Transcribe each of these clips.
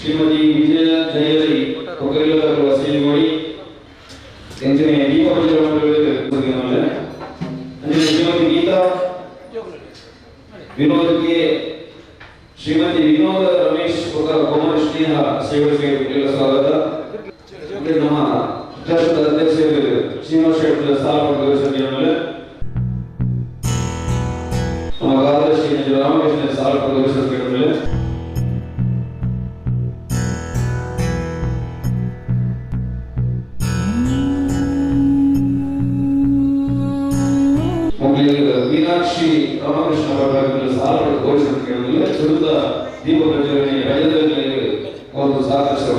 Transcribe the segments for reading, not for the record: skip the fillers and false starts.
ಶ್ರೀಮತಿ ವಿಜಯ ಜಯರಿ ಕೊಕರಿಲದ ವಸತಿ ಮಾಡಿ ಎಂಜಿನ ದೀಪ ಪ್ರಜ್ವಲನೆ ಅಂದ್ರೆ ಶ್ರೀಮತಿ ಗೀತಾ ವಿನೋದ್ ಕೆ ಶ್ರೀಮತಿ ವಿನೋದ ರಮೇಶ್ ಕುಮಾರ್ ಸ್ನೇಹ ಸೇವಕರಿಗೆ ಎಲ್ಲ ಸ್ವಾಗತ. ನಮ್ಮ ಟ್ರಸ್ಟ್ ಅಧ್ಯಕ್ಷರು ಶ್ರೀನಿವಾಸ್ ಶೆಟ್ಟಿ ಸ್ಥಾಪಕ ಗೌರವಿಸಿದ್ದಾರೆ. ನಮ್ಮ ಕಾರ್ಯದರ್ಶಿ ರಾಮಕೃಷ್ಣ ಸ್ಥಾಪಕ ಗೌರವಿಸಿದ್ದಾರೆ. ಮೀನಾಕ್ಷಿ ರಾಮಕೃಷ್ಣ ಭಟ್ಟಾರಕ ಸ್ಥಾಪಕ ಗೌರವಿಸಿದ್ದಾರೆ. ಸುರುತ ದೀಪ ಪ್ರಜ್ವಲನೆ ರಜದಲ್ಲಿ ಒಂದು ಸಾಕಷ್ಟು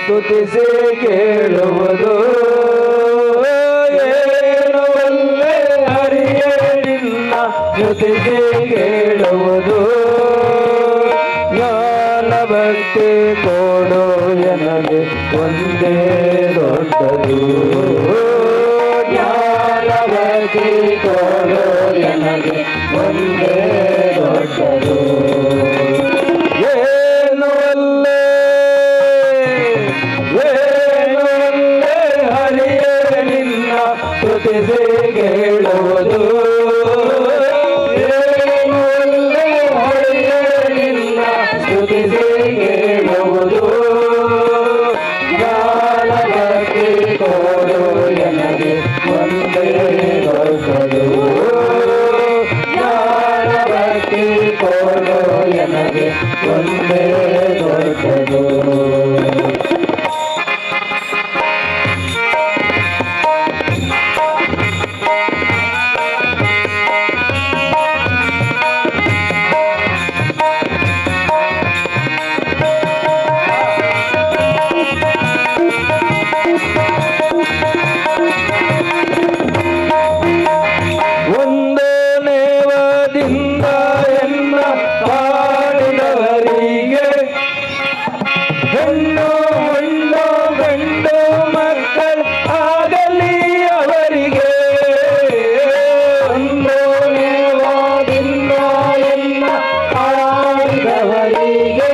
ಸ್ತುತಿಸಿ ಕೇಳುವುದು ಏನು ಒಳ್ಳೆ ಹರಿಯೇ ನಿನ್ನ ಸ್ತುತಿಸಿ ಕೇಳುವುದು ಜ್ಞಾನ ಭಕ್ತಿ ಕೊಡು ಎನಗೆ ಒಂದೇ ದೊಡ್ಡದು ಜ್ಞಾನ ಭಕ್ತಿ ಕೊಡು ಎನಗೆ ಒಂದೇ ದೊಡ್ಡದು ಏನು ಒಳ್ಳೆ ಹರಿಯೇ ನಿನ್ನ ಸ್ತುತಿಸಿ ಕೇಳುವುದು ಏನು ಒಳ್ಳೆ ಹರಿಯೇ ನಿನ್ನ ಸ್ತುತಿಸಿ ಕೇಳುವುದು ಜ್ಞಾನ ಭಕ್ತಿ ಕೊಡು ಎನಗೆ ಒಂದೇ ದೊಡ್ಡದು ಜ್ಞಾನ ಭಕ್ತಿ ಕೊಡು ಎನಗೆ ಒಂದೇ ದೊಡ್ಡದು ಒಂದು ನೇವದಿಂದ ಎನ್ನ ಕಾಡಿದವರಿಗೆ ಹೆಣ್ಣು ಹೆಣ್ಣು ಗಂಡು ಮಕ್ಕಳು ಆಗಲಿ ಅವರಿಗೆ ಒಂದು ನೇವದಿಂದ ಎನ್ನ ಕಾಡಿದವರಿಗೆ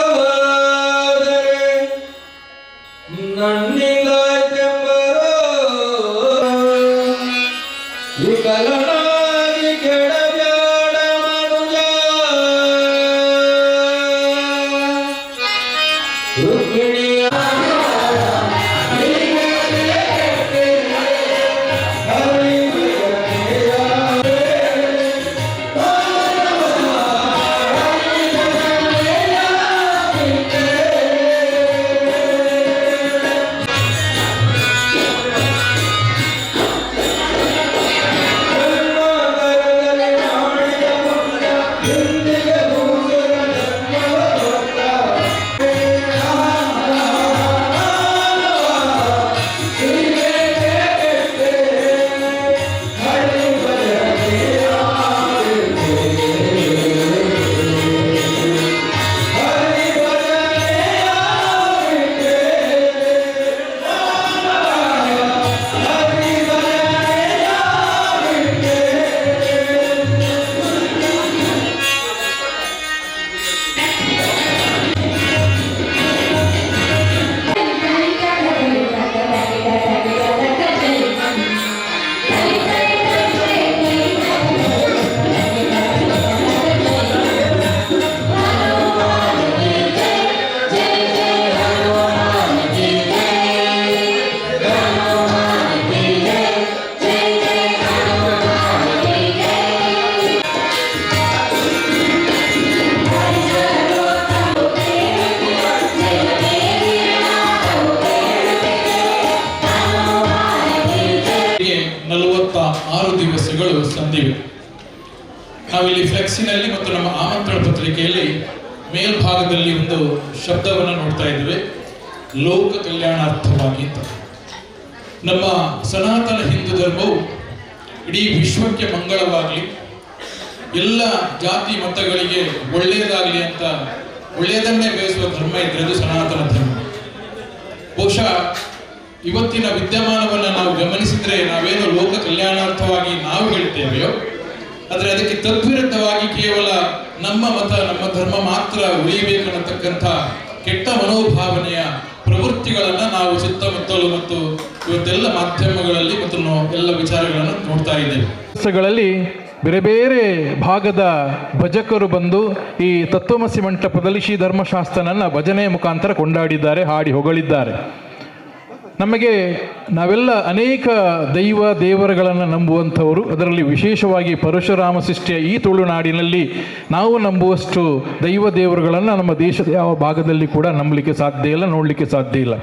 ಸುಖವಾದರೆ ನನ್ನಿಗಾಯ್ತೆಂಬ ದಿವಸಗಳು ಸಂದಿವೆ. ನಾವಿಲ್ಲಿ ಫ್ಲೆಕ್ಸಿನಲ್ಲಿ ಮತ್ತು ನಮ್ಮ ಆಮಂತ್ರಣ ಪತ್ರಿಕೆಯಲ್ಲಿ ಮೇಲ್ಭಾಗದಲ್ಲಿ ಒಂದು ಶಬ್ದವನ್ನು ನೋಡ್ತಾ ಇದ್ದೇವೆ, ಲೋಕ ಕಲ್ಯಾಣಾರ್ಥವಾಗಿ ಅಂತ. ನಮ್ಮ ಸನಾತನ ಹಿಂದೂ ಧರ್ಮವು ಇಡೀ ವಿಶ್ವಕ್ಕೆ ಮಂಗಳವಾಗಲಿ, ಎಲ್ಲ ಜಾತಿ ಮತಗಳಿಗೆ ಒಳ್ಳೆಯದಾಗಲಿ ಅಂತ ಒಳ್ಳೆಯದನ್ನೇ ಬಯಸುವ ಧರ್ಮ ಇದ್ರೆ ಅದು ಸನಾತನ ಧರ್ಮ. ಬಹುಶಃ ಇವತ್ತಿನ ವಿದ್ಯಮಾನವನ್ನು ನಾವು ಗಮನಿಸಿದ್ರೆ ನಾವೇನು ಲೋಕ ಕಲ್ಯಾಣಾರ್ಥವಾಗಿ ನಾವು ಹೇಳ್ತೇವೆಯೋ, ಆದರೆ ಅದಕ್ಕೆ ತದ್ವಿರುದ್ಧವಾಗಿ ಕೇವಲ ನಮ್ಮ ಮತ ನಮ್ಮ ಧರ್ಮ ಮಾತ್ರ ಉಳಿಯಬೇಕನ್ನತಕ್ಕಂಥ ಕೆಟ್ಟ ಮನೋಭಾವನೆಯ ಪ್ರವೃತ್ತಿಗಳನ್ನು ನಾವು ಸುತ್ತಮುತ್ತಲು ಮತ್ತು ಇವತ್ತೆಲ್ಲ ಮಾಧ್ಯಮಗಳಲ್ಲಿ ಮತ್ತು ಎಲ್ಲ ವಿಚಾರಗಳನ್ನು ನೋಡ್ತಾ ಇದ್ದೇವೆ. ದಿವಸಗಳಲ್ಲಿ ಬೇರೆ ಬೇರೆ ಭಾಗದ ಭಜಕರು ಬಂದು ಈ ತತ್ವಮಸಿ ಮಂಟಪದಲ್ಲಿ ಶ್ರೀ ಧರ್ಮಶಾಸ್ತ್ರನನ್ನು ಭಜನೆಯ ಮುಖಾಂತರ ಕೊಂಡಾಡಿದ್ದಾರೆ, ಹಾಡಿ ಹೊಗಳಿದ್ದಾರೆ. ನಮಗೆ ನಾವೆಲ್ಲ ಅನೇಕ ದೇವರುಗಳನ್ನು ನಂಬುವಂಥವರು, ಅದರಲ್ಲಿ ವಿಶೇಷವಾಗಿ ಪರಶುರಾಮ ಸೃಷ್ಟಿಯ ಈ ತುಳುನಾಡಿನಲ್ಲಿ ನಾವು ನಂಬುವಷ್ಟು ದೇವರುಗಳನ್ನು ನಮ್ಮ ದೇಶದ ಯಾವ ಭಾಗದಲ್ಲಿ ಕೂಡ ನಂಬಲಿಕ್ಕೆ ಸಾಧ್ಯ ಇಲ್ಲ, ನೋಡಲಿಕ್ಕೆ ಸಾಧ್ಯ ಇಲ್ಲ.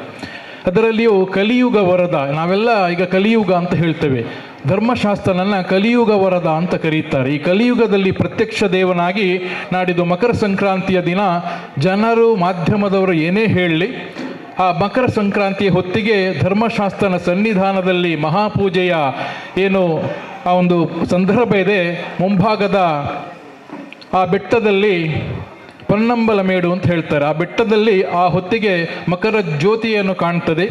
ಅದರಲ್ಲಿಯೂ ಕಲಿಯುಗ ವರದ, ನಾವೆಲ್ಲ ಈಗ ಕಲಿಯುಗ ಅಂತ ಹೇಳ್ತೇವೆ, ಧರ್ಮಶಾಸ್ತ್ರನನ್ನು ಕಲಿಯುಗ ವರದ ಅಂತ ಕರೀತಾರೆ. ಈ ಕಲಿಯುಗದಲ್ಲಿ ಪ್ರತ್ಯಕ್ಷ ದೇವನಾಗಿ ನಾಡಿದ್ದು ಮಕರ ಸಂಕ್ರಾಂತಿಯ ದಿನ ಜನರು ಮಾಧ್ಯಮದವರು ಏನೇ ಹೇಳಲಿ, ಆ ಮಕರ ಸಂಕ್ರಾಂತಿಯ ಹೊತ್ತಿಗೆ ಧರ್ಮಶಾಸ್ತ್ರನ ಸನ್ನಿಧಾನದಲ್ಲಿ ಮಹಾಪೂಜೆಯ ಏನು ಆ ಒಂದು ಸಂದರ್ಭ ಇದೆ, ಮುಂಭಾಗದ ಆ ಬೆಟ್ಟದಲ್ಲಿ ಪೊನ್ನಂಬಲ ಮೇಡು ಅಂತ ಹೇಳ್ತಾರೆ, ಆ ಬೆಟ್ಟದಲ್ಲಿ ಆ ಹೊತ್ತಿಗೆ ಮಕರ ಜ್ಯೋತಿಯನ್ನು ಕಾಣ್ತದೆ,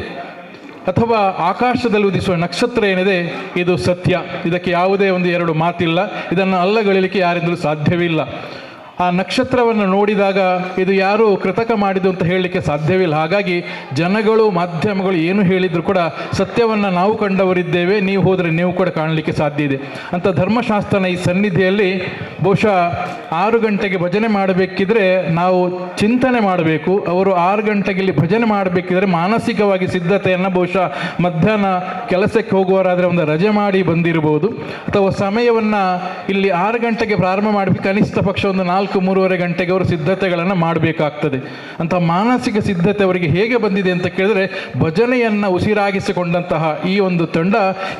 ಅಥವಾ ಆಕಾಶದಲ್ಲಿ ಉದಿಸುವ ನಕ್ಷತ್ರ ಏನಿದೆ ಇದು ಸತ್ಯ. ಇದಕ್ಕೆ ಯಾವುದೇ ಒಂದು ಎರಡು ಮಾತಿಲ್ಲ, ಇದನ್ನು ಅಲ್ಲಗಲಿಕ್ಕೆ ಯಾರಿಂದಲೂ ಸಾಧ್ಯವಿಲ್ಲ. ಆ ನಕ್ಷತ್ರವನ್ನು ನೋಡಿದಾಗ ಇದು ಯಾರು ಕೃತಕ ಮಾಡಿದ್ದು ಅಂತ ಹೇಳಲಿಕ್ಕೆ ಸಾಧ್ಯವಿಲ್ಲ. ಹಾಗಾಗಿ ಜನಗಳು ಮಾಧ್ಯಮಗಳು ಏನು ಹೇಳಿದ್ರು ಕೂಡ ಸತ್ಯವನ್ನು ನಾವು ಕಂಡವರಿದ್ದೇವೆ, ನೀವು ಹೋದರೆ ನೀವು ಕೂಡ ಕಾಣಲಿಕ್ಕೆ ಸಾಧ್ಯ ಇದೆ ಅಂತ. ಧರ್ಮಶಾಸ್ತ್ರನ ಈ ಸನ್ನಿಧಿಯಲ್ಲಿ ಬಹುಶಃ 6 ಗಂಟೆಗೆ ಭಜನೆ ಮಾಡಬೇಕಿದ್ರೆ ನಾವು ಚಿಂತನೆ ಮಾಡಬೇಕು. ಅವರು 6 ಗಂಟೆಗೆ ಇಲ್ಲಿ ಭಜನೆ ಮಾಡಬೇಕಿದ್ರೆ ಮಾನಸಿಕವಾಗಿ ಸಿದ್ಧತೆಯನ್ನು ಬಹುಶಃ ಮಧ್ಯಾಹ್ನ ಕೆಲಸಕ್ಕೆ ಹೋಗುವವರಾದರೆ ಒಂದು ರಜೆ ಮಾಡಿ ಬಂದಿರಬಹುದು, ಅಥವಾ ಸಮಯವನ್ನು ಇಲ್ಲಿ 6 ಗಂಟೆಗೆ ಪ್ರಾರಂಭ ಮಾಡಬೇಕು, ಕನಿಷ್ಠ ಪಕ್ಷ ಒಂದು 4-3:30 ಗಂಟೆಗೆ ಅವರು ಸಿದ್ಧತೆಗಳನ್ನು ಮಾಡಬೇಕಾಗ್ತದೆ. ಅಂತ ಮಾನಸಿಕ ಸಿದ್ಧತೆ ಅವರಿಗೆ ಹೇಗೆ ಬಂದಿದೆ ಅಂತ ಕೇಳಿದ್ರೆ, ಭಜನೆಯನ್ನು ಉಸಿರಾಗಿಸಿಕೊಂಡಂತಹ ಈ ಒಂದು ತಂಡ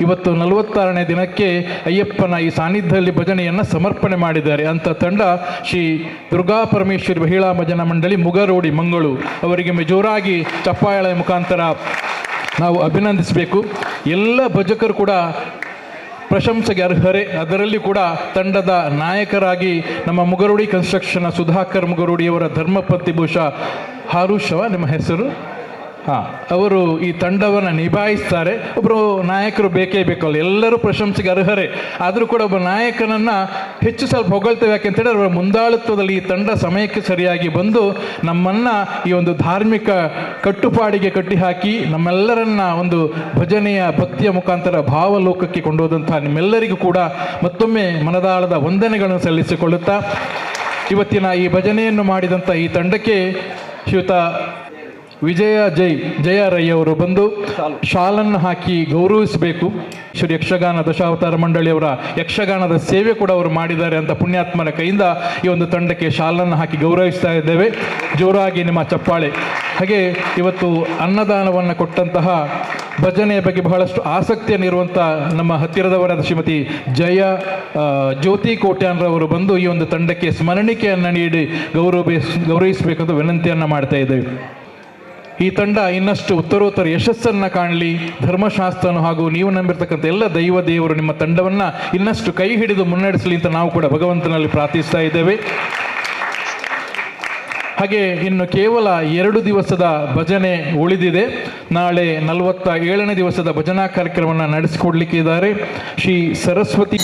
ಇವತ್ತು 46ನೇ ದಿನಕ್ಕೆ ಅಯ್ಯಪ್ಪನ ಈ ಸಾನ್ನಿಧ್ಯದಲ್ಲಿ ಭಜನೆಯನ್ನು ಸಮರ್ಪಣೆ ಮಾಡಿದ್ದಾರೆ. ಅಂತ ತಂಡ ಶ್ರೀ ದುರ್ಗಾ ಪರಮೇಶ್ವರಿ ಮಹಿಳಾ ಭಜನಾ ಮಂಡಳಿ ಮುಗರೋಡಿ ಮಂಗಳೂರು, ಅವರಿಗೆ ಜೋರಾಗಿ ಚಪ್ಪಾಳೆ ಮುಖಾಂತರ ನಾವು ಅಭಿನಂದಿಸಬೇಕು. ಎಲ್ಲ ಭಜಕರು ಕೂಡ ಪ್ರಶಂಸೆಗೆ ಅರ್ಹರೇ. ಅದರಲ್ಲಿ ಕೂಡ ತಂಡದ ನಾಯಕರಾಗಿ ನಮ್ಮ ಮುಗರೋಡಿ ಕನ್ಸ್ಟ್ರಕ್ಷನ್ನ ಸುಧಾಕರ್ ಮುಗರೋಡಿಯವರ ಧರ್ಮಪತ್ನಿ ಬಹುಶಃ ಹಾರುಷವ ನಿಮ್ಮ ಹೆಸರು, ಅವರು ಈ ತಂಡವನ್ನು ನಿಭಾಯಿಸ್ತಾರೆ. ಒಬ್ಬರು ನಾಯಕರು ಬೇಕೇ ಬೇಕಲ್ಲ, ಎಲ್ಲರೂ ಪ್ರಶಂಸೆಗೆ ಅರ್ಹರೇ. ಆದರೂ ಕೂಡ ಒಬ್ಬ ನಾಯಕನನ್ನು ಹೆಚ್ಚು ಸ್ವಲ್ಪ ಹೊಗಳ್ತೇವೆ, ಯಾಕೆಂತೇಳಿ ಅವರ ಮುಂದಾಳತ್ವದಲ್ಲಿ ಈ ತಂಡ ಸಮಯಕ್ಕೆ ಸರಿಯಾಗಿ ಬಂದು ನಮ್ಮನ್ನು ಈ ಒಂದು ಧಾರ್ಮಿಕ ಕಟ್ಟುಪಾಡಿಗೆ ಕಟ್ಟಿಹಾಕಿ ನಮ್ಮೆಲ್ಲರನ್ನ ಒಂದು ಭಜನೆಯ ಭಕ್ತಿಯ ಮುಖಾಂತರ ಭಾವಲೋಕಕ್ಕೆ ಕೊಂಡೋದಂಥ ನಿಮ್ಮೆಲ್ಲರಿಗೂ ಕೂಡ ಮತ್ತೊಮ್ಮೆ ಮನದಾಳದ ವಂದನೆಗಳನ್ನು ಸಲ್ಲಿಸಿಕೊಳ್ಳುತ್ತಾ, ಇವತ್ತಿನ ಈ ಭಜನೆಯನ್ನು ಮಾಡಿದಂಥ ಈ ತಂಡಕ್ಕೆ ಶ್ರೀಯುತ ಜಯ ರೈ ಅವರು ಬಂದು ಶಾಲನ್ನು ಹಾಕಿ ಗೌರವಿಸಬೇಕು. ಶ್ರೀ ಯಕ್ಷಗಾನ ದಶಾವತಾರ ಮಂಡಳಿಯವರ ಯಕ್ಷಗಾನದ ಸೇವೆ ಕೂಡ ಅವರು ಮಾಡಿದ್ದಾರೆ ಅಂತ ಪುಣ್ಯಾತ್ಮನ ಕೈಯಿಂದ ಈ ಒಂದು ತಂಡಕ್ಕೆ ಶಾಲನ್ನು ಹಾಕಿ ಗೌರವಿಸ್ತಾ ಇದ್ದೇವೆ. ಜೋರಾಗಿ ನಿಮ್ಮ ಚಪ್ಪಾಳೆ. ಹಾಗೆ ಇವತ್ತು ಅನ್ನದಾನವನ್ನು ಕೊಟ್ಟಂತಹ ಭಜನೆಯ ಬಗ್ಗೆ ಬಹಳಷ್ಟು ಆಸಕ್ತಿಯನ್ನಿರುವಂಥ ನಮ್ಮ ಹತ್ತಿರದವರಾದ ಶ್ರೀಮತಿ ಜ್ಯೋತಿ ಕೋಟ್ಯಾನ್ರವರು ಬಂದು ಈ ಒಂದು ತಂಡಕ್ಕೆ ಸ್ಮರಣಿಕೆಯನ್ನು ನೀಡಿ ಗೌರವಿಸಬೇಕಂತ ವಿನಂತಿಯನ್ನು ಮಾಡ್ತಾ ಇದ್ದೇವೆ. ಈ ತಂಡ ಇನ್ನಷ್ಟು ಉತ್ತರೋತ್ತರ ಯಶಸ್ಸನ್ನು ಕಾಣಲಿ. ಧರ್ಮಶಾಸ್ತ್ರನು ಹಾಗೂ ನೀವು ನಂಬಿರ್ತಕ್ಕಂಥ ಎಲ್ಲ ದೇವರು ನಿಮ್ಮ ತಂಡವನ್ನು ಇನ್ನಷ್ಟು ಕೈ ಹಿಡಿದು ಮುನ್ನಡೆಸಲಿ ಅಂತ ನಾವು ಕೂಡ ಭಗವಂತನಲ್ಲಿ ಪ್ರಾರ್ಥಿಸ್ತಾ ಇದ್ದೇವೆ. ಹಾಗೆ ಇನ್ನು ಕೇವಲ 2 ದಿವಸದ ಭಜನೆ ಉಳಿದಿದೆ. ನಾಳೆ 47ನೇ ದಿವಸದ ಭಜನಾ ಕಾರ್ಯಕ್ರಮವನ್ನು ನಡೆಸಿಕೊಡ್ಲಿಕ್ಕಿದ್ದಾರೆ ಶ್ರೀ ಸರಸ್ವತಿ.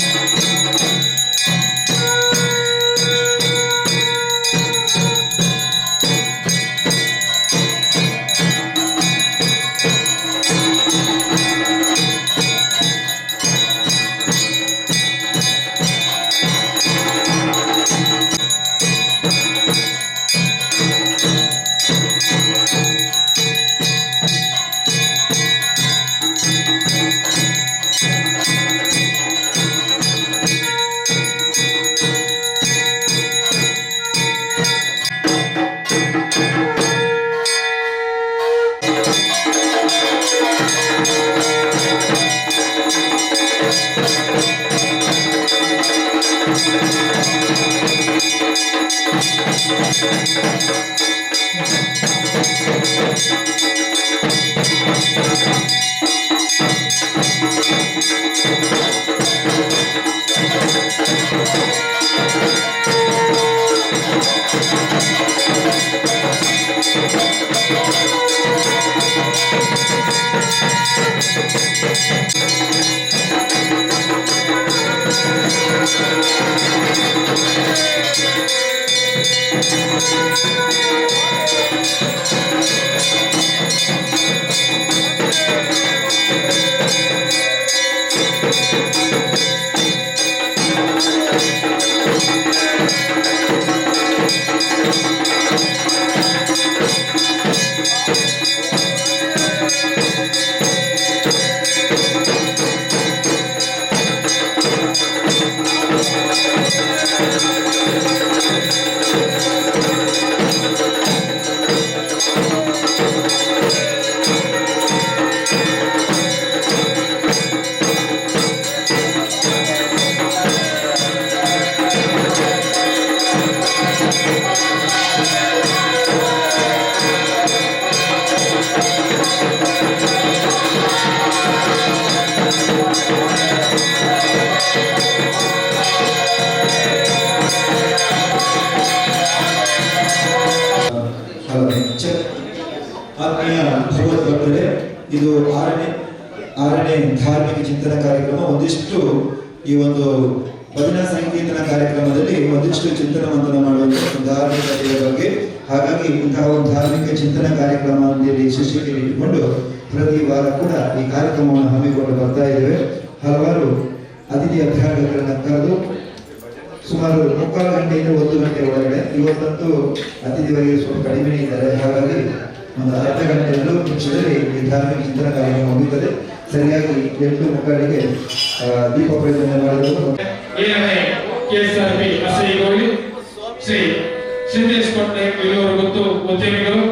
ಆತ್ಮೀಯ ಭಗವದ್ಭಕ್ತರೇ, ಇದು ಆರನೇ ಧಾರ್ಮಿಕ ಚಿಂತನ ಕಾರ್ಯಕ್ರಮ. ಒಂದಿಷ್ಟು ಈ ಒಂದು ಭಜನಾ ಸಂಕೀರ್ತನ ಕಾರ್ಯಕ್ರಮದಲ್ಲಿ ಒಂದಿಷ್ಟು ಚಿಂತನ ಮಂಥನ ಮಾಡುವಂಥ ಧಾರ್ಮಿಕತೆಯ ಬಗ್ಗೆ. ಹಾಗಾಗಿ ಇಂತಹ ಒಂದು ಧಾರ್ಮಿಕ ಚಿಂತನ ಕಾರ್ಯಕ್ರಮದಲ್ಲಿ ಶಿಷ್ಯರಿಗೆ ಇಟ್ಟುಕೊಂಡು ಪ್ರತಿ ವಾರ ಕೂಡ ಈ ಕಾರ್ಯಕ್ರಮವನ್ನು ಹಮ್ಮಿಕೊಂಡು ಬರ್ತಾ ಇದ್ದೇವೆ. ಹಲವಾರು ಅತಿಥಿ ಅಭ್ಯಾಗತರನ್ನು ಕರೆದು ಸುಮಾರು 3/4 ಗಂಟೆಯಿಂದ 1 ಗಂಟೆ ಒಳಗಡೆ. ಇವತ್ತಂತೂ ಅತಿಥಿಗಳಿಗೆ ಸ್ವಲ್ಪ ಕಡಿಮೆ ಇದ್ದಾರೆ. ಹಾಗಾಗಿ ಒಂದು ಅರ್ಧ ಗಂಟೆ 2 ನಿಮಿಷದಲ್ಲಿ ಈ ಧಾರ್ಮಿಕ ಚಿಂತನ ಕಾರ್ಯಕ್ರಮ ಮುಗಿಯುತ್ತದೆ. ಸರಿಯಾಗಿ 8:30ಗೆ ದೀಪ ಪ್ರಜ್ವಲನೆ ಮಾಡಲು ಶ್ರೀ ಸಿದ್ದೇಶ್ ಕೊಟ್ಟೆ ಇವರು ಗೊತ್ತು ಉದ್ಯಮಿಗಳು,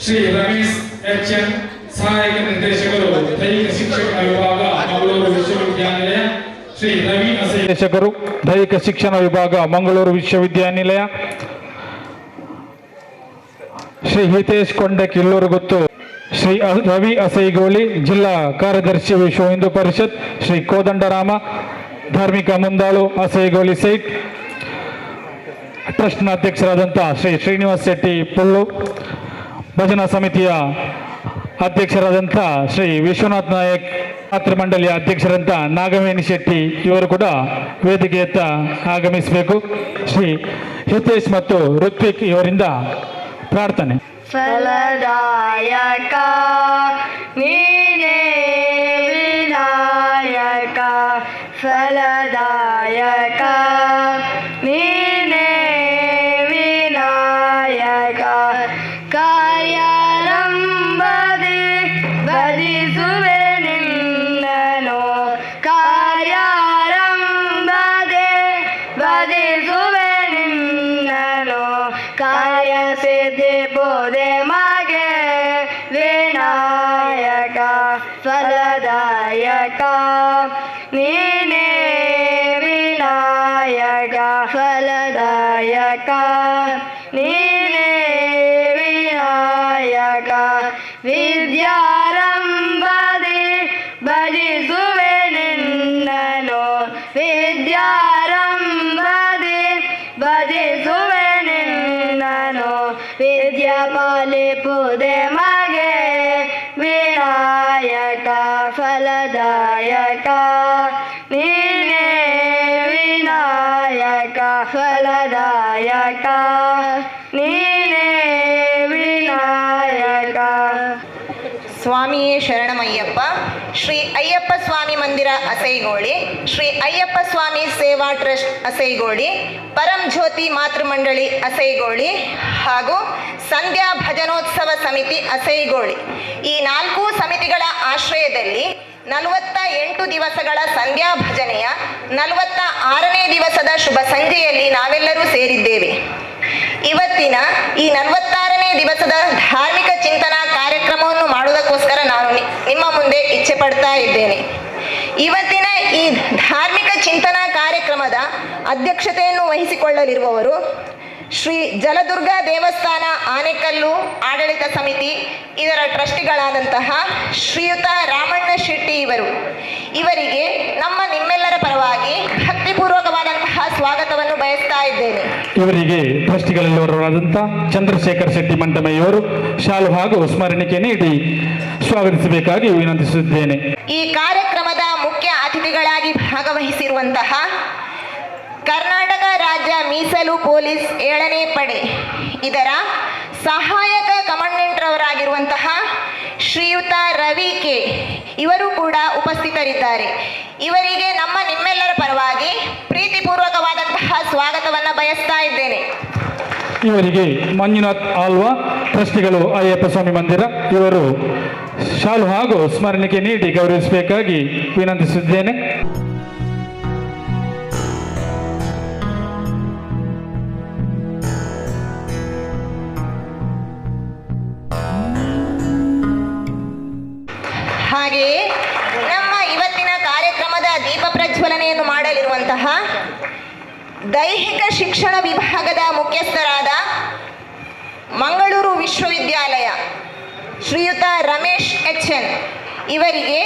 ಶ್ರೀ ರಮೇಶ್ ಎಚ್ಎನ್ ಸಹಾಯಕ ನಿರ್ದೇಶಕರು ದೈಹಿಕ ಶಿಕ್ಷಣ ವಿಭಾಗ ಮಂಗಳೂರು ವಿಶ್ವವಿದ್ಯಾನಿಲಯ, ಶ್ರೀ ರವಿ ನಿರ್ದೇಶಕರು ದೈಹಿಕ ಶಿಕ್ಷಣ ವಿಭಾಗ ಮಂಗಳೂರು ವಿಶ್ವವಿದ್ಯಾನಿಲಯ, ಶ್ರೀ ಹಿತೇಶ್ ಕೊಂಡೆ ಕಿಲ್ಲೂರು ಗೊತ್ತು, ಶ್ರೀ ರವಿ ಅಸೈಗೋಳಿ ಜಿಲ್ಲಾ ಕಾರ್ಯದರ್ಶಿ ವಿಶ್ವ ಹಿಂದೂ ಪರಿಷತ್, ಶ್ರೀ ಕೋದಂಡರಾಮ ಧಾರ್ಮಿಕ ಮುಂದಾಳು ಅಸೈಗೋಳಿ ಸೈಟ್ ಟ್ರಸ್ಟ್ನ ಅಧ್ಯಕ್ಷರಾದಂತಹ ಶ್ರೀ ಶ್ರೀನಿವಾಸ್ ಶೆಟ್ಟಿ ಪುಳ್ಳು, ಭಜನಾ ಸಮಿತಿಯ ಅಧ್ಯಕ್ಷರಾದಂಥ ಶ್ರೀ ವಿಶ್ವನಾಥ್ ನಾಯಕ್, ಮಾತೃ ಮಂಡಳಿಯ ಅಧ್ಯಕ್ಷರಂತ ನಾಗವೇಣಿ ಶೆಟ್ಟಿ ಇವರು ಕೂಡ ವೇದಿಕೆಯತ್ತ ಆಗಮಿಸಬೇಕು. ಶ್ರೀ ಹಿತೇಶ್ ಮತ್ತು ಋತ್ವಿಕ್ ಇವರಿಂದ ಪ್ರಾರ್ಥನೆ. ಫಲದಾಯಕ ನೀನೇ ವಿನಾಯಕ, ಫಲದಾಯಕ ನೀನೇ ವಿನಾಯಕ, ಕಾರ್ಯಾರಂಭ ಪೋದೆ ಮಗೆ ವಿನಾಯಕ ಫಲದಾಯಕ ನೀನೇ ವಿನಾಯಕ ಫಲದಾಯಕ ನೀನೇ ವಿನಾಯಕ ವಿದ್ಯಾರಂಭದಿ ಭಜಿಸುವೆ ನಿನ್ನನು ವಿದ್ಯಾರಂಭದಿ ಭಜಿಸುವೆ ನಿನ್ನನು ವಿದ್ಯಾ ಪಾಲಿಪುದೆ ಮಗೆ ವಿನಾಯಕ ಫಲದಾಯಕ ನೀನೇ ವಿನಾಯಕ ಫಲದಾಯಕ ನೀನೇ ವಿನಾಯಕ. ಸ್ವಾಮಿಯೇ ಶರಣಮಯ್ಯಪ್ಪ. ಶ್ರೀ ಅಯ್ಯಪ್ಪ ಸ್ವಾಮಿ ಮಂದಿರ ಅಸೈಗೋಳಿ, ಶ್ರೀ ಅಯ್ಯಪ್ಪ ಸ್ವಾಮಿ ಸೇವಾ ಟ್ರಸ್ಟ್ ಅಸೈಗೋಳಿ, ಪರಂ ಜ್ಯೋತಿ ಮಾತೃಮಂಡಳಿ ಅಸೈಗೋಳಿ ಹಾಗೂ ಸಂಧ್ಯಾ ಭಜನೋತ್ಸವ ಸಮಿತಿ ಅಸೈಗೋಳಿ ಈ 4 ಸಮಿತಿಗಳ ಆಶ್ರಯದಲ್ಲಿ 48 ದಿವಸಗಳ ಸಂಧ್ಯಾ ಭಜನೆಯ 46ನೇ ದಿವಸದ ಶುಭ ಸಂಜೆಯಲ್ಲಿ ನಾವೆಲ್ಲರೂ ಸೇರಿದ್ದೇವೆ. ಇವತ್ತಿನ ಈ 46ನೇ ದಿವಸದ ಧಾರ್ಮಿಕ ಚಿಂತನಾ ಕಾರ್ಯಕ್ರಮವನ್ನು ಮಾಡುವುದಕ್ಕೋಸ್ಕರ ನಾನು ನಿಮ್ಮ ಮುಂದೆ ಇಚ್ಛೆ ಪಡ್ತಾ ಇದ್ದೇನೆ. ಇವತ್ತಿನ ಈ ಧಾರ್ಮಿಕ ಚಿಂತನಾ ಕಾರ್ಯಕ್ರಮದ ಅಧ್ಯಕ್ಷತೆಯನ್ನು ವಹಿಸಿಕೊಳ್ಳಲಿರುವವರು ಶ್ರೀ ಜಲದುರ್ಗ ದೇವಸ್ಥಾನ ಆನೆಕಲ್ಲು ಆಡಳಿತ ಸಮಿತಿ ಇದರ ಟ್ರಸ್ಟಿಗಳಾದಂತಹ ಶ್ರೀಯುತ ರಾಮಣ್ಣ ಶೆಟ್ಟಿ ಇವರಿಗೆ ನಿಮ್ಮೆಲ್ಲರ ಪರವಾಗಿ ಭಕ್ತಿಪೂರ್ವಕವಾದಂತಹ ಸ್ವಾಗತವನ್ನು ಬಯಸ್ತಾ ಇದ್ದೇನೆ. ಇವರಿಗೆ ಟ್ರಸ್ಟಿಗಳಲ್ಲವರಾದಂಥ ಚಂದ್ರಶೇಖರ್ ಶೆಟ್ಟಿ ಮಂಟಮಯ್ಯವರು ಶಾಲು ಹಾಗೂ ಸ್ಮರಣಿಕೆ ನೀಡಿ ಸ್ವಾಗತಿಸಬೇಕಾಗಿ ವಿನಂತಿಸುತ್ತೇನೆ. ಈ ಕಾರ್ಯಕ್ರಮದ ಮುಖ್ಯ ಅತಿಥಿಗಳಾಗಿ ಭಾಗವಹಿಸಿರುವಂತಹ ಕರ್ನಾಟಕ ರಾಜ್ಯ ಮೀಸಲು ಪೊಲೀಸ್ 7ನೇ ಪಡೆ ಇದರ ಸಹಾಯಕ ಕಮಾಂಡೆಂಟ್ರವರಾಗಿರುವಂತಹ ಶ್ರೀಯುತ ರವಿ ಕೆ ಇವರು ಕೂಡ ಉಪಸ್ಥಿತರಿದ್ದಾರೆ. ಇವರಿಗೆ ನಿಮ್ಮೆಲ್ಲರ ಪರವಾಗಿ ಪ್ರೀತಿಪೂರ್ವಕವಾದಂತಹ ಸ್ವಾಗತವನ್ನು ಬಯಸ್ತಾ ಇದ್ದೇನೆ. ಇವರಿಗೆ ಮಂಜುನಾಥ್ ಆಲ್ವಾ ಟ್ರಸ್ಟಿಗಳು ಅಯ್ಯಪ್ಪ ಸ್ವಾಮಿ ಮಂದಿರ ಇವರು ಶಾಲು ಹಾಗೂ ಸ್ಮರಣಿಕೆ ನೀಡಿ ಗೌರವಿಸಬೇಕಾಗಿ ವಿನಂತಿಸುತ್ತೇನೆ. ಹಾಗೆಯೇ ನಮ್ಮ ಇವತ್ತಿನ ಕಾರ್ಯಕ್ರಮದ ದೀಪ ಪ್ರಜ್ವಲನೆಯನ್ನು ಮಾಡಲಿರುವಂತಹ ದೈಹಿಕ ಶಿಕ್ಷಣ ವಿಭಾಗದ ಮುಖ್ಯಸ್ಥರಾದ ಮಂಗಳೂರು ವಿಶ್ವವಿದ್ಯಾಲಯ ಶ್ರೀಯುತ ರಮೇಶ್ HN ಇವರಿಗೆ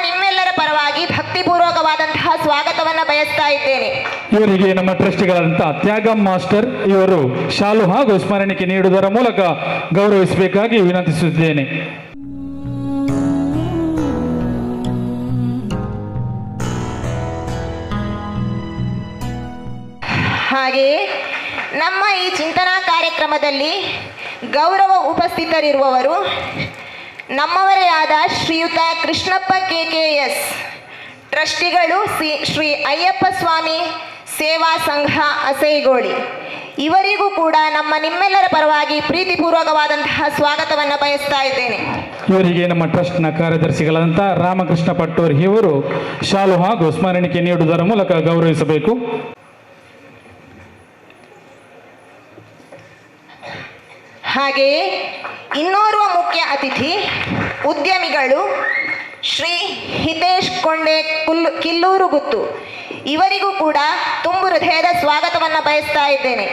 ನಿಮ್ಮೆಲ್ಲರ ಪರವಾಗಿ ಭಕ್ತಿಪೂರ್ವಕವಾದಂತಹ ಸ್ವಾಗತವನ್ನು ಬಯಸ್ತಾ ಇದ್ದೇನೆ. ಇವರಿಗೆ ನಮ್ಮ ಟ್ರಸ್ಟಿಗಳಾದಂಥ ತ್ಯಾಗಂ ಮಾಸ್ಟರ್ ಇವರು ಶಾಲು ಹಾಗೂ ಸ್ಮರಣಿಕೆ ನೀಡುವುದರ ಮೂಲಕ ಗೌರವಿಸಬೇಕಾಗಿ ವಿನಂತಿಸುತ್ತೇನೆ. ಹಾಗೆಯೇ ನಮ್ಮ ಈ ಚಿಂತನಾ ಕಾರ್ಯಕ್ರಮದಲ್ಲಿ ಗೌರವ ಉಪಸ್ಥಿತರಿರುವವರು ನಮ್ಮವರೇ ಆದ ಶ್ರೀಯುತ ಕೃಷ್ಣಪ್ಪ KKS ಟ್ರಸ್ಟಿಗಳು ಶ್ರೀ ಅಯ್ಯಪ್ಪ ಸ್ವಾಮಿ ಸೇವಾ ಸಂಘ ಅಸೈಗೋಳಿ ಇವರಿಗೂ ಕೂಡ ನಿಮ್ಮೆಲ್ಲರ ಪರವಾಗಿ ಪ್ರೀತಿಪೂರ್ವಕವಾದಂತಹ ಸ್ವಾಗತವನ್ನು ಬಯಸ್ತಾ ಇದ್ದೇನೆ. ಇವರಿಗೆ ನಮ್ಮ ಟ್ರಸ್ಟ್ನ ಕಾರ್ಯದರ್ಶಿಗಳಾದಂಥ ರಾಮಕೃಷ್ಣ ಪಟ್ಟೋರ್ ಇವರು ಶಾಲು ಹಾಗೂ ಸ್ಮರಣಿಕೆ ನೀಡುವುದರ ಮೂಲಕ ಗೌರವಿಸಬೇಕು. ಹಾಗೆಯೇ ಇನ್ನೋರ್ವ ಮುಖ್ಯ ಅತಿಥಿ ಉದ್ಯಮಿಗಳು ಶ್ರೀ ಹಿತೇಶ್ ಕೊಂಡೆ ಕಿಲ್ಲೂರುಗುತ್ತು ಇವರಿಗೂ ಕೂಡ ತುಂಬು ಹೃದಯದ ಸ್ವಾಗತವನ್ನು ಬಯಸ್ತಾ ಇದ್ದೇನೆ.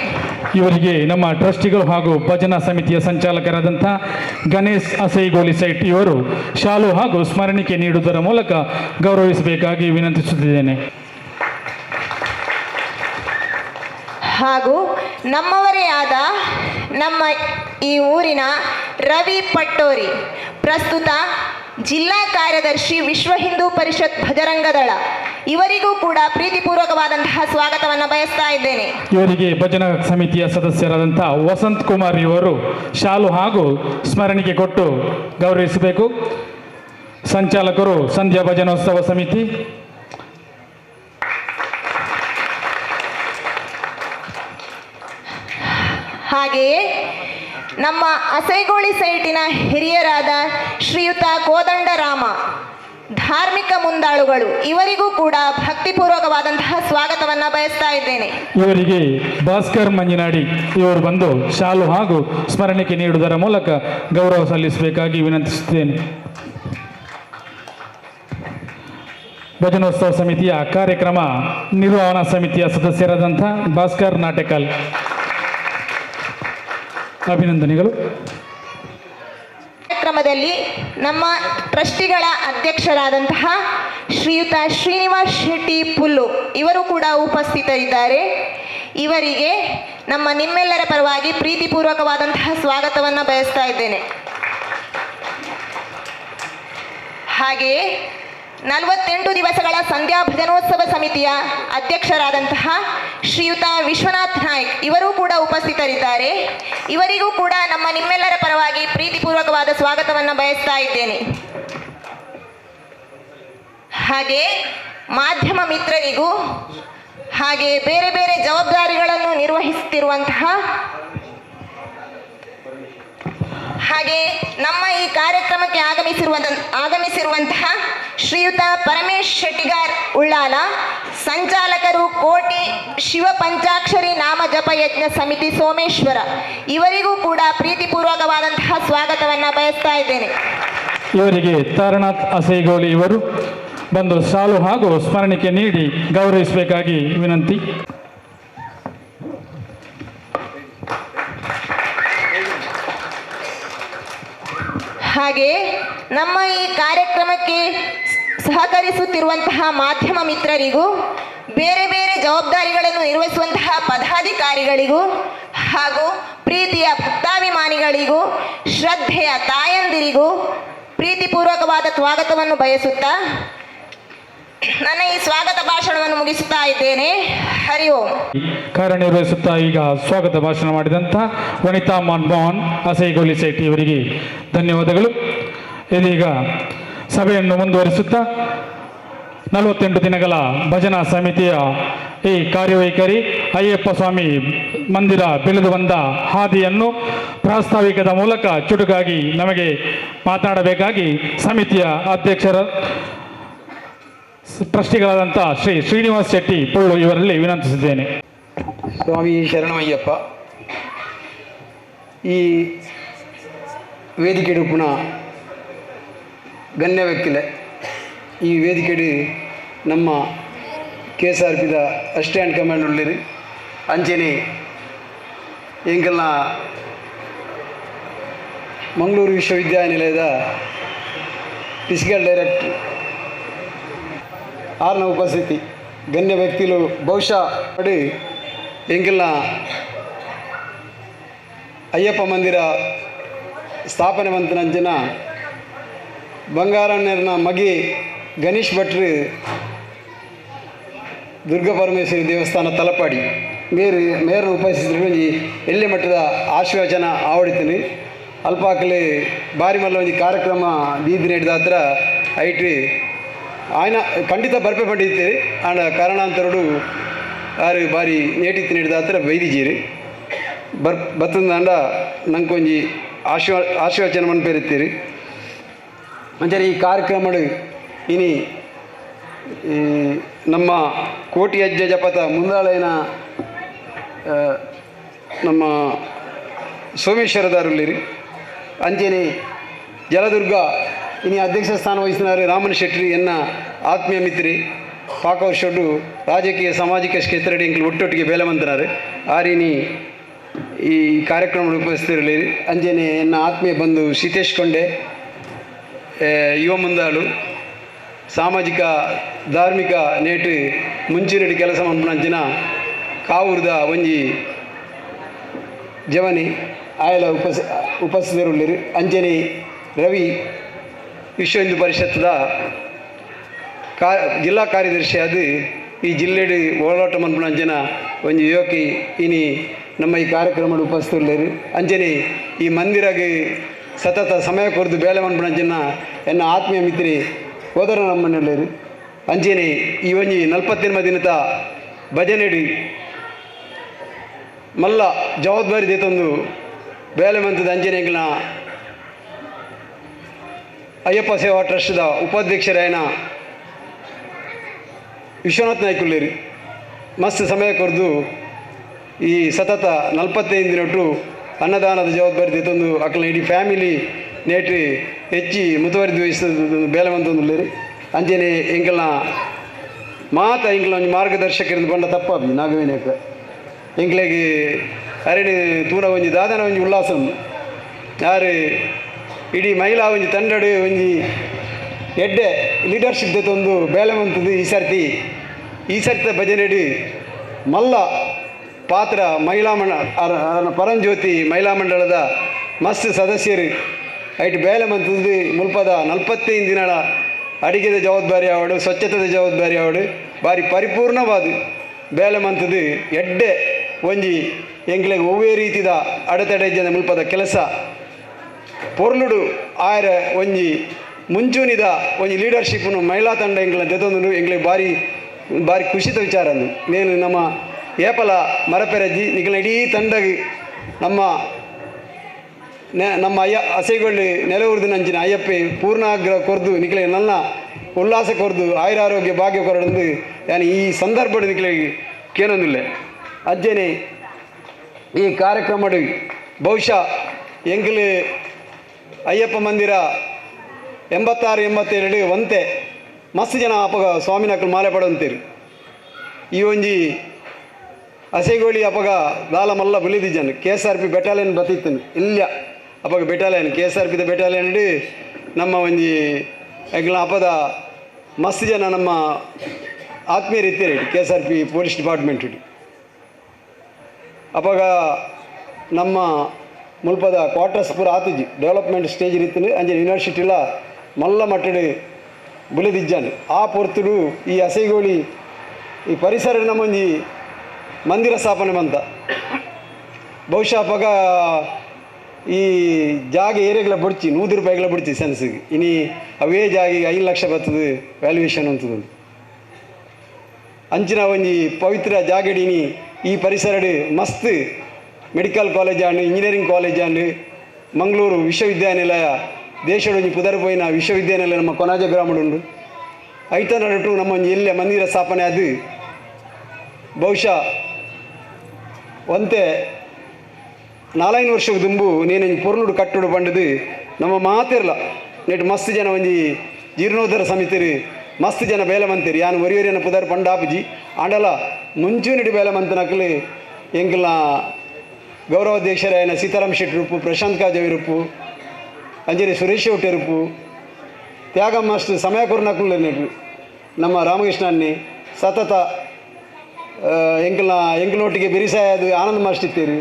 ಇವರಿಗೆ ನಮ್ಮ ಟ್ರಸ್ಟಿಗಳು ಹಾಗೂ ಭಜನಾ ಸಮಿತಿಯ ಸಂಚಾಲಕರಾದಂಥ ಗಣೇಶ್ ಅಸೈಗೋಳಿ ಸೈಟ್ ಇವರು ಶಾಲು ಹಾಗೂ ಸ್ಮರಣಿಕೆ ನೀಡುವುದರ ಮೂಲಕ ಗೌರವಿಸಬೇಕಾಗಿ ವಿನಂತಿಸುತ್ತಿದ್ದೇನೆ. ಹಾಗೂ ನಮ್ಮವರೇ ಆದ ನಮ್ಮ ಈ ಊರಿನ ರವಿ ಪಟ್ಟೋರಿ ಪ್ರಸ್ತುತ ಜಿಲ್ಲಾ ಕಾರ್ಯದರ್ಶಿ ವಿಶ್ವ ಹಿಂದೂ ಪರಿಷತ್ ಭಜರಂಗ ದಳ ಇವರಿಗೂ ಕೂಡ ಪ್ರೀತಿಪೂರ್ವಕವಾದಂತಹ ಸ್ವಾಗತವನ್ನು ಬಯಸ್ತಾ ಇದ್ದೇನೆ. ಇವರಿಗೆ ಭಜನಾ ಸಮಿತಿಯ ಸದಸ್ಯರಾದಂಥ ವಸಂತ್ ಕುಮಾರ್ ಇವರು ಶಾಲು ಹಾಗೂ ಸ್ಮರಣಿಕೆ ಕೊಟ್ಟು ಗೌರವಿಸಬೇಕು. ಸಂಚಾಲಕರು ಸಂಧ್ಯಾ ಭಜನೋತ್ಸವ ಸಮಿತಿ. ಹಾಗೆಯೇ ನಮ್ಮ ಅಸೈಗೋಳಿ ಸೈಟಿನ ಹಿರಿಯರಾದ ಶ್ರೀಯುತ ಕೋದಂಡರಾಮ ಧಾರ್ಮಿಕ ಮುಂದಾಳುಗಳು ಇವರಿಗೂ ಕೂಡ ಭಕ್ತಿಪೂರ್ವಕವಾದಂತಹ ಸ್ವಾಗತವನ್ನು ಬಯಸ್ತಾ ಇದ್ದೇನೆ. ಇವರಿಗೆ ಭಾಸ್ಕರ್ ಮಂಜಿನಾಡಿ ಇವರು ಬಂದು ಶಾಲು ಹಾಗೂ ಸ್ಮರಣಿಕೆ ನೀಡುವುದರ ಮೂಲಕ ಗೌರವ ಸಲ್ಲಿಸಬೇಕಾಗಿ ವಿನಂತಿಸುತ್ತೇನೆ. ಭಜನೋತ್ಸವ ಸಮಿತಿಯ ಕಾರ್ಯಕ್ರಮ ನಿರ್ವಹಣಾ ಸಮಿತಿಯ ಸದಸ್ಯರಾದಂಥ ಭಾಸ್ಕರ್ ನಾಟೆಕಲ್, ಅಭಿನಂದನೆಗಳು. ಕಾರ್ಯಕ್ರಮದಲ್ಲಿ ನಮ್ಮ ಟ್ರಸ್ಟಿಗಳ ಅಧ್ಯಕ್ಷರಾದಂತಹ ಶ್ರೀಯುತ ಶ್ರೀನಿವಾಸ್ ಶೆಟ್ಟಿ ಪುಲ್ಲು ಇವರು ಕೂಡ ಉಪಸ್ಥಿತರಿದ್ದಾರೆ. ಇವರಿಗೆ ನಿಮ್ಮೆಲ್ಲರ ಪರವಾಗಿ ಪ್ರೀತಿಪೂರ್ವಕವಾದಂತಹ ಸ್ವಾಗತವನ್ನು ಬಯಸ್ತಾ ಇದ್ದೇನೆ. ಹಾಗೆಯೇ 48 ದಿವಸಗಳ ಸಂಧ್ಯಾ ಭಜನೋತ್ಸವ ಸಮಿತಿಯ ಅಧ್ಯಕ್ಷರಾದಂತಹ ಶ್ರೀಯುತ ವಿಶ್ವನಾಥ್ ನಾಯ್ಕ್ ಇವರು ಕೂಡ ಉಪಸ್ಥಿತರಿದ್ದಾರೆ. ಇವರಿಗೂ ಕೂಡ ನಿಮ್ಮೆಲ್ಲರ ಪರವಾಗಿ ಪ್ರೀತಿಪೂರ್ವಕವಾದ ಸ್ವಾಗತವನ್ನು ಬಯಸ್ತಾ ಇದ್ದೇನೆ. ಹಾಗೆ ಮಾಧ್ಯಮ ಮಿತ್ರರಿಗೂ ಹಾಗೆ ಬೇರೆ ಬೇರೆ ಜವಾಬ್ದಾರಿಗಳನ್ನು ನಿರ್ವಹಿಸುತ್ತಿರುವಂತಹ ಹಾಗೆ ನಮ್ಮ ಈ ಕಾರ್ಯಕ್ರಮಕ್ಕೆ ಆಗಮಿಸಿರುವಂತಹ ಶ್ರೀಯುತ ಪರಮೇಶ್ ಶೆಟ್ಟಿಗಾರ್ ಉಳ್ಳಾಲ, ಸಂಚಾಲಕರು ಕೋಟಿ ಶಿವ ಪಂಚಾಕ್ಷರಿ ನಾಮ ಜಪ ಯಜ್ಞ ಸಮಿತಿ ಸೋಮೇಶ್ವರ, ಇವರಿಗೂ ಕೂಡ ಪ್ರೀತಿಪೂರ್ವಕವಾದಂತಹ ಸ್ವಾಗತವನ್ನು ಬಯಸ್ತಾ ಇದ್ದೇನೆ. ಇವರಿಗೆ ತಾರನಾಥ್ ಅಸೈಗೋಳಿ ಇವರು ಬಂದು ಶಾಲು ಹಾಗೂ ಸ್ಮರಣಿಕೆ ನೀಡಿ ಗೌರವಿಸಬೇಕಾಗಿ ವಿನಂತಿ. ಹಾಗೆ ನಮ್ಮ ಈ ಕಾರ್ಯಕ್ರಮಕ್ಕೆ ಸಹಕರಿಸುತ್ತಿರುವಂತಹ ಮಾಧ್ಯಮ ಮಿತ್ರರಿಗೂ ಬೇರೆ ಬೇರೆ ಜವಾಬ್ದಾರಿಗಳನ್ನು ನಿರ್ವಹಿಸುವಂತಹ ಪದಾಧಿಕಾರಿಗಳಿಗೂ ಹಾಗೂ ಪ್ರೀತಿಯ ಭಕ್ತಾಭಿಮಾನಿಗಳಿಗೂ ಶ್ರದ್ಧೆಯ ತಾಯಂದಿರಿಗೂ ಪ್ರೀತಿಪೂರ್ವಕವಾದ ಸ್ವಾಗತವನ್ನು ಬಯಸುತ್ತಾ ನನ್ನ ಈ ಸ್ವಾಗತ ಭಾಷಣವನ್ನು ಮುಗಿಸುತ್ತಾ ಇದ್ದೇನೆ. ಹರಿ ಓಂ. ಕಾರ್ಯನಿರ್ವಹಿಸುತ್ತಾ ಈಗ ಸ್ವಾಗತ ಭಾಷಣ ಮಾಡಿದಂತಹ ವನಿತಾ ಮನ್ಮೋಹನ್ ಅಸೈಗೋಳಿ ಶೆಟ್ಟಿ ಇವರಿಗೆ ಧನ್ಯವಾದಗಳು. ಇದೀಗ ಸಭೆಯನ್ನು ಮುಂದುವರಿಸುತ್ತಾ 48 ದಿನಗಳ ಭಜನಾ ಸಮಿತಿಯ ಈ ಕಾರ್ಯವೈಖರಿ ಅಯ್ಯಪ್ಪ ಸ್ವಾಮಿ ಮಂದಿರ ಬೆಳೆದು ಬಂದ ಹಾದಿಯನ್ನು ಪ್ರಾಸ್ತಾವಿಕದ ಮೂಲಕ ಚುಟುಕಾಗಿ ನಮಗೆ ಮಾತನಾಡಬೇಕಾಗಿ ಸಮಿತಿಯ ಅಧ್ಯಕ್ಷರ ಟ್ರಸ್ಟಿಗಳಾದಂಥ ಶ್ರೀ ಶ್ರೀನಿವಾಸ್ ಶೆಟ್ಟಿ ಪುಳ್ಳು ಇವರಲ್ಲಿ ವಿನಂತಿಸಿದ್ದೇನೆ. ಸ್ವಾಮಿ ಶರಣಮಯ್ಯಪ್ಪ. ಈ ವೇದಿಕೆಡು ಪುನಃ ಗಣ್ಯ ವ್ಯಕ್ತಿಲೆ ಈ ವೇದಿಕೆಡು ನಮ್ಮ KSRPದ ಅಸಿಸ್ಟೆಂಟ್ ಕಮಾಂಡ್ ಉಳ್ಳಿರಿ ಅಂಚೆನೆ ಎಂಕಲ್ನ ಮಂಗಳೂರು ವಿಶ್ವವಿದ್ಯಾನಿಲಯದ ಫಿಸಿಕಲ್ ಡೈರೆಕ್ಟರ್ ಆರ್ನ ಉಪಸ್ಥಿತಿ ಗಣ್ಯ ವ್ಯಕ್ತಿಗಳು ಬಹುಶಃ ನೋಡಿ ಎಂಕಲ್ನ ಅಯ್ಯಪ್ಪ ಮಂದಿರ ಸ್ಥಾಪನೆ ಮಂತನಂಚಿನ ಬಂಗಾರಣ್ಣನ ಮಗಿ ಗಣೇಶ್ ಭಟ್ರು ದುರ್ಗಾ ಪರಮೇಶ್ವರಿ ದೇವಸ್ಥಾನ ತಲಪಾಡಿ ಮೇಯರ್ ಉಪಸ್ಥಿತರು ಎಲ್ಲಿ ಮಟ್ಟದ ಆಶೀರ್ವಚನ ಆವಡಿತೀನಿ ಅಲ್ಪಾಕಲೆ ಬಾರಿ ಮಲ್ಲ ಒಂದು ಕಾರ್ಯಕ್ರಮ ದೀದಿ ನಡೆದ ಹತ್ರ ಐಟಿ ఆయన ಖಂಡಿತ ಬರ್ಪೆ ಪಂಡಿತೀರಿ ಆಂಡ ಕಾರಣಾಂತರಡು ಆರು ಬಾರಿ ನೇಟಿತ್ತು ನೀಡಿದ ಹತ್ರ ಬೈದಿಜೀರಿ ಬತ್ತಂದಾಂಡ ನಂಗೆ ಕೊಂಚಿ ಆಶೀರ್ವಚನವನ್ನು ಪೇರುತ್ತೀರಿ ಅಂಚನೆ ಈ ಕಾರ್ಯಕ್ರಮಗಳು ಇನಿ ನಮ್ಮ ಕೋಟಿ ಅಜ್ಜ ಜಪತ ಮುಂದಾಳೇನ ನಮ್ಮ ಸೋಮೇಶ್ವರದಾರುಲ್ಲಿರಿ ಅಂಚನೆ ಜಲದುರ್ಗ ಇನಿ ಅಧ್ಯಕ್ಷ ಸ್ಥಾನ ವಹಿಸಿದ್ದಾರೆ ರಾಮನ್ ಶೆಟ್ಟಿ ಎನ್ನ ಆತ್ಮೀಯ ಮಿತ್ರಿ ಪಾಕವರ್ಷೊಡ್ಡು ರಾಜಕೀಯ ಸಾಮಾಜಿಕ ಕ್ಷೇತ್ರಡಿ ಎಂಕಲು ಒಟ್ಟೊಟ್ಟಿಗೆ ಬೇಲವಂತನಾರೆ ಆರಿನಿ ಈ ಕಾರ್ಯಕ್ರಮ ಉಪಸ್ಥಿತಿರಲಿ ಅಂಜನೆ ಎನ್ನ ಆತ್ಮೀಯ ಬಂಧು ಸೀತೇಶ್ ಕೊಂಡೆ ಯುವ ಮುಂದಾಳು ಸಾಮಾಜಿಕ ಧಾರ್ಮಿಕ ನೇಟು ಮುಂಚಿನಡಿ ಕೆಲಸ ಮಂಪುನಂಚಿನ ಕಾವೂರದ ಒಂಜಿ ಜವನಿ ಆಯಲ ಉಪಸ್ಥಿತರುಳ್ಳಿರಿ ಅಂಜನೆ ರವಿ ವಿಶ್ವ ಹಿಂದೂ ಪರಿಷತ್ದ ಜಿಲ್ಲಾ ಕಾರ್ಯದರ್ಶಿ ಅದು ಈ ಜಿಲ್ಲೆಡು ಹೋರಾಟ ಮನ್ಪುನ ಅಂಜನ ಒಂಜಿ ಯುವಕಿ ಇನಿ ನಮ್ಮ ಈ ಕಾರ್ಯಕ್ರಮ ಉಪಸ್ಥಿತರು ಅಂಜನೆ ಈ ಮಂದಿರಗೆ ಸತತ ಸಮಯ ಕೊರದು ಬೇಲೆ ಮನ್ಪುನ ಅಂಜನ ಎನ್ನ ಆತ್ಮೀಯ ಮಿತ್ರಿ ಹೋದರ ನಮ್ಮನೆಲ್ಲರು ಅಂಜನೆ ಈ ಒಂಜಿ 40 ದಿನದ ಭಜನೆಡಿ ಮಲ್ಲ ಜವಾಬ್ದಾರಿ ದೇತೊಂದು ಬೇಲೆ ಮಂತದ ಅಂಜನೆ ಎಂಗ್ಲ ಅಯ್ಯಪ್ಪ ಸೇವಾ ಟ್ರಸ್ಟ್ದ ಉಪಾಧ್ಯಕ್ಷರಾಯನ ವಿಶ್ವನಾಥ್ ನಾಯ್ಕುಳ್ಳೇರಿ ಮಸ್ತ್ ಸಮಯ ಕೊರ್ದು ಈ ಸತತ 45 ದಿನಟ್ಟು ಅನ್ನದಾನದ ಜವಾಬ್ದಾರಿ ತಂದು ಅಕ್ಕಲ ಇಡೀ ಫ್ಯಾಮಿಲಿ ನೇಟ್ರಿ ಹೆಚ್ಚಿ ಮುತುವರ್ದಿ ವಹಿಸಿದ ಬೇಲವಂತಂದುಳ್ಳೇರಿ ಅಂಜನೆ ಎಂಕಲ್ನ ಎಂಕಲ ಒಂದು ಮಾರ್ಗದರ್ಶಕರಿಂದ ಬಂಡ ತಪ್ಪಾಬಿ ನಾಗವೇನಕ ಎಂಕ್ಲೆಗೆ ಅರಣ್ಯ ತೂನ ಒಂಜಿ ದಾದನ ಒಂಜಿ ಉಲ್ಲಾಸ ಯಾರು ಇಡೀ ಮಹಿಳಾ ಒಂಜಿ ತಂಡಡು ಒಂಜಿ ಎಡ್ಡೆ ಲೀಡರ್ಶಿಪ್ ದೆತ್ತೊಂದು ಬೇಲವಂತದ್ದು ಈ ಸರ್ತಿ ಭಜನೆಡು ಮಲ್ಲ ಪಾತ್ರ ಮಹಿಳಾ ಪರಂಜ್ಯೋತಿ ಮಹಿಳಾ ಮಂಡಳದ ಮಸ್ತ್ ಸದಸ್ಯರು ಐಟ್ ಬೇಲವಂತದ್ದು ಮುಲ್ಪದ 45 ದಿನಗಳ ಅಡಿಗೆದ ಜವಾಬ್ದಾರಿ ಆವಡು ಸ್ವಚ್ಛತೆದ ಜವಾಬ್ದಾರಿ ಆವಡು ಬಾರಿ ಪರಿಪೂರ್ಣವಾದ ಬೇಲವಂತದ್ದು ಎಡ್ಡೆ ಒಂಜಿ ಎಂಕ್ಲೆಗೆ ಒವ್ವೇ ರೀತಿದ ಅಡೆತಡೆ ಜನ ಮುಲ್ಪದ ಕೆಲಸ ಪೊರ್ಲುಡು ಆಯರ ಒಂಜಿ ಮುಂಚೂನಿದ ಒಂಜಿ ಲೀಡರ್ಶಿಪ್ನು ಮಹಿಳಾ ತಂಡ ಎಂಕ್ಲ ತೆತ್ತೊಂದು ಎಂಕ್ಲೆಗೆ ಬಾರಿ ಖುಷಿತ ವಿಚಾರ ಅಂದು ನೇನು ನಮ್ಮ ಏಪಲ ಮರಪೆರಜ್ಜಿ ನಿಖಲ ಇಡೀ ತಂಡಗೆ ನಮ್ಮ ಅಸೆಗೊಳ್ಳಿ ನೆಲವೂರ್ದು ನಂಚಿನ ಅಯ್ಯಪ್ಪೆ ಪೂರ್ಣಾಗ್ರಹ ಕೊರ್ದು ನಿಖಲೆ ನನ್ನ ಉಲ್ಲಾಸ ಕೊರ್ದು ಆಯುರಾರೋಗ್ಯ ಭಾಗ್ಯ ಕೊರಡಂದು ಯಾನು ಈ ಸಂದರ್ಭದ ನಿಖಲೆಗೆ ಕೇನೊಂದಿಲ್ಲ ಅಜ್ಜನೆ ಈ ಕಾರ್ಯಕ್ರಮಡು ಬಹುಶಃ ಎಂಕಲು ಅಯ್ಯಪ್ಪ ಮಂದಿರ 86-87 ಒಂತೆ ಮಸ್ತ್ ಜನ ಅಪಗ ಸ್ವಾಮಿನಕ್ಕಲು ಮಾಲೆ ಪಡವಂತೀರಿ ಈ ಒಂಜಿ ಅಸೆಗೋಳಿ ಅಪಗ ದಾಲ ಮಲ್ಲ ಬಲಿದಿದ್ದಾನೆ KSRP ಬೆಟಾಲಿಯನ್ ಬತ್ತಿತ್ತನು ಇಲ್ಲ ಅಪಗ ಬೆಟಾಲಿಯನ್ KSRP ಬೆಟಾಲಿಯನ್ ನಮ್ಮ ಒಂಜಿ ಎಂಕ್ಲ ಅಪದ ಮಸ್ತ್ ಜನ ನಮ್ಮ ಆತ್ಮೀಯರು ಇತ್ತೀರಿ KSRP ಪೊಲೀಸ್ ಡಿಪಾರ್ಟ್ಮೆಂಟ್ ಅಪಗ ನಮ್ಮ ಮುಲ್ಪದ ಕ್ವಾರ್ಟರ್ಸ್ ಪೂರ ಆತುಜಿ ಡೆವಲಪ್ಮೆಂಟ್ ಸ್ಟೇಜ್ ಇತ್ತು ಅಂಜೆ ಯೂನಿವರ್ಸಿಟಿಲ ಮಲ್ಲ ಮಟ್ಟಡು ಬುಲಿದಿದ್ದಾನೆ ಆ ಪೊರ್ತುಡು ಈ ಅಸೆಗೋಳಿ ಈ ಪರಿಸರ ನಮ್ಮೊಂಜಿ ಮಂದಿರ ಸ್ಥಾಪನೆ ಬಂತ ಬಹುಶಃ ಅಪಗ ಈ ಜಾಗ ಏರಿಯಾಗಳ ಬಡ್ಚಿ 100 ರೂಪಾಯಿಗಳ ಬಡ್ಚಿ ಸೆನ್ಸಿಗೆ ಇನಿ ಅವೇ ಜಾಗಿಗೆ 5 ಲಕ್ಷ ಬರ್ತದೆ ವ್ಯಾಲ್ಯೂಯೇಷನ್ ಅಂತದ್ದು ಅಂಚಿನ ಒಂಜಿ ಪವಿತ್ರ ಜಾಗಡಿನಿ ಈ ಪರಿಸರಡು ಮಸ್ತ್ medical college and engineering college and Mangaluru ವಿಶ್ವವಿದ್ಯಾನಿಲಯ ದೇಶದ ಒಂಜಿ ಪುದರ್ಪೋಯಿನ ವಿಶ್ವವಿದ್ಯಾನಿಲಯ ನಮ್ಮ ಕೊನಾಜ ಗ್ರಾಮಡುಂಡು ಐತ ನಡಟು ನಮ್ಮ ಒಂಜಿ ಎಲ್ಲೆ ಮಂದಿರ ಸ್ಥಾಪನೆ ಅದು ಬಹುಶಃ ಒಂತೆ 4 ವರ್ಷದ ದುಂಬು ನೀನು ಪೊರ್ಲುಡು ಕಟ್ಟುಡು ಬಂಡದು ನಮ್ಮ ಮಾತಿರಲ್ಲ ನೆಟ್ ಮಸ್ತ್ ಜನ ಒಂಜಿ ಜೀರ್ಣೋದ್ಧಾರ ಸಮಿತಿರು ಮಸ್ತ್ ಜನ ಬೇಲಮಂತಿರಿ ಯಾನು ಒರಿಯನ ಪುದರ್ ಪಂಡಾಪುಜಿ ಆಂಡಲ ಮುಂಚೂನಿಡಿ ಬೇಲಮಂತನಕಲು ಎಂಕಲ್ನ ಗೌರವಾಧ್ಯಕ್ಷರಾಯನ ಸೀತಾರಾಮ್ ಶೆಟ್ಟಿ ರೂಪು ಪ್ರಶಾಂತ್ ಕಾಜವಿರುಪ್ಪು ಅಂಜನೆ ಸುರೇಶ್ ಒಟ್ಟಿರುಪ್ಪು ತ್ಯಾಗ ಮಾಸ್ಟರ್ ಸಮಯ ಕೊರ್ನಕುಲ್ಲ ನೆಟ್ರು ನಮ್ಮ ರಾಮಕೃಷ್ಣನ್ನಿ ಸತತ ಎಂಕಲ್ನೊಟ್ಟಿಗೆ ಬಿರಿಸಾಯದು ಆನಂದ್ ಮಾಸ್ಟರ್ ಇತ್ತೀರಿ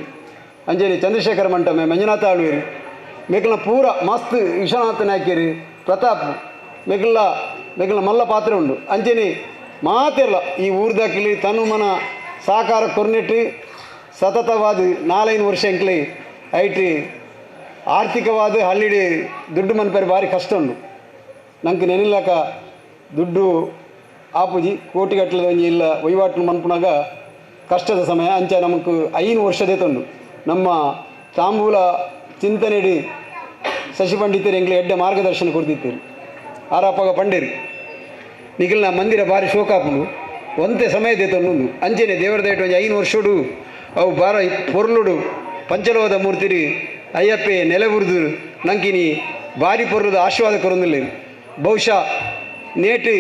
ಅಂಜನೆ ಚಂದ್ರಶೇಖರ ಮಂಟಮೆ ಮಂಜುನಾಥ ಆಳ್ವೇರಿ ಮೇಕಲ್ನ ಪೂರ ಮಸ್ತ್ ವಿಶ್ವನಾಥ ನಾಯ್ಕೇರಿ ಪ್ರತಾಪ್ ಮೇಕಲ್ನ ಮಲ್ಲ ಪಾತ್ರ ಉಂಡು ಅಂಜನೆ ಮಾತಿರಲ್ಲ ಈ ಊರ್ದಾಕಲಿ ತನು ಮನ ಸಹಕಾರ ಕೊರ್ನೆಟ್ಟು ಸತತವಾದ 4-5 ವರ್ಷ ಎಂಕ್ಲಿ ಐಟಿ ಆರ್ಥಿಕವಾದ ಹಳ್ಳಿಡಿ ದುಡ್ಡು ಮನ್ಪೇರಿ ಭಾರಿ ಕಷ್ಟ ಉಂಡು ನಂಗೆ ನೆನಿಲ್ಲಕ ದುಡ್ಡು ಆಪುಜಿ ಕೋಟಿಗಟ್ಟಲೆ ಒಂಜಿ ಇಲ್ಲ ವಹಿವಾಟು ಮನ್ಪುನಾಗ ಕಷ್ಟದ ಸಮಯ ಅಂಚ ನಮಕ್ 5 ವರ್ಷದೇ ತಂಡು ನಮ್ಮ ತಾಂಬೂಲ ಚಿಂತನೆಡಿ ಶಶಿ ಪಂಡಿತರು ಎಂಗ್ಲಿ ಎಡ್ಡೆ ಮಾರ್ಗದರ್ಶನ ಕೊಡ್ತಿದ್ದೀರಿ ಆರಪ್ಪಗ ಪಂಡೇರಿ ನಿಖಿಲ್ನ ಮಂದಿರ ಭಾರಿ ಶೋಕಾಪುನು ಒಂತೆ ಸಮಯದೇ ತಂಡು ಅಂಚೆನೆ ದೇವರ ದಯಟು ಒಂಜಿ 5 ವರ್ಷಡು ಅವು ಬಾರ ಪೊರ್ಲುಡು ಪಂಚಲೋದ ಮೂರ್ತಿರಿ ಅಯ್ಯಪ್ಪೆ ನೆಲೆಬುರ್ದು ನಂಕಿನಿ ಭಾರಿ ಪೊರ್ಲುದ ಆಶೀರ್ವಾದ ಕೊರೊಂದಿಲ್ಲ ಬಹುಶಃ ನೇಟು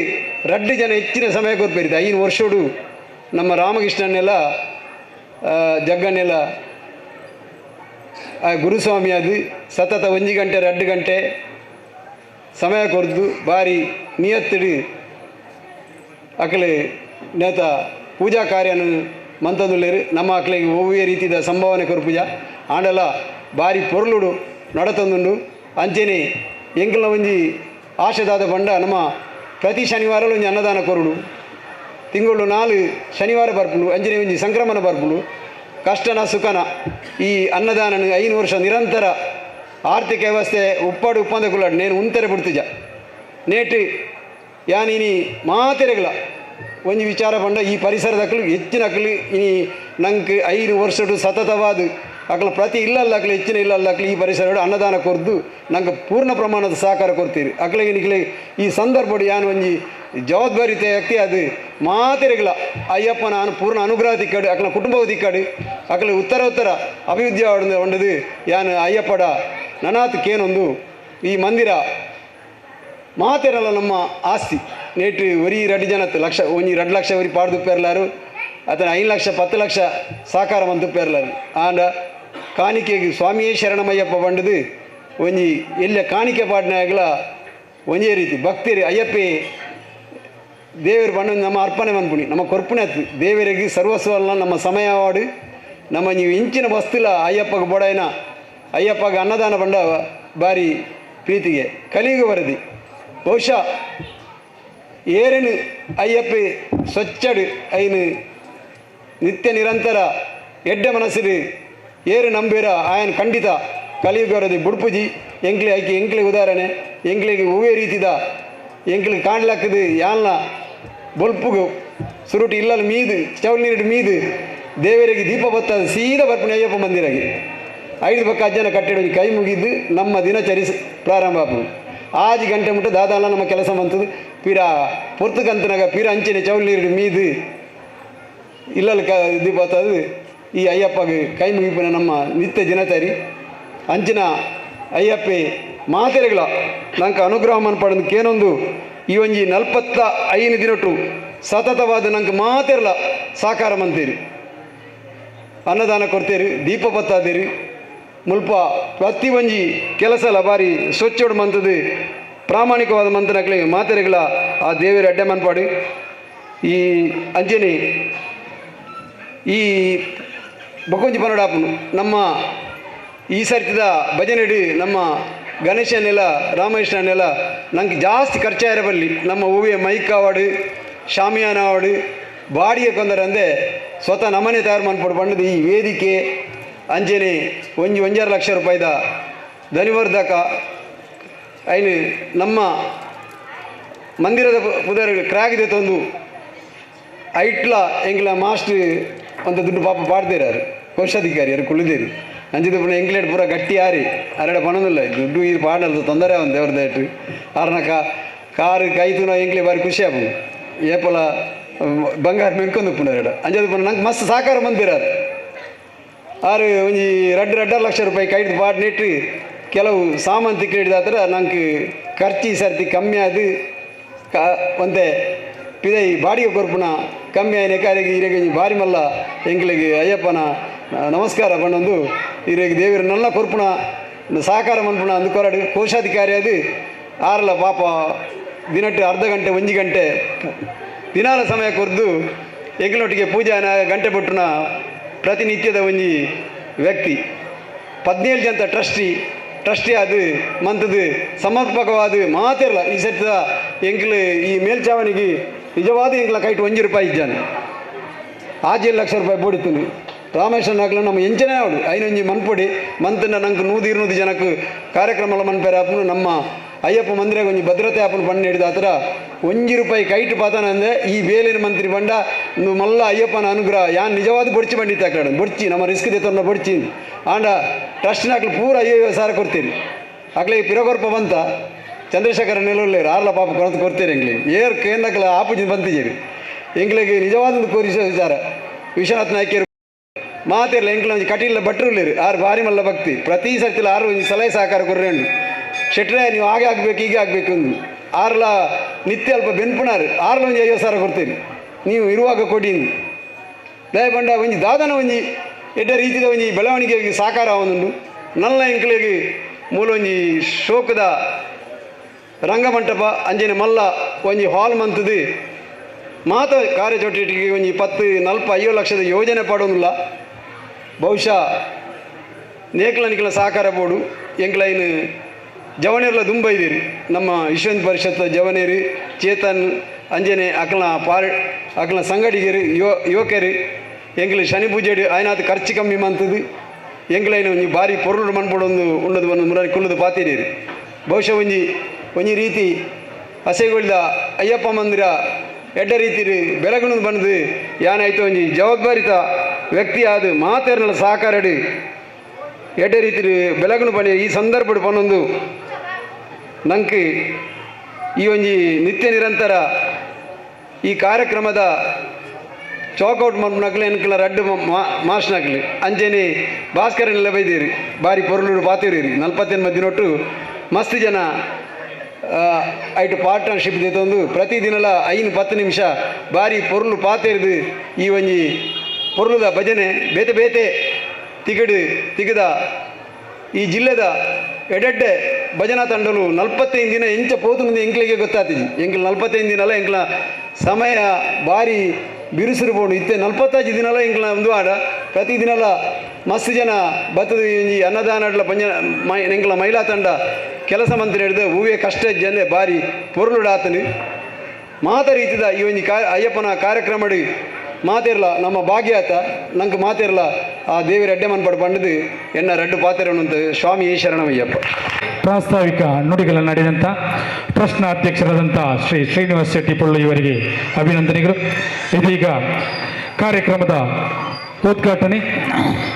2 ಜನ ಹೆಚ್ಚಿನ ಸಮಯ ಕೊರ್ಪೇರಿದೆ 5 ವರ್ಷಡು ನಮ್ಮ ರಾಮಕೃಷ್ಣನ್ನೆಲ್ಲ ಜಗ್ಗನ್ನೆಲ್ಲ ಗುರುಸ್ವಾಮಿ ಅದು ಸತತ 1 ಗಂಟೆ 2 ಗಂಟೆ ಸಮಯ ಕೊರ್ದು ಭಾರಿ ನಿಯತ್ತಿಡು ಅಕಲೆ ನೇತ ಪೂಜಾ ಕಾರ್ಯನ ಮಂತದುಲ್ಲೇರು ನಮ್ಮ ಅಕ್ಲೆಗೆ ಒವ್ವೇ ರೀತಿಯ ಸಂಭಾವನೆ ಕೊರ್ಪುಜ ಆಂಡಲ ಭಾರಿ ಪೊರ್ಲುಡು ನಡತಂದುಂಡು ಅಂಚೆನೆ ಎಂಕಲ್ನ ಒಂಜಿ ಆಶೆದಾದ ಬಂಡ ನಮ್ಮ ಪ್ರತಿ ಶನಿವಾರ ಒಂಜಿ ಅನ್ನದಾನ ಕೊರುಡು ತಿಂಗಳು 4 ಶನಿವಾರ ಬರ್ಪುಂಡು ಅಂಜನೆ ಒಂಜಿ ಸಂಕ್ರಮಣ ಬರ್ಪುಂಡು ಕಷ್ಟನ ಸುಖನ ಈ ಅನ್ನದಾನ 5 ವರ್ಷ ನಿರಂತರ ಆರ್ಥಿಕ ವ್ಯವಸ್ಥೆ ಉಪ್ಪಾಡು ಉಪ್ಪಂದ ಕುಲ್ಲಾಡು ನೇನು ಉಂತೆರೆ ಬಿಡ್ತಿಜ ನೇಟು ಯಾನಿನಿ ಮಾತೆರೆಗಳ ಒಂಜಿ ವಿಚಾರ ಬಂಡ ಈ ಪರಿಸರದಕ್ಕಲು ಹೆಚ್ಚಿನ ಅಕ್ಕಲು ಇನಿ ನಂಗೆ 5 ವರ್ಷಡು ಸತತವಾದ ಅಕ್ಲ ಪ್ರತಿ ಇಲ್ಲಲ್ಲಾಕ್ಲಿ ಹೆಚ್ಚಿನ ಇಲ್ಲಲ್ಲಾಕ್ಲಿ ಈ ಪರಿಸರ ಅನ್ನದಾನ ಕೊರ್ದು ನಂಗೆ ಪೂರ್ಣ ಪ್ರಮಾಣದ ಸಹಕಾರ ಕೊಡ್ತೀರಿ ಅಕ್ಲಿಗೆ ನಿಕ್ಲಿ ಈ ಸಂದರ್ಭ ಯಾನು ಒಂಜಿ ಜವಾಬ್ದಾರಿತ ವ್ಯಕ್ತಿ ಅದು ಮಾತಿರಗಿಲ್ಲ ಅಯ್ಯಪ್ಪನ ಪೂರ್ಣ ಅನುಗ್ರಹ ತಿಕ್ಕಡು ಅಕ್ಲ ಕುಟುಂಬ ತಿಕ್ಕಡು ಅಕ್ಲ ಉತ್ತರ ಅಭಿವೃದ್ಧಿ ಹೊಂಡದು ಯಾನು ಅಯ್ಯಪ್ಪಡ ನನಾತ್ಕೇನೊಂದು ಈ ಮಂದಿರ ಮಾತಿರಲ್ಲ ನಮ್ಮ ಆಸ್ತಿ ನೇಟು ಒರಿ 2 ಜನತ್ತು ಲಕ್ಷ ಒಂಜಿ 2 ಲಕ್ಷ ಒರಿ ಪಾಡ್ದು ಪೇರ್ಲಾರು ಅತನ 5 ಲಕ್ಷ 10 ಲಕ್ಷ ಸಾಕಾರ ಮಂತು ಪೇರ್ಲಾರು ಆಂಡ ಕಾಣಿಕೆಗೆ ಸ್ವಾಮಿಯೇ ಶರಣಮಯ್ಯಪ್ಪ ಬಂಡದು ಒಂಜಿ ಎಲ್ಲ ಕಾಣಿಕೆ ಪಾಡ್ನಾಗಲ ಒಂಜೇ ರೀತಿ ಭಕ್ತಿರಿ ಅಯ್ಯಪ್ಪೆ ದೇವರು ಬಂದು ನಮ್ಮ ಅರ್ಪಣೆ ಮನ್ಪುಣಿ ನಮ್ಮ ಕೊರ್ಪಣೆ ಆಯ್ತು ದೇವರಿಗೆ ಸರ್ವಸ್ವಲ್ಲ ನಮ್ಮ ಸಮಯ ಆಡು ನಮ್ಮ ನೀವು ಇಂಚಿನ ವಸ್ತುಲ ಅಯ್ಯಪ್ಪಗೆ ಬೊಡಾಯಿನ ಅಯ್ಯಪ್ಪಗೆ ಅನ್ನದಾನ ಬಂಡ ಬಾರಿ ಪ್ರೀತಿಗೆ ಕಲಿಯುಗ ವರದಿ ಬಹುಶಃ ಏರೇನು ಅಯ್ಯಪ್ಪೆ ಸ್ವಚ್ಛಡು ಐನು ನಿತ್ಯ ನಿರಂತರ ಎಡ್ಡೆ ಮನಸ್ಸಿರು ಏರು ನಂಬೇರ ಆಯನ ಖಂಡಿತ ಕಲಿಯುಗ ವರದಿ ಬುಡ್ಪುಜಿ ಎಂಕ್ಲಿ ಐಕಿ ಎಂಕ್ಲಿಗೆ ಉದಾಹರಣೆ ಎಂಕ್ಲಿಗೆ ಹೂವೇ ರೀತಿದ ಎಂಕ್ಲಿಗೆ ಕಾಣ್ಲಾಕದು ಯಾಲ್ನ ಬೊಲ್ಪುಗು ಸುರುಟಿ ಇಲ್ಲಲ್ಲಿ ಮೀದು ಚೌಲ್ ನೀರಿಟ್ಟು ಮೀದು ದೇವರಿಗೆ ದೀಪ ಬತ್ತದ ಸೀದಾ ಬರ್ಪಣೆ ಅಯ್ಯಪ್ಪ ಮಂದಿರಾಗಿ 5 ಪಕ್ಕ ಅಜ್ಜನ ಕಟ್ಟಿಡ ಕೈ ಮುಗಿದ್ದು ನಮ್ಮ ದಿನಚರಿ ಪ್ರಾರಂಭ ಆಪು 6 ಗಂಟೆ ಮುಟ್ಟ ದಾದಾಲ ನಮ್ಮ ಕೆಲಸ ಬಂತದು ಪೀರ ಪೊರ್ತುಕಂತನಾಗ ಪೀರ ಅಂಚಿನ ಚೌಲ್ ನೀರಿಟ್ಟು ಮೀದು ಇಲ್ಲಲ್ಲಿ ದೀಪ ಬತ್ತದು ಈ ಅಯ್ಯಪ್ಪಗೆ ಕೈ ಮುಗಿಪಿನ ನಮ್ಮ ನಿತ್ಯ ದಿನಚರಿ ಅಂಚಿನ ಅಯ್ಯಪ್ಪೆ ಮಾತೆರೆಗಳ ನಂಗೆ ಅನುಗ್ರಹ ಮನ್ಪಡೋದು ಕೇನೊಂದು ಈ ಒಂಜಿ 45 ದಿನಟ್ಟು ಸತತವಾದ ನಂಗೆ ಮಾತೆರಲ ಸಾಕಾರ ಮಂತೀರಿ ಅನ್ನದಾನ ಕೊಡ್ತೀರಿ ದೀಪ ಬತ್ತಾದಿರಿ ಮುಲ್ಪ ಪ್ರತಿ ಒಂಜಿ ಕೆಲಸಲ ಬಾರಿ ಸ್ವಚ್ಛೋಡು ಮಂತದು ಪ್ರಾಮಾಣಿಕವಾದ ಮಂತನಕ್ಲಿ ಮಾತೆರೆಗಳ ಆ ದೇವರ ಅಡ್ಡೆ ಮನ್ಪಾಡು ಈ ಅಂಜನಿ ಈ ಬಕೊಂಜಿ ಪನ್ನಡಾಪನು ನಮ್ಮ ಈ ಸರ್ತಿದ ಭಜನೆಡಿ ನಮ್ಮ ಗಣೇಶನೆಲ್ಲ ರಾಮಕೃಷ್ಣನೆಲ್ಲ ನಂಗೆ ಜಾಸ್ತಿ ಖರ್ಚಾಯಿರ ಬರಲಿ ನಮ್ಮ ಹೂವಿಯ ಮೈಕ್ ಆವಾಡು ಶಾಮಿಯಾನ ಆವಾಡು ಬಾಡಿಗೆ ಕೊಂದರಂದೆ ಸ್ವತಃ ನಮ್ಮನೆ ತಯಾರು ಮಾಡ್ಕೊಂಡು ಬಂದದ್ದು ಈ ವೇದಿಕೆ ಅಂಜನೆ 1.5 ಲಕ್ಷ ರೂಪಾಯಿದ ಧ್ವನಿವರ್ಧಕ ಐನು ನಮ್ಮ ಮಂದಿರದ ಪುದರ್ ಕ್ರಾಗಿದೆ ತಂದು ಐಟ್ಲ ಎಂಗ್ಲ ಮಾಸ್ಟ್ರ್ ಅಂತ ದುಡ್ಡು ಪಾಪ ಪಾಡ್ದಿರಾರು ಕೋಶಾಧಿಕಾರಿ ಯಾರು ಕುಳಿದೇರಿ ಅಂಜಿದ ಪುನಃ ಎಂಗ್ಲೇಟ್ ಪೂರ ಗಟ್ಟಿ ಆರಿ ಅರಡ ಪಣದಿಲ್ಲ ದುಡ್ಡು ಇದು ಪಾಡಲ್ಲ ತೊಂದರೆ ಅವನು ದೇವ್ರ ದಯಟು ಆರ್ನ ಕಾರು ಕೈತುನ ಎಂಗ್ಲೆ ಬಾರಿ ಖುಷಿ ಆಪು ಏಪಲ ಬಂಗಾರ ಮೆನ್ಕೊಂಡು ಪುನಃ ಅಂಜದ ಪುನಃ ನಂಗೆ ಮಸ್ತ್ ಸಾಕಾರ ಬಂದಿರಾರು ಆರು ಒಂಜಿ 2 ಲಕ್ಷ ರೂಪಾಯಿ ಕೈದು ಪಾಡ್ ನೆಟ್ಟು ಕೆಲವು ಸಾಮಾನು ತಿಕ್ಕಿ ಹಿಡಿದಾತ್ರ ನಂಗೆ ಖರ್ಚು ಸರ್ತಿ ಕಮ್ಮಿ ಆದು ಒಂದೇ ಪಿದೈ ಬಾಡಿಗೆ ಕೊರ್ಪುನ ಕಮ್ಮಿ ಆಯ್ನ ಕಾರಿಗೆ ಇರೆಗೆ ಬಾರಿ ಮಲ್ಲ ಎಂಗ್ಲಿಗೆ ಅಯ್ಯಪ್ಪನ ನಮಸ್ಕಾರ ಬಂದೊಂದು ಇರೆಗೆ ದೇವರ ನಲ್ಲ ಕೊರ್ಪುನ ಸಾಕಾರ ಮನ್ಪುಣ ಅಂದು ಕೊರಡು ಕೋಶಾಧಿಕಾರಿ ಅದು ಆರಲ್ಲ ಪಾಪ ದಿನಟ್ಟು ಅರ್ಧ ಗಂಟೆ 1 ಗಂಟೆ ದಿನಾಲ ಸಮಯ ಕೊರ್ದು ಎಂಗ್ಲೊಟ್ಟಿಗೆ ಪೂಜಾನ ಗಂಟೆ ಬಿಟ್ಟುನ ಪ್ರತಿನಿತ್ಯದ ಒಂಜಿ ವ್ಯಕ್ತಿ 17 ಜನ ಟ್ರಸ್ಟಿ ಅದು ಮಂತದು ಸಮರ್ಪಕವಾದ ಮಾತಿರಲ್ಲ ಈ ಸೆಟ್ಟದ ಎಂಕ್ಲು ಈ ಮೇಲ್ಚಾವಣಿಗೆ ನಿಜವಾದ ಎಂಕ್ಲ ಕೈಟ್ 1 ರೂಪಾಯಿ ಇದ್ದಾನೆ 7 ಲಕ್ಷ ರೂಪಾಯಿ ಬೋಡಿತ್ತು ರಾಮೇಶ್ವರನ ಹಾಕ್ಲ ನಮ್ಮ ಎಂಚನೇ ಅವಡು ಐನೊಂಜಿ ಮನ್ಪೊಡಿ ಮಂತನ ನಂಗೆ 100 ಜನಕ್ಕೆ ಕಾರ್ಯಕ್ರಮ ಮನ್ಪೇರ ಆಪನು ನಮ್ಮ ಅಯ್ಯಪ್ಪ ಮಂದಿರಾಗ ಒಂಜಿ ಭದ್ರತೆ ಆಪನು ಬಣ್ಣ ಹಿಡಿದ ಆ ಥರ 1 ರೂಪಾಯಿ ಕೈಟ್ ಪಾತಾನ ಅಂದರೆ ಈ ಬೇಲಿನ ಮಂತ್ರಿ ಬಂಡ ಮಲ್ಲ ಅಯ್ಯಪ್ಪನ ಅನುಗ್ರಹ ಯಾನ್ ನಿಜವಾದ ಬೊಡ್ಚಿ ಬಂಡಿತ್ತು ಹಾಕಡ ಬೊಡ್ಚಿ ನಮ್ಮ ರಿಸ್ಕ್ ದೇತನ ಬೊಡ್ಚಿ ಆಂಡ ಟ್ರಸ್ಟ್ನ ಹಾಕ್ಲಿ ಪೂರ 50,000 ಕೊಡ್ತೀರಿ ಹಾಕ್ಲಿ ಪಿರಗೊರ್ಪ ಬಂತ ಚಂದ್ರಶೇಖರ ನೆಲೂರ್ಲೇರು ಆರ್ಲ ಪಾಪ ಕೊರತು ಕೊಡ್ತೀರಿ ಎಂಗ್ಲಿಗೆ ಏರ್ ಕೇಂದ್ರಕ್ಲ ಆಪುಜಿ ಬಂತಿದ್ದೀರಿ ಎಂಗ್ಲಿಗೆ ನಿಜವಾದ ಕೋರಿಸೋ ವಿಚಾರ ವಿಶ್ವನಾಥ್ ನಾಯ್ಕರು ಮಾತಿರಲ್ಲ ಎಂಕ್ಲ ಒಂಜಿ ಕಟೀಲ ಭಟ್ರುಲ್ಲೇರು ಆರು ಭಾರಿ ಮಲ್ಲ ಭಕ್ತಿ ಪ್ರತಿ ಸರ್ತಿಲ ಆರು ಒಂಜಿ ಸಲಹೆ ಸಹಕಾರ ಕೊರ್ರೆಂಡು ಶೆಟ್ರೆ ನೀವು ಹಾಗೆ ಆಗಬೇಕು ಹೀಗೆ ಆಗಬೇಕು ಅಂದು ಆರ್ಲ ನಿತ್ಯ ಅಲ್ಪ ಬೆನ್ಪುಣಾರು ಆರ್ಲ ಒಂಜಿ 50,000 ಕೊಡ್ತೀರಿ ನೀವು ಇರುವಾಗ ಕೊಡಿ ದಯ ಬಂಡ ಒಂಜಿ ದಾದನ ಒಂಜಿ ಎಡ್ಡ ರೀತಿಯ ಒಂಜಿ ಬೆಳವಣಿಗೆಗೆ ಸಾಕಾರ ಅವನೊಂದು ನಲ್ಲ ಎಂಕ್ಲಿಗೆ ಮೂಲ ಒಂಜಿ ಶೋಕದ ರಂಗಮಂಟಪ ಅಂಜನೆ ಮಲ್ಲ ಒಂಜಿ ಹಾಲ್ ಮಂತದು ಮಾತ ಕಾರ್ಯಚಟುವಟಿಕೆಗೆ ಒಂಜಿ 10-40-50 ಲಕ್ಷದ ಯೋಜನೆ ಪಡೋದಿಲ್ಲ ಬಹುಶಃ ನೇಕ್ಲ ಸಹಕಾರ ಬೋಡು ಎಂಕ್ಲೈನು ಜವನೇರ್ಲ ದುಂಬ ಇದ್ದೀರಿ ನಮ್ಮ ವಿಶ್ವ ಪರಿಷತ್ ಜವನೇರಿ ಚೇತನ್ ಅಂಜನೆ ಅಕ್ಲ ಸಂಗಡಿಗರು ಯುವಕರು ಎಂಕ್ಲು ಶನಿ ಪೂಜೆಡು ಆಯ್ನಾದ ಖರ್ಚು ಕಮ್ಮಿ ಮಂತದು ಎಂಕ್ಲೈನು ಒಂಜಿ ಬಾರಿ ಪೊರ್ಲು ಮನ್ಪಡೊಂದು ಉಂಡದು ಒಂದು ಮುರಾರಿ ಕುಲ್ಲದು ಪಾತಿರೀರಿ ಬಹುಶಃ ಒಂಜಿ ರೀತಿ ಹಸೆಗೊಳ್ದ ಅಯ್ಯಪ್ಪ ಮಂದಿರ ಎಡ್ಡ ರೀತಿ ಬೆಳಗುಣದು ಬಂದು ಯಾನಾಯ್ತು ಒಂಜಿ ಜವಾಬ್ದಾರಿತ ವ್ಯಕ್ತಿ ಆದ ಮಾತೇರ್ನಲ್ಲ ಸಹಕಾರಡು ಎಡ್ಡೆ ರೀತಿ ಬೆಳಗುನು ಪಣಿ ಈ ಸಂದರ್ಭ ಪನೊಂದು ನಂಗೆ ಈ ಒಂಜಿ ನಿತ್ಯ ನಿರಂತರ ಈ ಕಾರ್ಯಕ್ರಮದ ಚೌಕೌಟ್ ಮನ್ಪುನಕ್ಲೆ ಎನ್ಕಲ ರಡ್ಡು ಮಾಸ್ನಕ್ಲಿ ಅಂಚೆನೆ ಭಾಸ್ಕರನೆಲ್ಲ ಬೈದೀರಿ ಬಾರಿ ಪೊರ್ಲೂರು ಪಾತೀರಿ 40 ಮಧ್ಯನೊಟ್ಟು ಮಸ್ತ್ ಜನ ಐಟು ಪಾರ್ಟ್ನರ್ಶಿಪ್ ದಿತ್ತೊಂದು ಪ್ರತಿದಿನಲ 5-10 ನಿಮಿಷ ಬಾರಿ ಪೊರ್ಲು ಪಾತೇರಿದು ಈ ಒಂಜಿ ಪೊರ್ಲುದ ಭಜನೆ ಬೇತೆ ಬೇತೆ ತಿಗದ ಈ ಜಿಲ್ಲೆದ ಎಡೆಡ್ಡೆ ಭಜನಾ ತಂಡಲು 45 ದಿನ ಎಂಚ ಪೋತು ಮುಂದೆ ಎಂಕ್ಲಿಗೆ ಗೊತ್ತಾಗ್ತಿದ್ವಿ ಎಂಕ್ಲು 45 ದಿನಲ್ಲ ಎಂಕ್ಲ ಸಮಯ ಬಾರಿ ಬಿರುಸಿರು ಬೋಡು ಇತ್ತೆ 45 ದಿನಲ್ಲ ಎಂಕ್ಲ ಒಂದು ಆಡ ಪ್ರತಿದಿನಲ ಮಸ್ತ್ ಜನ ಬತ್ತದ ಈ ಅನ್ನದಾನ ಎಂಕ್ಲ ಮಹಿಳಾ ತಂಡ ಕೆಲಸ ಮಂತ್ರಿ ಹಿಡಿದು ಹೂವೇ ಕಷ್ಟ ಜನ ಬಾರಿ ಪೊರ್ಲುಡಾತನು ಮಾತ ರೀತಿದ ಈ ಒಂಜಿ ಅಯ್ಯಪ್ಪನ ಕಾರ್ಯಕ್ರಮ ಮಾತಿರಲ್ಲ ನಮ್ಮ ಭಾಗ್ಯ ಆತ ನಂಗೆ ಮಾತಿರಲ್ಲ ಆ ದೇವಿ ರೆಡ್ಡೆ ಮನ್ಪಡು ಪಂಡದು ಎನ್ನ ರಡ್ಡು ಪಾತಿರವಂತ ಸ್ವಾಮಿ ಶರಣಮಯ್ಯಪ್ಪ. ಪ್ರಾಸ್ತಾವಿಕ ನುಡಿಗಳ ನಡೆದಂಥ ಟ್ರಸ್ಟ್ನ ಅಧ್ಯಕ್ಷರಾದಂಥ ಶ್ರೀ ಶ್ರೀನಿವಾಸ್ ಶೆಟ್ಟಿ ಪೊಳ್ಳು ಇವರಿಗೆ ಅಭಿನಂದನೆಗಳು. ಇದೀಗ ಕಾರ್ಯಕ್ರಮದ ಉದ್ಘಾಟನೆ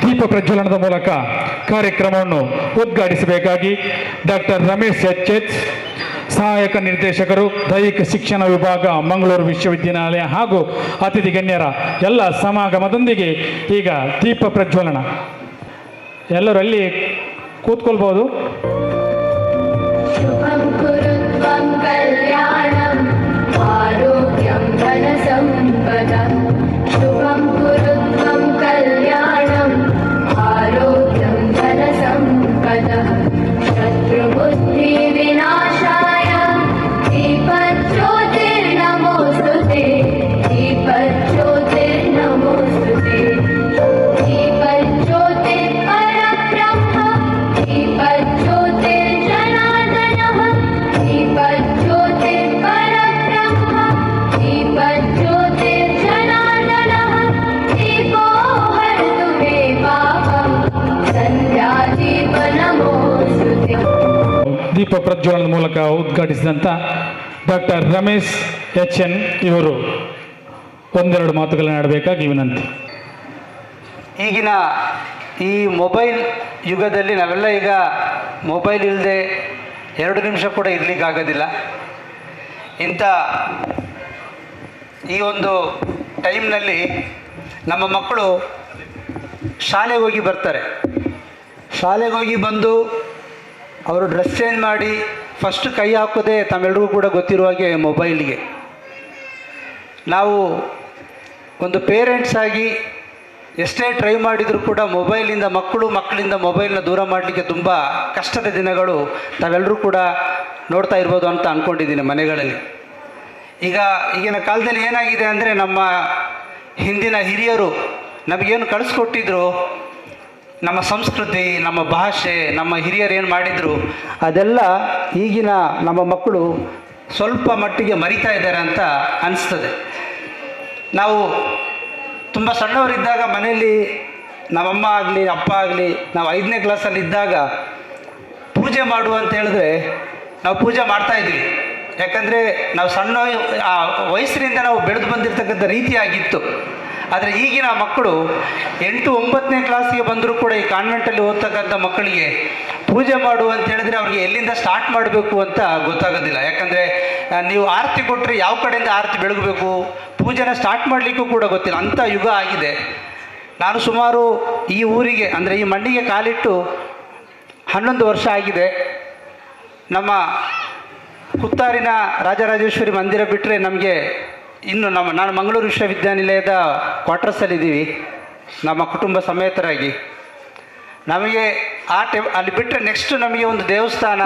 ದೀಪ ಪ್ರಜ್ವಲನದ ಮೂಲಕ ಕಾರ್ಯಕ್ರಮವನ್ನು ಉದ್ಘಾಟಿಸಬೇಕಾಗಿ ಡಾಕ್ಟರ್ ರಮೇಶ್ ಎಚ್ ಸಹಾಯಕ ನಿರ್ದೇಶಕರು ದೈಹಿಕ ಶಿಕ್ಷಣ ವಿಭಾಗ ಮಂಗಳೂರು ವಿಶ್ವವಿದ್ಯಾನಿಲಯ ಹಾಗೂ ಅತಿಥಿ ಗಣ್ಯರ ಎಲ್ಲ ಸಮಾಗಮದೊಂದಿಗೆ ಈಗ ದೀಪ ಪ್ರಜ್ವಲನ. ಎಲ್ಲರೂ ಅಲ್ಲಿ ಕೂತ್ಕೊಳ್ಬೋದು. ದೀಪ ಪ್ರಜ್ವಲನದ ಮೂಲಕ ಉದ್ಘಾಟಿಸಿದಂಥ ಡಾಕ್ಟರ್ ರಮೇಶ್ ಎನ್ ಇವರು ಒಂದೆರಡು ಮಾತುಗಳನ್ನು ಆಡಬೇಕಾಗಿ ವಿನಂತಿ. ಈಗಿನ ಈ ಮೊಬೈಲ್ ಯುಗದಲ್ಲಿ ನಾವೆಲ್ಲ ಈಗ ಮೊಬೈಲ್ ಇಲ್ಲದೆ 2 ನಿಮಿಷ ಕೂಡ ಇರಲಿಕ್ಕಾಗೋದಿಲ್ಲ. ಇಂಥ ಈ ಒಂದು ಟೈಮ್ನಲ್ಲಿ ನಮ್ಮ ಮಕ್ಕಳು ಶಾಲೆಗೆ ಹೋಗಿ ಬರ್ತಾರೆ. ಶಾಲೆಗೆ ಹೋಗಿ ಬಂದು ಅವರು ಡ್ರೆಸ್ ಚೇಂಜ್ ಮಾಡಿ ಫಸ್ಟ್ ಕೈ ಹಾಕೋದೇ ತಮ್ಮೆಲ್ಲರಿಗೂ ಕೂಡ ಗೊತ್ತಿರುವ ಹಾಗೆ ಮೊಬೈಲ್ಗೆ. ನಾವು ಒಂದು ಪೇರೆಂಟ್ಸ್ ಆಗಿ ಎಷ್ಟೇ ಟ್ರೈ ಮಾಡಿದರೂ ಕೂಡ ಮಕ್ಕಳಿಂದ ಮೊಬೈಲ್ನ ದೂರ ಮಾಡಲಿಕ್ಕೆ ತುಂಬ ಕಷ್ಟದ ದಿನಗಳು ತಾವೆಲ್ಲರೂ ಕೂಡ ನೋಡ್ತಾ ಇರ್ಬೋದು ಅಂತ ಅಂದ್ಕೊಂಡಿದ್ದೀನಿ ಮನೆಗಳಲ್ಲಿ. ಈಗಿನ ಕಾಲದಲ್ಲಿ ಏನಾಗಿದೆ ಅಂದರೆ ನಮ್ಮ ಹಿಂದಿನ ಹಿರಿಯರು ನಮಗೇನು ಕಳಿಸ್ಕೊಟ್ಟಿದ್ರು, ನಮ್ಮ ಸಂಸ್ಕೃತಿ, ನಮ್ಮ ಭಾಷೆ, ನಮ್ಮ ಹಿರಿಯರು ಏನು ಮಾಡಿದರು ಅದೆಲ್ಲ ಈಗಿನ ನಮ್ಮ ಮಕ್ಕಳು ಸ್ವಲ್ಪ ಮಟ್ಟಿಗೆ ಮರಿತಾ ಇದ್ದಾರೆ ಅಂತ ಅನಿಸ್ತದೆ. ನಾವು ತುಂಬ ಸಣ್ಣವರಿದ್ದಾಗ ಮನೆಯಲ್ಲಿ ನಮ್ಮಮ್ಮ ಆಗಲಿ ಅಪ್ಪ ಆಗಲಿ ನಾವು 5ನೇ ಕ್ಲಾಸಲ್ಲಿ ಇದ್ದಾಗ ಪೂಜೆ ಮಾಡು ಅಂತ ಹೇಳಿದ್ರೆ ನಾವು ಪೂಜೆ ಮಾಡ್ತಾಯಿದ್ವಿ. ಯಾಕಂದರೆ ನಾವು ಸಣ್ಣ ವಯಸ್ಸಿನಿಂದ ನಾವು ಬೆಳೆದು ಬಂದಿರತಕ್ಕಂಥ ರೀತಿಯಾಗಿತ್ತು. ಆದರೆ ಈಗಿನ ಮಕ್ಕಳು 8-9ನೇ ಕ್ಲಾಸಿಗೆ ಬಂದರೂ ಕೂಡ ಈ ಕಾನ್ವೆಂಟಲ್ಲಿ ಓದ್ತಕ್ಕಂಥ ಮಕ್ಕಳಿಗೆ ಪೂಜೆ ಮಾಡು ಅಂತ ಹೇಳಿದ್ರೆ ಅವ್ರಿಗೆ ಎಲ್ಲಿಂದ ಸ್ಟಾರ್ಟ್ ಮಾಡಬೇಕು ಅಂತ ಗೊತ್ತಾಗೋದಿಲ್ಲ. ಯಾಕಂದರೆ ನೀವು ಆರತಿ ಕೊಟ್ಟರೆ ಯಾವ ಕಡೆಯಿಂದ ಆರತಿ ಬೆಳಗಬೇಕು, ಪೂಜೆನ ಸ್ಟಾರ್ಟ್ ಮಾಡಲಿಕ್ಕೂ ಕೂಡ ಗೊತ್ತಿಲ್ಲ, ಅಂಥ ಯುಗ ಆಗಿದೆ. ನಾನು ಸುಮಾರು ಈ ಊರಿಗೆ ಅಂದರೆ ಈ ಮಣ್ಣಿಗೆ ಕಾಲಿಟ್ಟು 11 ವರ್ಷ ಆಗಿದೆ. ನಮ್ಮ ಕುತ್ತಾರಿನ ರಾಜರಾಜೇಶ್ವರಿ ಮಂದಿರ ಬಿಟ್ಟರೆ ನಮಗೆ ಇನ್ನು ನಾನು ಮಂಗಳೂರು ವಿಶ್ವವಿದ್ಯಾನಿಲಯದ ಕ್ವಾರ್ಟರ್ಸಲ್ಲಿದ್ದೀವಿ ನಮ್ಮ ಕುಟುಂಬ ಸಮೇತರಾಗಿ. ನಮಗೆ ಅಲ್ಲಿ ಬಿಟ್ಟರೆ ನೆಕ್ಸ್ಟ್ ನಮಗೆ ಒಂದು ದೇವಸ್ಥಾನ,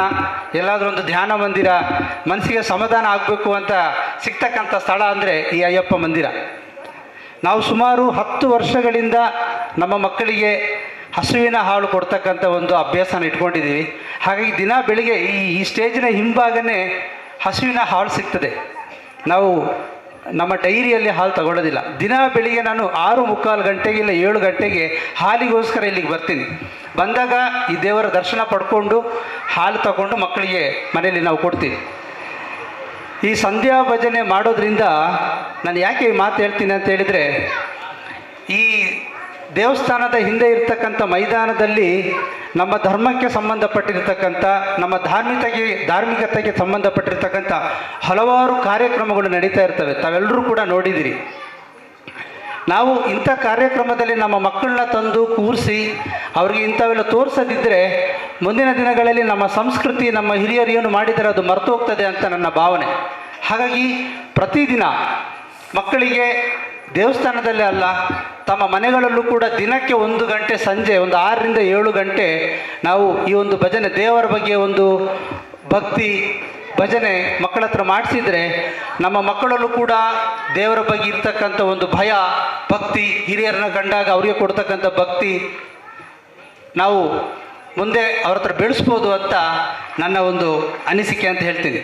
ಎಲ್ಲಾದರೂ ಒಂದು ಧ್ಯಾನ ಮಂದಿರ, ಮನಸ್ಸಿಗೆ ಸಮಾಧಾನ ಆಗಬೇಕು ಅಂತ ಸಿಗ್ತಕ್ಕಂಥ ಸ್ಥಳ ಅಂದರೆ ಈ ಅಯ್ಯಪ್ಪ ಮಂದಿರ. ನಾವು ಸುಮಾರು 10 ವರ್ಷಗಳಿಂದ ನಮ್ಮ ಮಕ್ಕಳಿಗೆ ಹಸುವಿನ ಹಾಲು ಕೊಡ್ತಕ್ಕಂಥ ಒಂದು ಅಭ್ಯಾಸನ ಇಟ್ಕೊಂಡಿದ್ದೀವಿ. ಹಾಗಾಗಿ ದಿನ ಬೆಳಿಗ್ಗೆ ಈ ಸ್ಟೇಜಿನ ಹಿಂಭಾಗನೇ ಹಸುವಿನ ಹಾಲು ಸಿಗ್ತದೆ. ನಾವು ನಮ್ಮ ಡೈರಿಯಲ್ಲಿ ಹಾಲು ತಗೊಳ್ಳೋದಿಲ್ಲ. ದಿನ ಬೆಳಿಗ್ಗೆ ನಾನು 6:45 ಗಂಟೆಗೆ ಇಲ್ಲ 7 ಗಂಟೆಗೆ ಹಾಲಿಗೋಸ್ಕರ ಇಲ್ಲಿಗೆ ಬರ್ತೀನಿ. ಬಂದಾಗ ಈ ದೇವರ ದರ್ಶನ ಪಡ್ಕೊಂಡು ಹಾಲು ತಗೊಂಡು ಮಕ್ಕಳಿಗೆ ಮನೆಯಲ್ಲಿ ನಾವು ಕೊಡ್ತೀವಿ. ಈ ಸಂಧ್ಯಾ ಭಜನೆ ಮಾಡೋದ್ರಿಂದ ನಾನು ಯಾಕೆ ಈ ಮಾತು ಹೇಳ್ತೀನಿ ಅಂತ ಹೇಳಿದರೆ, ಈ ದೇವಸ್ಥಾನದ ಹಿಂದೆ ಇರ್ತಕ್ಕಂಥ ಮೈದಾನದಲ್ಲಿ ನಮ್ಮ ಧರ್ಮಕ್ಕೆ ಸಂಬಂಧಪಟ್ಟಿರ್ತಕ್ಕಂಥ ನಮ್ಮ ಧಾರ್ಮಿಕತೆಗೆ ಸಂಬಂಧಪಟ್ಟಿರ್ತಕ್ಕಂಥ ಹಲವಾರು ಕಾರ್ಯಕ್ರಮಗಳು ನಡೀತಾ ಇರ್ತವೆ. ತಾವೆಲ್ಲರೂ ಕೂಡ ನೋಡಿದಿರಿ. ನಾವು ಇಂಥ ಕಾರ್ಯಕ್ರಮದಲ್ಲಿ ನಮ್ಮ ಮಕ್ಕಳನ್ನ ತಂದು ಕೂರಿಸಿ ಅವ್ರಿಗೆ ಇಂಥವೆಲ್ಲ ತೋರಿಸದಿದ್ದರೆ ಮುಂದಿನ ದಿನಗಳಲ್ಲಿ ನಮ್ಮ ಸಂಸ್ಕೃತಿ, ನಮ್ಮ ಹಿರಿಯರು ಏನು ಮಾಡಿದರೆ ಅದು ಮರೆತು ಹೋಗ್ತದೆ ಅಂತ ನನ್ನ ಭಾವನೆ. ಹಾಗಾಗಿ ಪ್ರತಿದಿನ ಮಕ್ಕಳಿಗೆ ದೇವಸ್ಥಾನದಲ್ಲೇ ಅಲ್ಲ, ತಮ್ಮ ಮನೆಗಳಲ್ಲೂ ಕೂಡ ದಿನಕ್ಕೆ 1 ಗಂಟೆ, ಸಂಜೆ ಒಂದು 6 ರಿಂದ 7 ಗಂಟೆ ನಾವು ಈ ಒಂದು ಭಜನೆ, ದೇವರ ಬಗ್ಗೆ ಒಂದು ಭಕ್ತಿ ಭಜನೆ ಮಕ್ಕಳ ಹತ್ರ ಮಾಡಿಸಿದರೆ ನಮ್ಮ ಮಕ್ಕಳಲ್ಲೂ ಕೂಡ ದೇವರ ಬಗ್ಗೆ ಇರ್ತಕ್ಕಂಥ ಒಂದು ಭಯ, ಭಕ್ತಿ, ಹಿರಿಯರನ್ನ ಕಂಡಾಗ ಅವರಿಗೆ ಕೊಡ್ತಕ್ಕಂಥ ಭಕ್ತಿ ನಾವು ಮುಂದೆ ಅವ್ರ ಹತ್ರ ಬೆಳೆಸ್ಬೋದು ಅಂತ ನನ್ನ ಒಂದು ಅನಿಸಿಕೆ ಅಂತ ಹೇಳ್ತೀನಿ.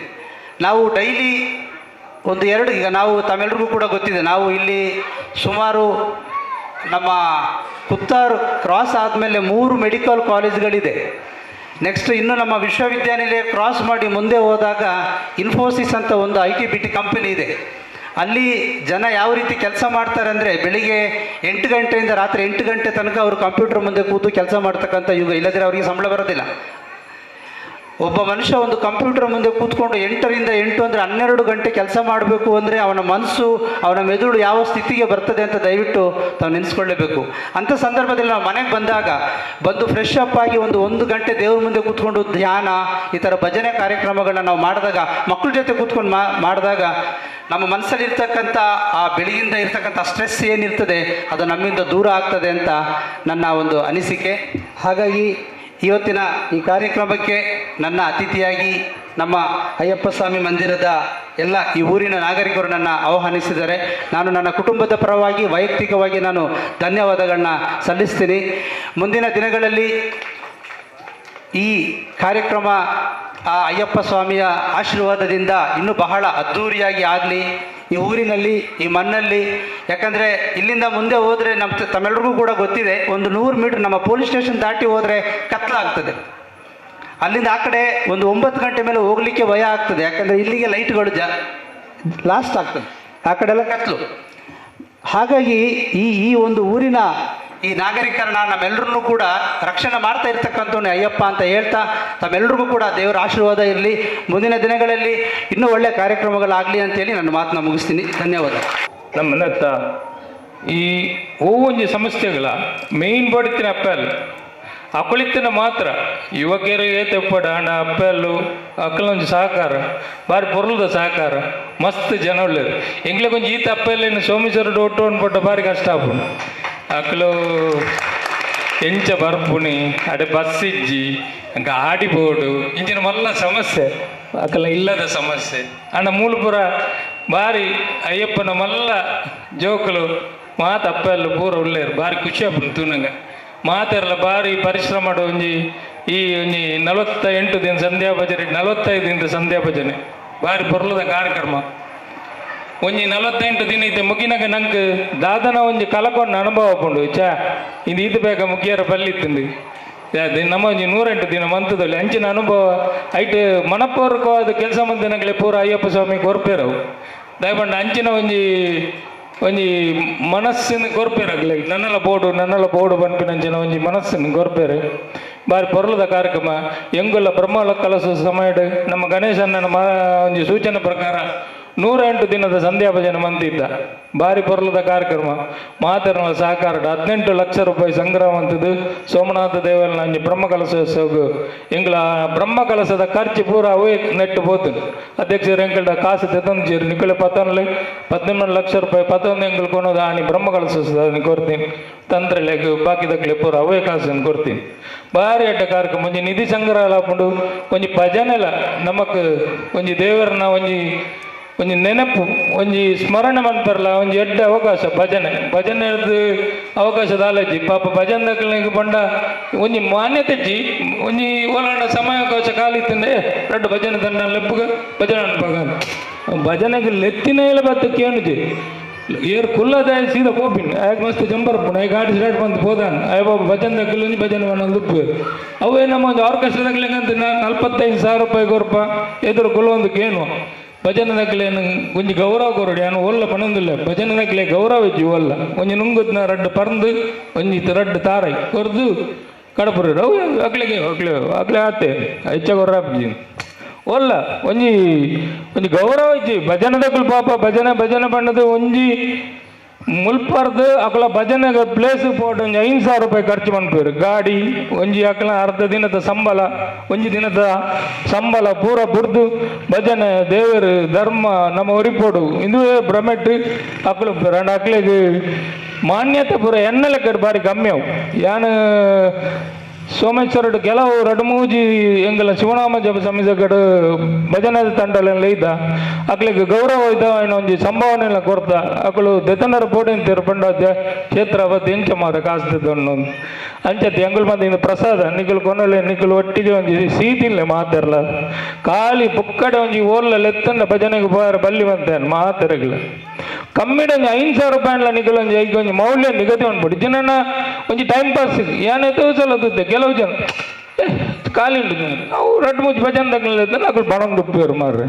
ನಾವು ಡೈಲಿ ಈಗ ನಾವು ತಮ್ಮೆಲ್ರಿಗೂ ಕೂಡ ಗೊತ್ತಿದೆ, ನಾವು ಇಲ್ಲಿ ಸುಮಾರು ನಮ್ಮ ಕುತ್ತಾರು ಕ್ರಾಸ್ ಆದಮೇಲೆ 3 ಮೆಡಿಕಲ್ ಕಾಲೇಜ್ಗಳಿದೆ. ನೆಕ್ಸ್ಟ್ ಇನ್ನು ನಮ್ಮ ವಿಶ್ವವಿದ್ಯಾನಿಲಯ ಕ್ರಾಸ್ ಮಾಡಿ ಮುಂದೆ ಹೋದಾಗ ಇನ್ಫೋಸಿಸ್ ಅಂತ ಒಂದು IT-BT ಕಂಪನಿ ಇದೆ. ಅಲ್ಲಿ ಜನ ಯಾವ ರೀತಿ ಕೆಲಸ ಮಾಡ್ತಾರೆ ಅಂದರೆ ಬೆಳಿಗ್ಗೆ 8 ಗಂಟೆಯಿಂದ ರಾತ್ರಿ 8 ಗಂಟೆ ತನಕ ಅವರು ಕಂಪ್ಯೂಟರ್ ಮುಂದೆ ಕೂತು ಕೆಲಸ ಮಾಡ್ತಕ್ಕಂಥ ಯುಗ. ಇಲ್ಲದ್ರೆ ಅವರಿಗೆ ಸಂಬಳ ಬರೋದಿಲ್ಲ. ಒಬ್ಬ ಮನುಷ್ಯ ಒಂದು ಕಂಪ್ಯೂಟರ್ ಮುಂದೆ ಕೂತ್ಕೊಂಡು 8 ರಿಂದ 8 ಅಂದರೆ 12 ಗಂಟೆ ಕೆಲಸ ಮಾಡಬೇಕು ಅಂದರೆ ಅವನ ಮನಸ್ಸು, ಅವನ ಮೆದುಳು ಯಾವ ಸ್ಥಿತಿಗೆ ಬರ್ತದೆ ಅಂತ ದಯವಿಟ್ಟು ತಾವು ನೆನೆಸ್ಕೊಳ್ಳೇಬೇಕು. ಅಂಥ ಸಂದರ್ಭದಲ್ಲಿ ನಾವು ಮನೆಗೆ ಬಂದು ಫ್ರೆಶ್ ಅಪ್ ಆಗಿ ಒಂದು ಗಂಟೆ ದೇವ್ರ ಮುಂದೆ ಕೂತ್ಕೊಂಡು ಧ್ಯಾನ, ಈ ಥರ ಭಜನೆ ಕಾರ್ಯಕ್ರಮಗಳನ್ನ ನಾವು ಮಾಡಿದಾಗ, ಮಕ್ಕಳ ಜೊತೆ ಕೂತ್ಕೊಂಡು ಮಾಡಿದಾಗ ನಮ್ಮ ಮನಸ್ಸಲ್ಲಿ ಇರ್ತಕ್ಕಂಥ ಆ ಬೆಳಗಿಂದ ಇರ್ತಕ್ಕಂಥ ಸ್ಟ್ರೆಸ್ ಏನಿರ್ತದೆ ಅದು ನಮ್ಮಿಂದ ದೂರ ಆಗ್ತದೆ ಅಂತ ನನ್ನ ಒಂದು ಅನಿಸಿಕೆ. ಹಾಗಾಗಿ ಇವತ್ತಿನ ಈ ಕಾರ್ಯಕ್ರಮಕ್ಕೆ ನನ್ನ ಅತಿಥಿಯಾಗಿ ನಮ್ಮ ಅಯ್ಯಪ್ಪ ಸ್ವಾಮಿ ಮಂದಿರದ ಎಲ್ಲ ಈ ಊರಿನ ನಾಗರಿಕರು ನನ್ನ ಆಹ್ವಾನಿಸಿದ್ದಾರೆ. ನಾನು ನನ್ನ ಕುಟುಂಬದ ಪರವಾಗಿ ವೈಯಕ್ತಿಕವಾಗಿ ನಾನು ಧನ್ಯವಾದಗಳನ್ನ ಸಲ್ಲಿಸ್ತೀನಿ. ಮುಂದಿನ ದಿನಗಳಲ್ಲಿ ಈ ಕಾರ್ಯಕ್ರಮ ಆ ಅಯ್ಯಪ್ಪ ಸ್ವಾಮಿಯ ಆಶೀರ್ವಾದದಿಂದ ಇನ್ನೂ ಬಹಳ ಅದ್ಧೂರಿಯಾಗಿ ಆಗಲಿ ಈ ಊರಿನಲ್ಲಿ, ಈ ಮಣ್ಣಲ್ಲಿ. ಯಾಕಂದರೆ ಇಲ್ಲಿಂದ ಮುಂದೆ ಹೋದರೆ ತಮ್ಮೆಲ್ಲರಿಗೂ ಕೂಡ ಗೊತ್ತಿದೆ, ಒಂದು 100 ಮೀಟ್ರ್ ನಮ್ಮ ಪೊಲೀಸ್ ಸ್ಟೇಷನ್ ದಾಟಿ ಹೋದರೆ ಕತ್ಲಾಗ್ತದೆ. ಅಲ್ಲಿಂದ ಆ ಕಡೆ ಒಂದು 9 ಗಂಟೆ ಮೇಲೆ ಹೋಗಲಿಕ್ಕೆ ಭಯ ಆಗ್ತದೆ. ಯಾಕಂದರೆ ಇಲ್ಲಿಗೆ ಲೈಟ್ಗಳು ಲಾಸ್ಟ್ ಆಗ್ತದೆ, ಆ ಕಡೆಲ್ಲ ಕತ್ಲು. ಹಾಗಾಗಿ ಈ ಒಂದು ಊರಿನ ಈ ನಾಗರಿಕರನ್ನ ನಮ್ಮೆಲ್ಲರನ್ನೂ ಕೂಡ ರಕ್ಷಣೆ ಮಾಡ್ತಾ ಇರ್ತಕ್ಕಂಥವನೇ ಅಯ್ಯಪ್ಪ ಅಂತ ಹೇಳ್ತಾ ತಮ್ಮೆಲ್ಲರಿಗೂ ಕೂಡ ದೇವರ ಆಶೀರ್ವಾದ ಇರಲಿ. ಮುಂದಿನ ದಿನಗಳಲ್ಲಿ ಇನ್ನೂ ಒಳ್ಳೆಯ ಕಾರ್ಯಕ್ರಮಗಳಾಗಲಿ ಅಂತೇಳಿ ನನ್ನ ಮಾತನ್ನ ಮುಗಿಸ್ತೀನಿ. ಧನ್ಯವಾದ. ನಮ್ಮನ್ನತ್ತ ಈ ಒಂಜಿ ಸಂಸ್ಥೆಗಳ ಮೇಯ್ನ್ ಬಡ್ತಿನ ಅಪ್ಪಲ್ ಅಕ್ಕಳಿತ್ತಿನ ಮಾತ್ರ ಯುವಕರಿಗೆ ತೆಪ್ಪಡ ಹಣ ಅಪ್ಪಲ್ಲು ಅಕ್ಕಲೊಂದು ಸಹಕಾರ ಬಾರಿ ಪೊರ್ಲದ ಸಹಕಾರ ಮಸ್ತ್ ಜನ ಒಳ್ಳೇದು. ಎಂಗ್ಲೆ ಕೊಂಚ ಈತ ಅಪ್ಪಲ್ಲೇನು ಸೋಮೇಶ್ವರ ಒಟ್ಟು ಅನ್ಪಟ್ಟ ಬಾರಿ ಕಷ್ಟ ಆಪುಂಡು. ಅಕ್ಕಲು ಎಂಚ ಬರ್ಪುಣಿ ಅಡೆ ಬಸ್ ಇಜ್ಜಿ ಗಾಡಿ ಬೋರ್ಡು ಇಂಚಿನ ಮಲ್ಲ ಸಮಸ್ಯೆ ಅಕ್ಕಲ ಇಲ್ಲದ ಸಮಸ್ಯೆ ಅಣ್ಣ ಮೂಲಪುರ ಬಾರಿ ಅಯ್ಯಪ್ಪನ ಮಲ್ಲ ಜೋಕಲು ಮಾತು ಅಪ್ಪೆಲ್ಲ ಪೂರ ಒಳ್ಳೆಯರು ಬಾರಿ ಖುಷಿ ಆಪುಂಡು ತೂನಂಗ ಮಾತೆಲ್ಲ ಬಾರಿ ಪರಿಶ್ರಮ ಮಾಡೋ ಒಂಜಿ 48 ದಿನ ಸಂಧ್ಯಾ ಭಜನೆ 45 ದಿನದ ಸಂಧ್ಯಾ ಭಜನೆ ಬಾರಿ ಪೊರ್ಲದ ಕಾರ್ಯಕ್ರಮ. ಒಂಜಿ 48 ದಿನ ಇತ್ತೆ ಮುಗಿನಾಗ ನಂಗೆ ದಾದನ ಒಂಜಿ ಕಲಕೊಂಡು ಅನುಭವ ಪುಂಡು ಇದು ಬೇಗ ಮುಗಿಯರ ಬಲ್ಲಿತ್ತಂದು ನಮ್ಮ ಒಂಜಿ 108 ದಿನ ಮಂತದಲ್ಲಿ ಅಂಚಿನ ಅನುಭವ ಐಟ್ ಮನಪೂರ್ವಕವಾದ ಕೆಲಸ ಮಂದಿನಗಳೇ ಪೂರ ಅಯ್ಯಪ್ಪ ಸ್ವಾಮಿ ಕೊರ್ಪೇರವು ದಯಪಂಡ ಅಂಚಿನ ಒಂಜಿ ಮನಸ್ಸಿನ ಕೊರ್ಪೇರಾಗಲಿ ನನ್ನೆಲ್ಲ ಬೋರ್ಡು ಪನ್ಪಿನಂಚಿನ ಒಂಜಿ ಮನಸ್ಸಿನ ಕೊರ್ಪೇರು ಬಾರಿ ಪೊರ್ಲದ ಕಾರ್ಯಕ್ರಮ. ಎಂಗುಲ್ಲ ಬ್ರಹ್ಮಲ ಕಲಸ ಸಮಯ ನಮ್ಮ ಗಣೇಶನ ಒಂಜಿ ಸೂಚನೆ ಪ್ರಕಾರ 108 ದಿನದ ಸಂಧ್ಯಾ ಭಜನೆ ಮಂತಿದ್ದ ಬಾರಿ ಪೊರ್ಲದ ಕಾರ್ಯಕ್ರಮ. ಮಾತರ್ನ ಸಹಕಾರ 18 ಲಕ್ಷ ರೂಪಾಯಿ ಸಂಗ್ರಹ ಅಂತದ್ದು ಸೋಮನಾಥ ದೇವಲ್ನ ಅಂಜಿ ಬ್ರಹ್ಮಕಲಸೋತ್ಸವ ಎಂಗ್ಲ ಬ್ರಹ್ಮಕಲಸದ ಖರ್ಚು ಪೂರ ಅವೇ ನೆಟ್ಟು ಪೋತು ಅಧ್ಯಕ್ಷರು ಎಂಕಲ್ಡ ಕಾಸು ತೆತ್ತೊಂದು ನಿಕ್ಕಳೆ 11 ಲಕ್ಷ ರೂಪಾಯಿ 11 ಎಂಗಳು ಕೊನೋದು ಆನಿ ಬ್ರಹ್ಮಕಲಸೋತ್ಸವ ಕೊಡ್ತೀನಿ ತಂತ್ರಲೆಗ್ ಬಾಕಿದಕ್ಲೆ ಪೂರ ಅವೇ ಕಾಸನ್ನು ಕೊಡ್ತೀನಿ. ಬಾರಿ ಅಡ್ಡ ಕಾರ್ಯಕ್ರಮ ಒಂಜಿ ನಿಧಿ ಸಂಗ್ರಹ ಹಾಕೊಂಡು ಒಂಜಿ ಭಜನೆಲ ನಮಕ್ ಒಂಜಿ ದೇವರನ್ನ ಒಂಜಿ ನೆನಪು ಒಂಜಿ ಸ್ಮರಣೆ ಮನ್ಪರ್ಲ ಒಂಜಿ ಎಡ್ಡ ಅವಕಾಶ ಭಜನೆದು ಅವಕಾಶದ ಆಲೋಚಿ ಪಾಪ ಭಜನಕ್ಕೆ ಬಂಡ ಒಂಜಿ ಮಾನ್ಯತೆ ಒಂಜಿ ಓಲಾಂಡ ಸಮಯಾವಕಾಶ ಕಾಲಿತ್ತಂದೆ ಎರಡು ಭಜನೆ ತಂಡ ಲೆಪ್ಪುಗ ಭಜನೆ ಅನ್ಪಾಗ ಭಜನೆಗೆ ಲೆತ್ತಿನ ಎಲ್ಲ ಬತ್ತು ಕೇಳುಜಿ ಏರ್ ಕುಲ್ಲದ ಸೀದಾ ಹೋಗ್ಬಿನ್ ಆಗ ಮಸ್ತ್ ಜಂಬರ್ಪುಣ ಈ ಗಾಡಿ ಸ್ಟಾರ್ಟ್ ಬಂದು ಹೋದಾನ ಅಯ್ಯ ಬಾಬು ಭಜನೆ ದಕ್ಕಲ್ಲಿ ಭಜನೆ ಮಣ್ಣಲ್ಲಿ ಉಪ್ಪು ಅವೇ ನಮ್ಮ ಒಂದು ಆರ್ಕೆಸ್ಟ್ರಾದಾಗಲಿಂಗಂತ 45,000 ರೂಪಾಯಿ ಗೊರ್ಪ ಎದುರು ಕೊಲ್ಲೊಂದು ಕೇನು ಭಜನದಕ್ಲೇನು ಒಂಜಿ ಗೌರವ ಕೊರಡಿ ನಾನು ಒಲ್ಲ ಪಣಂದಿಲ್ಲ ಭಜನದಕ್ಲೆ ಗೌರವ ಇಜ್ಜಿ ಒಲ್ಲ ಒಂಜಿ ನುಂಗುದ್ನ ರಡ್ಡು ಪರಂದು ಒಂಜಿ ರಡ್ಡು ತಾರೈ ಕೊರ್ದು ಕಡಪುರ ಅವು ಅಕ್ಲೆಗೆ ಅಕ್ಲೆ ಆತೆ ಹೆಚ್ಚ ಗೊರ್ರಾಪ್ಜಿ ಒಲ್ಲ ಒಂಜಿ ಗೌರವ ಇಜ್ಜಿ ಭಜನದಕ್ಲು ಪಾಪ ಭಜನೆ ಬಣ್ಣದು ಒಂಜಿ ಮುಲ್ಪರ್ದು ಅಕಲ ಭಜನೆಗೆ ಪ್ಲೇಸ್ ಪೋಟ್ ಒಂಜಿ 5,000 ರೂಪಾಯಿ ಖರ್ಚು ಮಾಡ್ಪೇರು ಗಾಡಿ ಒಂಜಿ ಅಕಲ ಅರ್ಧ ದಿನದ ಸಂಬಳ ಒಂಜಿ ದಿನದ ಸಂಬಳ ಪೂರ ಬುಡ್ದು ಭಜನೆ ದೇವರು ಧರ್ಮ ನಮ್ಮ ಒರಿಪೋಡು ಇಂದುವೇ ಭ್ರಮೆಟ್ಟು ಅಕಲು ಎರಡು ಅಕ್ಲೆಗೆ ಮಾನ್ಯತೆ ಪೂರ ಎನ್ನಲೆ ಕಡೆ ಬಾರಿ ಕಮ್ಮಿ ಅವು ಯಾನು ಸೋಮೇಶ್ವರಡು ಕೆಲವು ರಡು ಮೂಜಿ ಎಂಗಲ ಶಿವನಾಮ ಜಪ ಸಮಿತಿಗಡು ಭಜನದ ತಂಡಲೆಲ್ಲ ಇದ್ದ ಅಕ್ಲಿಗೆ ಗೌರವ ಇದ್ದ ಒಂಜಿ ಸಂಭಾವನೆ ಎಲ್ಲ ಕೊಡ್ತ ಅಕ್ಕಳು ದೆತನರ ಪೋಟಿನ ತಿರ್ಪಂಡ ಕ್ಷೇತ್ರ ಅವತ್ತು ಎಂಚ ಮಾರ ಕಾಸ್ತದನ್ನು ಅಂಚತ್ತೆ ಎಂಗುಲ್ ಮಂದಿ ಪ್ರಸಾದ ನಿಖಲು ಕೊನಲೆ ನಿಖಲು ಒಟ್ಟಿಗೆ ಒಂಜಿ ಸೀತಿಲ್ಲ ಮಾತಾರಲ್ಲ ಖಾಲಿ ಪುಕ್ಕಡೆ ಒಂಜಿ ಓರ್ಲ ಎತ್ತಂಡ ಭಜನೆಗೆ ಬಾರ ಬಲ್ಲಿ ಬಂತೇನೆ ಮಾತಾರಗಿಲ್ಲ ಕಮ್ಮಿಡ 5,000 ರೂಪಾಯಿಲ್ಲ ನಿಖಲು ಒಂಜಿ ಐದು ಒಂಜಿ ಮೌಲ್ಯ ನಿಗದಿ ಮಾಡ್ಬಿಡಿ ಜನನ ಒಂಜಿ ಟೈಮ್ ಪಾಸ್ ಏನಾಯ್ತು ಸಲದುತ್ತೆ ಕೆಲವು ಜನ ಖಾಲಿ ಉಂಟು ನಾವು ರಡ್ಡು ಮೂಜಿ ಭಜನದಾಗಲಿಲ್ಲ ಅక్కడ ಬಣ ದುಪ್ಪೇರು ಮಾರ್ರೆ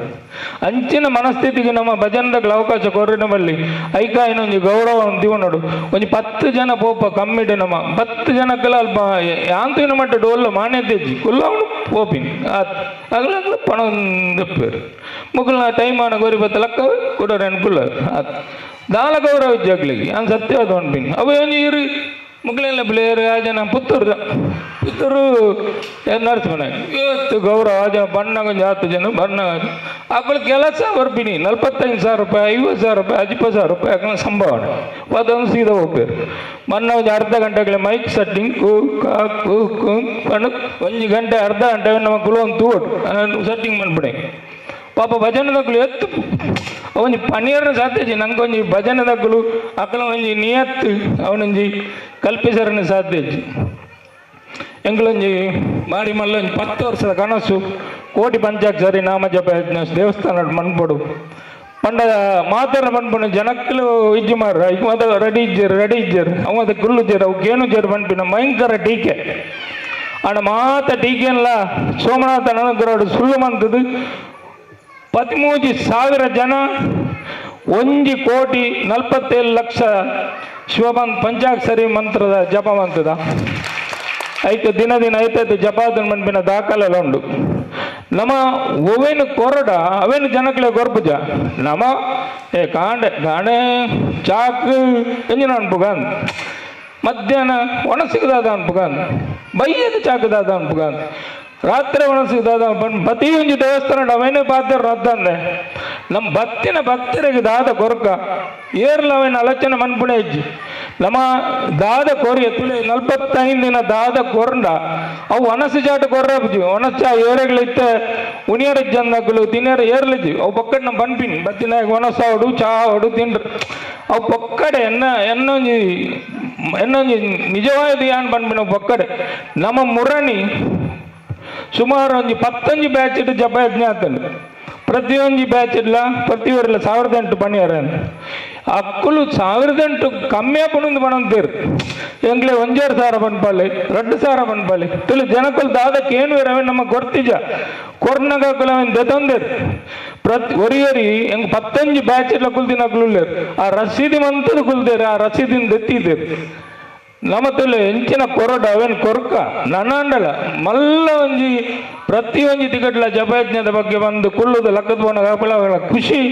ಅಂಚಿನ ಮನಸ್ಥಿತಿಗೆ ನಮ್ಮ ಭಜನದಾಗಲ ಅವಕಾಶ ಕೊರ್ರಿ ನಮ್ಮಲ್ಲಿ ಐಕ ಇನ್ನೊಂದು ಗೌರವ ದಿವ ನೋಡು ಒಂಜಿ 10 ಜನ ಪೋಪ ಕಮ್ಮಿಡೆ ನಮ್ಮ 10 ಜನಕ್ಕೆಲ್ಲ ಅಲ್ಪ ಯಾಂತಿನ ಮಟ್ಟ ಡೋಲ್ಲ ಮಾನ್ಯತೆ ಇಜ್ಜಿ ಕುಲ್ಲ ಅವನು ಪೋಪಿನ್ ಅಗಲ ಪಣ ದುಪ್ಪೇರು ಮುಗುಲ್ನ ಟೈಮ್ ಆನ ಗೋರಿ ಬತ್ತ ಲಕ್ಕ ಕೊಡೋರು ಅನ್ಕುಲ್ಲ ದಾಲ ಗೌರವ ಇಜ್ಜಾಗ್ಲಿಗೆ ನಾನು ಸತ್ಯವಾದ ಅನ್ಪಿನಿ ಅವು ಒಂಜಿ ಇರಿ ಮುಗ್ಲೆಲ್ಲ ಬ್ಲೇರ್ ಆ ಜನ ಪುತ್ತೂರು ನರಸಿಂಹನ ಇವತ್ತು ಗೌರವ ಆ ಜನ ಬಣ್ಣಗ 10 ಜನ ಬಣ್ಣ ಅಕ್ಕಳು ಕೆಲಸ ಬರ್ಬಿನಿ 45,000 ರೂಪಾಯಿ 50,000 ರೂಪಾಯಿ 20,000 ರೂಪಾಯಿ ಅಕ್ಕಳ ಸಂಭಾವನೆ ಅದೊಂದು ಸೀದಾ ಹೋಗ್ಬೇರು ಮೊನ್ನೆ ಒಂದು ಅರ್ಧ ಗಂಟೆಗಳ ಮೈಕ್ ಸೆಟ್ಟಿಂಗ್ ಪಣ ಒಂಜಿ ಗಂಟೆ ಅರ್ಧ ಗಂಟೆ ನಮ್ಮ ಕುಲೊಂದು ತೂಡು ಸೆಟ್ಟಿಂಗ್ ಮಾಡ್ಬಿಡೆ ಪಾಪ ಭಜನದಕ್ಕಳು ಎತ್ತು ಅವನಿ ಪನ್ನೀರ್ನ ಸಾಧ್ಯಜಿ ನಂಗೊಂಜಿ ಭಜನದಕ್ಕಳು ಅಕ್ಕಳ ಒಂಜಿ ನಿಯತ್ತು ಅವನೊಂಜಿ ಕಲ್ಪಿಸರನ್ನ ಸಾಧ್ಯಜಿ ಎಂಗಳೊಂಜಿ ಮಾರಿ ಮಲ್ಲ ಒಂಜಿ 10 ವರ್ಷದ ಕನಸು ಕೋಟಿ ಪಂಚಾಕ್ಷರಿ ನಾಮ ಜಪ ದೇವಸ್ಥಾನ ಮನ್ಪಡು ಪಂಡ ಮಾತಾಡ ಮನ್ಪುಣ ಜನಕ್ಕಲು ಇಜ್ಜು ಮಾರ ಈಗ ಮಾತ ರೆಡಿ ಇಜ್ಜರು ಅವ ಕುಲ್ಲು ಜೇರು ಅವಕ್ಕೇನು ಜೇರು ಮನ್ಪಿನ ಭಯಂಕರ ಟೀಕೆ ಆಡ ಮಾತ ಟೀಕೆಲ್ಲ ಸೋಮನಾಥ ನನಗರಡು ಸುಳ್ಳು ಮಂತದು 13,000 ಜನ 1,47,00,000 ಶಿವಬಂದ್ ಪಂಚಾಕ್ಷರಿ ಮಂತ್ರದ ಜಪ ಮಂತದ ಐತೆ ದಿನ ಐತೈತೆ ಜಪಾದನ್ ಮನ್ಪಿನ ದಾಖಲೆಲ್ಲ ಉಂಡು ನಮ್ಮ ಒವೇನು ಕೊರಡ ಅವೇನು ಜನಕ್ಲೆ ಗೊರ್ಪುಜ ನಮ್ಮ ಕಾಂಡೆ ಚಾಕ್ ಎಂಜಿನ ಅನ್ಪುಗಾನ್ ಮಧ್ಯಾಹ್ನ ಒಣ ಸಿಗದಾದ ಅನ್ಪುಗಾನ್ ಬೈಯದ ಚಾಕದಾದ ಅನ್ಪುಗಾನ್ ರಾತ್ರಿ ಒಣಸಿದಾದ ಪ್ರತಿ ಒಂದು ದೇವಸ್ಥಾನ ಅವೇನೇ ಪಾತ್ರ ಅದಂದೆ ನಮ್ಮ ಭಕ್ತಿನ ಭಕ್ತರಿಗೆ ದಾದ ಕೊರಕ ಏರ್ಲ ಅವೇನು ಆಲೋಚನೆ ಮನ್ಪುಣೆ ಇಜ್ಜಿ ನಮ್ಮ ದಾದ ಕೊರಿ ತುಳಿ 45 ದಿನ ದಾದ ಕೊರಂಡ ಅವು ಒಣಸಿ ಚಾಟ ಕೊರ್ರಬ್ಜಿ ಒಣಸ ಏರೆಗಳಿತ್ತೆ ಉಣಿಯರ ಜನ್ನಗಳು ತಿನ್ನರ ಏರ್ಲಿಜ್ಜಿ ಅವು ಪಕ್ಕಡೆ ನಮ್ಮ ಬನ್ಪಿನಿ ಬತ್ತಿನಾಗ ಒಣಸ ಹೊಡು ಚಾ ಹೊಡು ತಿನ್ರಿ ಅವು ಪಕ್ಕಡೆ ಎನ್ನೊಂಜಿ ನಿಜವಾದ ಯಾನ್ ಬನ್ಪಿನ ಪಕ್ಕಡೆ ನಮ್ಮ ಮುರಣಿ ಸುಮಾರು ಒಂದು 15 ಬ್ಯಾಚ್ ಇಟ್ಟು ಜಪ ಯಜ್ಞ ಆತನು ಪ್ರತಿಯೊಂದು ಬ್ಯಾಚ್ ಇಲ್ಲ ಪ್ರತಿಯೊಬ್ಬರಿಲ್ಲ 1,008 ಪಣಿಯಾರ ಅಕ್ಕಲು 1,008 ಕಮ್ಮಿ ಹಾಕೊಂಡು ಬಣಂತೀರು ಎಂಗ್ಲೆ 1,500 ಬನ್ಪಾಲಿ 2,000 ಬನ್ಪಾಲಿ ತಿಳಿ ಜನಕ್ಕಲು ದಾದಕ್ಕೆ ಏನು ಇರವೆ ನಮ್ಮ ಗೊರ್ತಿಜ ಕೊರ್ನಗಕ್ಕಲವೇನು ದೆತೊಂದೇರು ಒರಿಯರಿ ಹೆಂಗೆ 15 ಬ್ಯಾಚ್ ಇಲ್ಲ ಕುಲ್ದಿನ ಕುಲ್ಲೇರು ಆ ರಸೀದಿ ಮಂತದ ಕುಲ್ದೇರು ಆ ರಸೀದಿನ ದೆತ್ತಿದ್ದೇರು ನಮ್ಮ ತೊಲೆ ಎಂಚಿನ ಕೊರಡ ಅವೇನು ಕೊರಕ ನನ್ನಂಡಲ ಮಲ್ಲ ಒಂಜಿ ಪ್ರತಿಯೊಂದು ತಿಗಟ್ಲ ಜಪಯಜ್ಞದ ಬಗ್ಗೆ ಬಂದು ಕುಳ್ಳುದು ಲಕ್ಕದ ಬಣ್ಣ ಖುಷಿ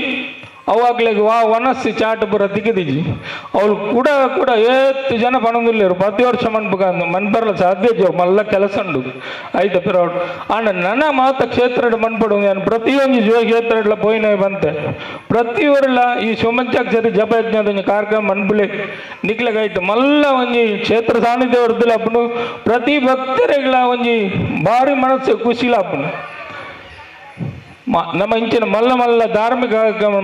ಅವಾಗ್ಲಿಗೆ ಒನಸ್ಸಿ ಚಾಟ ಪುರ ತಿಗಿದಿಜಿ ಅವಳು ಕೂಡ ಏತ್ತು ಜನ ಪಣದಿಲ್ಲೇರು ಪ್ರತಿ ವರ್ಷ ಮನ್ಬರ್ಲ ಸಾಧ್ಯ ಮಲ್ಲ ಕೆಲಸ ಉಂಡು ಆಯ್ತು ಪಿರೌಡ್ ಆಂಡ ನನ್ನ ಮಾತ ಕ್ಷೇತ್ರ ಮನ್ಪಡು ನಾನು ಪ್ರತಿಯೊಂದು ಜೀವ ಕ್ಷೇತ್ರ ಪೋಯಿನ ಬಂತೆ ಪ್ರತಿಯೊರ್ಲ ಈ ಶಿವಮಂಚಾಕ್ಷರಿ ಜಪಯಜ್ಞದ ಕಾರ್ಯಕ್ರಮ ಮನ್ಬಿಳಿ ನಿಕ್ಲೆಗಾಯ್ತು ಮಲ್ಲ ಒಂಜಿ ಕ್ಷೇತ್ರ ಸಾನ್ನಿಧ್ಯ ವರ್ದಿಲ್ಲ ಅಪ್ಪನು ಪ್ರತಿ ಭಕ್ತರಿಗಳ ಒಂಜಿ ಭಾರಿ ಮನಸ್ಸು ಖುಷಿಲ ಅಪ್ಪನು ನಮ್ಮ ಇಂಚಿನ ಮಲ್ಲ ಧಾರ್ಮಿಕ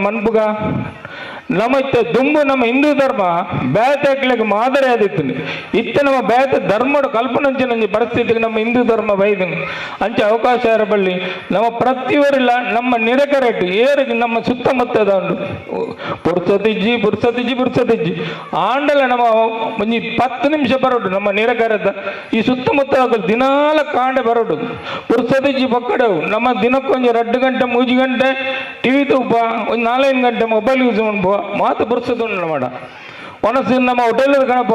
ಮನ್ಪುಗ ನಮ್ಮ ಇತ್ತ ದುಂಬು ನಮ್ಮ ಹಿಂದೂ ಧರ್ಮ ಬೇತಕ್ಕೆ ಮಾದರಿ ಆದಿತ್ತು ಇತ್ತ ನಮ್ಮ ಬೇತ ಧರ್ಮದ ಕಲ್ಪನಂಚೆ ನಂಜಿ ಪರಿಸ್ಥಿತಿಗೆ ನಮ್ಮ ಹಿಂದೂ ಧರ್ಮ ಬೈದು ಅಂಚೆ ಅವಕಾಶ ಬಳ್ಳಿ ನಮ್ಮ ಪ್ರತಿಯೊರಿಲ್ಲ ನಮ್ಮ ನಿರಕರೆಟ್ಟು ಏರಿಗೆ ನಮ್ಮ ಸುತ್ತಮುತ್ತದ ಉಂಟು ಪುರ್ಸತಿಜ್ಜಿ ಆಂಡಲ ನಮ್ಮ ಒಂಜಿ 10 ನಿಮಿಷ ಬರೋಡು ನಮ್ಮ ನಿರಕರದ ಈ ಸುತ್ತಮುತ್ತ ದಿನಾಲ ಕಾಂಡೆ ಬರೋಡು ಪುರ್ಸತಿಜ್ಜಿ ಪಕ್ಕಡವು ನಮ್ಮ ದಿನಕ್ಕೊಂದು 2 ಗಂಟೆ 3 ಗಂಟೆ ಟಿವಿ ತೂಪ ಒಂದು 4 ಗಂಟೆ ಮೊಬೈಲ್ ಯೂಸ್ ಮಾಡ್ಬೋ ಮಾತು ಬುರ್ಸದು ಮಾಡ ಒನಸು ನಮ್ಮ ಹೋಟೆಲ್ ಕಣಪ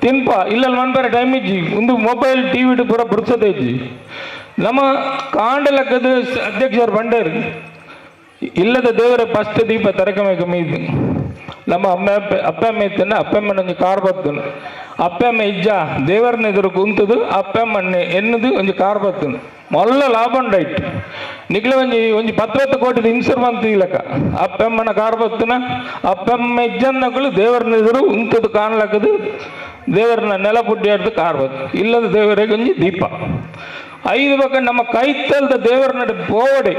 ತಿನ್ಪ ಇಲ್ಲ ಮನ್ಬಾರ ಟೈಮ್ ಇಜ್ಜಿ ಒಂದು ಮೊಬೈಲ್ ಟಿವಿ ಪೂರ ಬುರ್ಸದ ಇಜ್ಜಿ ನಮ್ಮ ಕಾಂಡ ಲೆಕ್ಕದ ಅಧ್ಯಕ್ಷರು ಬಂಡೇರು ಇಲ್ಲದ ದೇವರ ಫಸ್ಟ್ ದೀಪ ತರಕಮೆ ಕಮ್ಮಿ ನಮ್ಮ ಅಪ್ಪಮ್ಮ ಇತ್ತನ ಅಪ್ಪಮ್ಮನೊಂದು ಕಾರ್ ಬರ್ತನು ಅಪ್ಪಮ್ಮ ಇಜ್ಜ ದೇವರನ್ನ ಎದುರು ಕುಂತದು ಅಪ್ಪಮ್ಮಣ್ಣೆ ಎನ್ನದು ಒಂದು ಕಾರ್ ಬರ್ತನು ಮೊಲ್ಲ ಲಾಭ ಉಂಡಾಯ್ತು ನಿಗ್ಲ ಒಂಜಿ 10 ಕೋಟಿ ಇನ್ಸೂರ್ ಬಂತು ಇಲಕ ಅಪ್ಪಮ್ಮನ ಕಾರ್ ಬರ್ತನ ಅಪ್ಪಮ್ಮ ಇಜ್ಜನ್ನಗಳು ದೇವರನ್ನ ಎದುರು ಉಂತದು ಕಾಣ್ಲಕ್ಕದು ದೇವರನ್ನ ನೆಲ ಪುಡ್ಡಿ ಆಡ್ದು ಕಾರ್ ಬತ್ತು ಇಲ್ಲದ ದೇವರಿಗೆ ಒಂಜಿ ದೀಪ 5 ಬಕ್ಕ ನಮ್ಮ ಕೈತಲ್ದ ದೇವರ ನಡೆ ಪೋಡೆ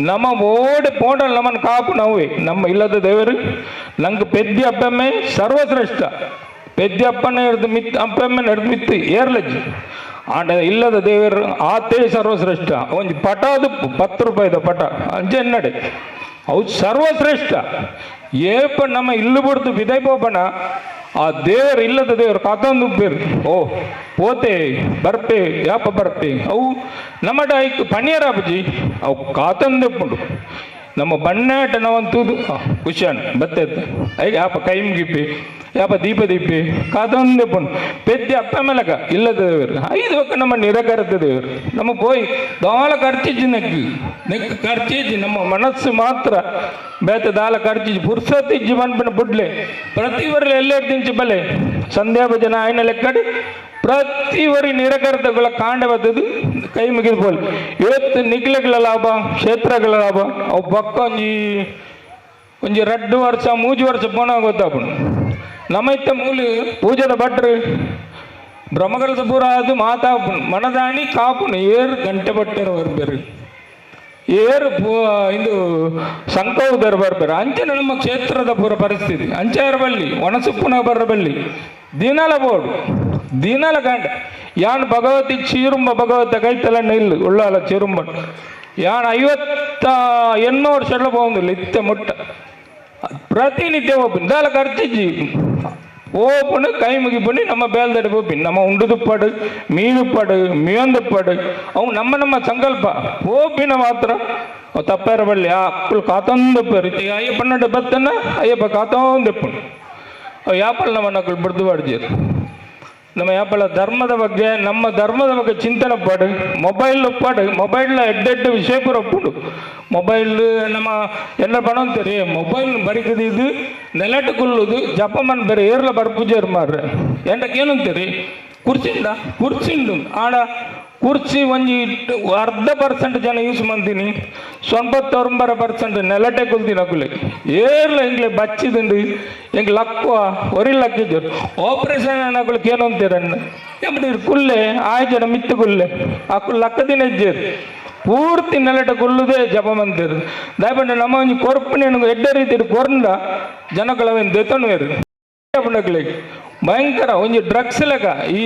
ನಮ್ಮ ಓಡೆ ಪೋಡಲ್ ನಮ್ಮನ್ನು ಕಾಪು ನಾವೇ ನಮ್ಮ ಇಲ್ಲದ ದೇವರು ನಂಗೆ ಪೆದ್ದಿ ಅಪ್ಪಮ್ಮೆ ಸರ್ವಶ್ರೇಷ್ಠ ಪೆದ್ದಿ ಅಪ್ಪನ ಹಿಡಿದು ಮಿತ್ ಅಪ್ಪಮ್ಮನ ಹಿಡಿದು ಮಿತ್ತು ಏರ್ಲಜ್ಜಿ ಆಂಡ ಇಲ್ಲದ ದೇವರು ಆತೇ ಸರ್ವಶ್ರೇಷ್ಠ ಒಂದು ಪಟ ಅದು 10 ರೂಪಾಯಿದ ಪಟ ಅಂಚೆ ಎನ್ನಡೆ ಅವು ಸರ್ವಶ್ರೇಷ್ಠ ಏಪ ನಮ್ಮ ಇಲ್ಲು ಬಿಡ್ದು ವಿದೈ ಪೋಪಣ ಆ ದೇವರು ಇಲ್ಲದ ದೇವರು ಕಾತೊಂದು ಉಪ್ಪೇರು ಓ ಪೋತೆ ಬರ್ಪೆ ಯಾಪ ಬರ್ಪೆ ಅವು ನಮ್ಮ ಡಾಯ್ಕ್ ಪಣಿಯರಾಪಜಿ ಅವು ಕಾತೊಂದು ಉಪ್ಪುಂಡು ನಮ್ಮ ಬಣ್ಣಾಟ ನಾವಂತೂದು ಖುಷಿಯಾಣ ಬತ್ತೈತೆ ಐ ಯಾಪ ಕೈ ಮುಗಿಪಿ ಯಾಪ ದೀಪ ದೀಪಿ ಕಾತೊಂದು ಉಪ್ಪುಂಡು ಪೆದ್ದಿ ಅಪ್ಪ ಮೇಲಕ ಇಲ್ಲದ ದೇವರು 5 ಬಕ್ಕ ನಮ್ಮ ನಿರಕರದ ದೇವರು ನಮ್ಮ ಪೋಯಿ ದಾಳ ಖರ್ಚಿಜ್ಜಿ ನೆಕ್ ಖರ್ಚಿಜ್ಜಿ ನಮ್ಮ ಮನಸ್ಸು ಮಾತ್ರ ಬೇತ ದಾಲ ಖರ್ಚಿಜ್ಜಿ ಪುರ್ಸತಿಜ್ಜಿ ಮನ್ಪನ ಬುಡ್ಲೆ ಪ್ರತಿವರಿ ಎಲ್ಲೆಡ್ದಿಂಚಿ ಬಲೆ ಸಂಧ್ಯಾ ಭಜನ ಆಯ್ನ ಲೆಕ್ಕಡಿ ಪ್ರತಿವರಿ ನಿರಕರ್ತಗಳ ಕಾಂಡ ಬದ್ದದು ಕೈ ಮುಗಿದು ಬೋಲ್ ಇವತ್ತು ನಿಗ್ಲೆಗಳ ಲಾಭ ಕ್ಷೇತ್ರಗಳ ಲಾಭ ಅವು ಪಕ್ಕ ಒಂಜಿ 2 ವರ್ಷ 3 ವರ್ಷ ಪೋಣ ಗೊತ್ತಾಪುಣು ನಮ್ಮ ಇತ್ತ ಮೂಲ ಪೂಜದ ಭಟ್ರು ಬ್ರಹ್ಮಗಳದ ಪೂರ ಅದು ಮಾತಾಪುಣು ಮನದಾಣಿ ಕಾಪುಣು ಏರು ಗಂಟೆ ಬಟ್ಟೆರ ಬರ್ಬೇರು ಏರು ಇದು ಸಂಕೌದರ ಬರ್ಬೇರು ಅಂಚನೆ ನಮ್ಮ ಕ್ಷೇತ್ರದ ಪೂರ ಪರಿಸ್ಥಿತಿ ಅಂಚಾರ ಬಳ್ಳಿ ಒಣಸುಪ್ಪುನ ಬರ್ರ ಬಳ್ಳಿ ದಿನಲ ಬೋಡು ದಿನಲ ಗಂಡ ಯಾನ್ ಭಗವತಿ ಚೀರುಂಬ ಭಗವತ ಕೈತಲಣ್ಣ ಇಲ್ಲ ಉಳ್ಳಾಲ ಚೀರುಂಬ ಯಾನ್ 58 ವರ್ಷ ಹೋಗುದಿಲ್ಲ ಇತ್ತೆ ಮುಟ್ಟ ಪ್ರತಿನಿತ್ಯ ಒಬ್ಬನು ದಾಲ ಖರ್ಚಿಜ್ಜಿ ಓಪನು ಕೈ ಮುಗಿಪುಣಿ ನಮ್ಮ ಬೇಲ್ದಡಿ ಬೋಪಿನ್ ನಮ್ಮ ಉಂಡುದುಪ್ಪಡು ಮೀನುಪ್ಪಡು ಮೇಂದುಪ್ಪಡು ಅವು ನಮ್ಮ ಸಂಕಲ್ಪ ಓಪಿನ ಮಾತ್ರ ತಪ್ಪಾರ ಬಳ್ಳಿ ಆ ಅಕ್ಕಳು ಕಾತೊಂದಪ್ಪರು ಅಯ್ಯಪ್ಪನ ಬತ್ತನ್ನ ಅಯ್ಯಪ್ಪ ಕಾತೊಂದಪ್ಪನು ಅವು ಯಾಪಲ್ ನಮ್ಮ ನಕ್ಕಳು ಬಿಡ್ದು ಬಾಡ್ಜೀರು ನಮ್ಮ ಯಾಪಳ ಧರ್ಮದ ಬಗ್ಗೆ ನಮ್ಮ ಧರ್ಮದ ಬಗ್ಗೆ ಚಿಂತನೆ ಪಡು ಮೊಬೈಲ್ ಪಡು ಮೊಬೈಲ್ನ ಎಡ್ಡೆಡ್ಡ ವಿಷಯ ಪೂರ ಒಪ್ಪುಂಡು ಮೊಬೈಲ್ ನಮ್ಮ ಎಲ್ಲ ಪಣ ಅಂತಾರೆ ಮೊಬೈಲ್ ಬರಿಕದು ಇದು ನೆಲಟ್ಟು ಕುಲ್ಲುದು ಜಪಮನ್ ಬೇರೆ ಏರ್ಲ ಬರ್ಪೂಜಾರು ಮಾರ್ರೆ ಎಂಟಕ್ಕೇನಂತೀರಿ ಕುರ್ಚಿಂಡು ಆಡ ಕುರ್ಚಿ ಒಂಜಿ 0.5% ಜನ ಯೂಸ್ ಮಾಡ್ತೀನಿ 99% ನೆಲಟೆ ಕುಲ್ತೀನಿ ಅಕ್ಕುಲೆ ಏರ್ಲ ಹಿಂಗ್ಲೆ ಬಚ್ಚಿದುಂಡು ಹೆಂಗೆ ಲಕ್ಕುವ ಒರಿ ಲಕ್ಕಿದ್ರು ಆಪರೇಷನ್ ಅನ್ನಕ್ಕೆ ಏನು ಅಂತೀರನ್ನ ಎಂಬುದು ಕುಲ್ಲೆ 6 ಜನ ಮಿತ್ತು ಕುಲ್ಲೆ ಅಕ್ಕಳು ಲಕ್ಕದಿನ ಹೆಜ್ಜೇರು ಪೂರ್ತಿ ನೆಲಟ ಕುಲ್ಲುದೇ ಜಪ ಮಂತಿರು ದಯಪಂಡ ನಮ್ಮ ಒಂಜಿ ಕೊರ್ಪುನಿ ಎಡ್ಡ ರೀತಿ ಕೊರ್ಂಡ ಜನಗಳವೇನು ದೆತನುವೇರು ಭಯಂಕರ ಒಂಜಿ ಡ್ರಗ್ಸ್ ಲೆಕ್ಕ ಈ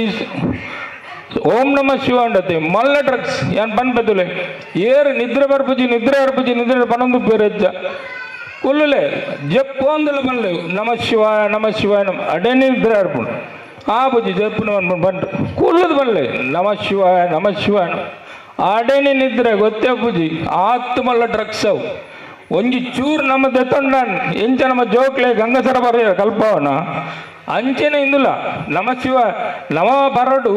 ಓಂ ನಮ ಶಿವ ಅಂಡತೆ ಮಲ್ಲ ಡ್ರಗ್ಸ್ ಏನ್ ಬಂದ್ಬದುಲೆ ಏರು ನಿದ್ರೆ ಬರ್ಪುಜಿ ನಿದ್ರೆ ಪನೊಂದು ಬೇರೆ ಹೆಜ್ಜ ಕುಲ್ಲುಲೆ ಜಪ್ಪೊಂದಲ್ಲ ಬಂದ್ಲೆ ನಮ ಶಿವಾಯ ಅಡೇ ನಿದ್ರೆ ಅರ್ಪುಂಡು ಆ ಬುಜಿ ಜಪ್ಪನ ಬಂದು ಕುಲ್ಲದು ಬಂದ್ಲೆ ನಮ ಶಿವಾಯ ಅಡೇನೆ ನಿದ್ರೆ ಗೊತ್ತೇ ಬುಜಿ ಆತ್ತು ಮಲ್ಲ ಡ್ರಗ್ಸ್ ಅವು ಒಂಜಿ ಚೂರು ನಮ್ಮ ದೆತ್ತೊಂಡಾನ್ ಎಂಚ ನಮ್ಮ ಜೋಕ್ಲೆ ಗಂಗಸರ ಬರೆಯ ಕಲ್ಪವನ ಅಂಚೆನೆ ಇಂದುಲ ನಮ ಶಿವ ನಮ ಬರಡು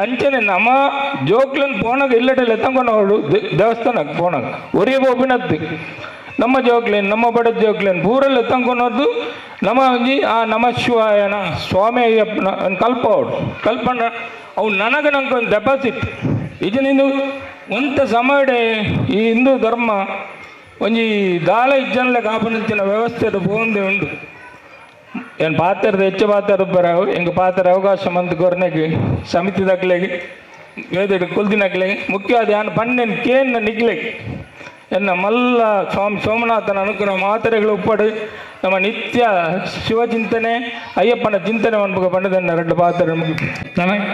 ಅಂಚೆನೆ ನಮ ಜೋಕ್ಲನ್ ಪೋನಾಗ ಇಲ್ಲಟಲ್ಲಿ ಎತ್ತಂಕೊಂಡವಳು ದೇವಸ್ಥಾನಕ್ಕೆ ಪೋನಾಗ ಒರಿಯ ಬೋಬಿನದ್ದು ನಮ್ಮ ಜೋಕ್ಲೇನ್ ನಮ್ಮ ಬಡ ಜೋಕ್ಲೇನ್ ಪೂರಲ್ಲಿ ಎತ್ತಂಕೊಂಡದ್ದು ನಮ ಒಂಜಿ ಆ ನಮ ಶಿವಾಯನ ಸ್ವಾಮಿ ಅಯ್ಯಪ್ಪನ ಕಲ್ಪವಡು ಕಲ್ಪನ ಅವು ನನಗೆ ನಂಗೆ ಒಂದು ಡೆಪಾಸಿಟ್ ಇದನ್ನು ಒಂತ ಸಮಯಡೆ ಈ ಹಿಂದೂ ಧರ್ಮ ಒಂಜಿ ದಾಳ ಇಜ್ಜನಲೆ ಕಾಪನಂಚಿನ ವ್ಯವಸ್ಥೆ ಪೋಂದೆ ಉಂಡು ಏನು ಪಾತ್ರದ ಹೆಚ್ಚು ಪಾತ್ರ ಬರಾವು ಹೆಂಗೆ ಪಾತ್ರ ಅವಕಾಶ ಮಂತ್ ಕೊರ್ನೆಗೆ ಸಮಿತಿದಾಗ್ಲೆಗೆ ವೇದ ಕುಲ್ದಿನಾಗ್ಲೆಗೆ ಮುಖ್ಯವಾದ ಯಾನು ಪನ್ನೆನ್ ಕೇನ್ನ ನಿಗ್ಲೆಗೆ ಎನ್ನ ಮಲ್ಲ ಸ್ವಾಮಿ ಸೋಮನಾಥನ ಅನುಗ್ರಹ ಮಾತ್ರೆಗಳು ಉಪ್ಪಡು ನಮ್ಮ ನಿತ್ಯ ಶಿವಚಿಂತನೆ ಅಯ್ಯಪ್ಪನ ಚಿಂತನೆ ಅನ್ಬೇಕು ಪಂಡದನ್ನ ಎರಡು ಪಾತ್ರ.